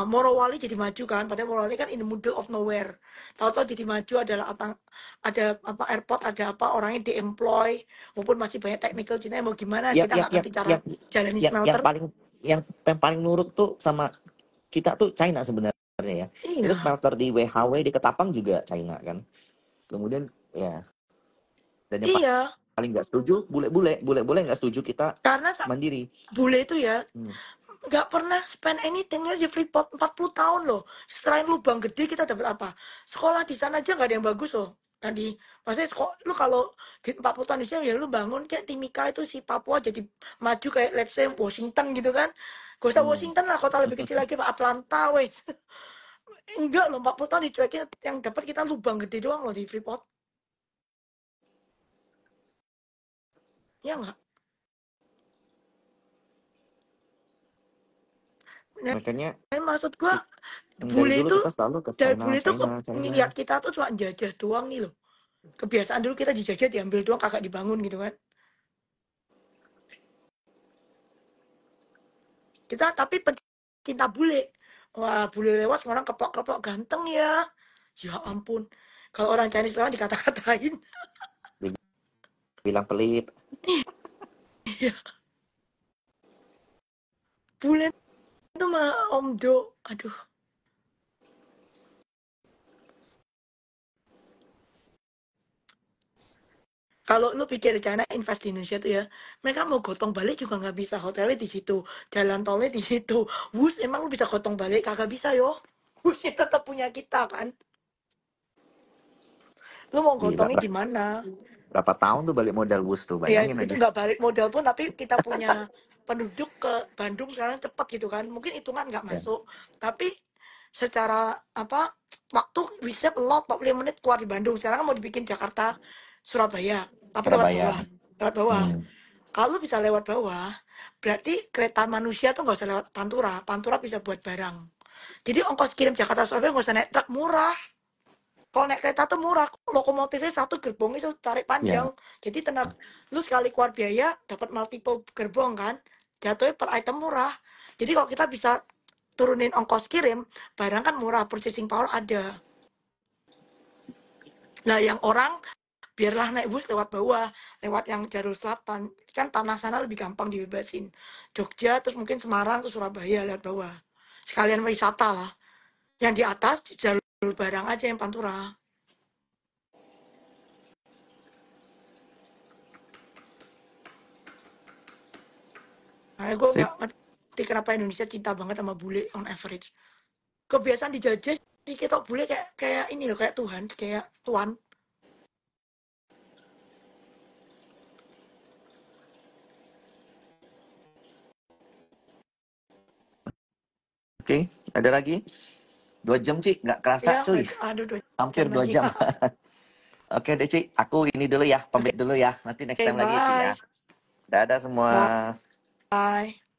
S1: Morowali jadi maju kan, padahal Morowali kan in the middle of nowhere. Tahu-tahu jadi maju adalah apa? Ada apa airport, ada apa orangnya di-employ, walaupun masih banyak technical Cina mau gimana
S2: Yang
S1: kita
S2: yang
S1: nggak
S2: yang
S1: ngerti cara
S2: yang
S1: jalani
S2: yang
S1: smelter.
S2: paling nurut tuh sama kita tuh China sebenarnya ya. Itu
S1: Iya,
S2: smelter di WHW di Ketapang juga China kan. Kemudian ya, dan yang
S1: iya,
S2: paling nggak setuju bule nggak setuju kita
S1: karena
S2: mandiri.
S1: bule itu ya
S2: Hmm.
S1: nggak pernah spend anything aja Freeport 40 tahun loh. Selain lubang gede kita dapat apa? Sekolah di sana aja nggak ada yang bagus loh. Tadi maksudnya lu kalau di 40 tahun di sana ya lu bangun kayak Timika itu si Papua jadi maju kayak let's say Washington gitu kan. Gak usah
S2: Hmm.
S1: Washington lah, kota lebih kecil lagi Pak Atlanta wes. Enggak loh 40 tahun dicuekin, yang dapat kita lubang gede doang loh di Freeport. Ya enggak? Nah,
S2: Makanya
S1: maksud gua
S2: dari
S1: bule
S2: dulu
S1: itu
S2: kita selalu ke
S1: dari
S2: China,
S1: bule itu
S2: China, China.
S1: niat kita tuh cuma jajah doang nih loh. Kebiasaan dulu kita dijajah diambil doang kagak dibangun gitu kan. Kita tapi pencinta bule. Wah, bule lewat orang kepok-kepok ganteng ya. Ya ampun. Kalau orang Chinese lewat dikata-katain.
S2: Bilang pelit.
S1: Iya. Bule itu mah Om Do. Aduh. Kalau lu pikir China invest di Indonesia tuh ya, mereka mau gotong balik juga nggak bisa. Hotelnya di situ, jalan tolnya di situ. Wus, emang lu bisa gotong balik? Kagak bisa yo. Wusnya tetap punya kita kan. Lu mau
S2: Gila,
S1: gotongnya gimana?
S2: berapa tahun tuh balik modal bus tuh,
S1: Ya
S2: bayangin
S1: itu
S2: aja.
S1: nggak balik modal pun, tapi kita punya penduduk ke Bandung sekarang cepet gitu kan. Mungkin hitungan nggak
S2: Ya,
S1: masuk, tapi secara apa waktu we save a lot, 45 menit keluar di Bandung. Sekarang mau dibikin Jakarta Surabaya, tapi lewat
S2: Surabaya.
S1: bawah, lewat bawah.
S2: Hmm.
S1: Kalau bisa lewat bawah, berarti kereta manusia tuh nggak usah lewat Pantura. Pantura bisa buat barang. Jadi ongkos kirim Jakarta Surabaya nggak usah naik truk, murah. Kalau naik kereta tuh murah, lokomotifnya satu gerbong itu tarik panjang.
S2: Ya,
S1: Jadi tenaga, lu sekali keluar biaya, dapat multiple gerbong kan. Jatuhnya per item murah. Jadi kalau kita bisa turunin ongkos kirim, barang kan murah, purchasing power ada. Nah yang orang, biarlah naik bus lewat bawah, lewat yang jalur selatan. Kan tanah sana lebih gampang dibebasin. Jogja, terus mungkin Semarang, terus Surabaya lewat bawah. Sekalian wisata lah. Yang di atas, jalur barang aja yang Pantura. Nah, gue
S2: sip.
S1: nggak ngerti kenapa Indonesia cinta banget sama bule on average. Kebiasaan dijajah di kita bule kayak kayak ini loh, kayak Tuhan, kayak Tuhan.
S2: Oke, ada lagi? 2 jam, Ci. Nggak kerasa,
S1: Ya,
S2: cuy.
S1: aduh 2 jam
S2: Hampir dua
S1: lagi.
S2: jam. Oke deh, Ci. Aku ini dulu ya,
S1: Oke,
S2: pamit dulu ya. Nanti next
S1: okay,
S2: time lagi ya, Ci ya.
S1: bye.
S2: Dadah semua.
S1: Bye.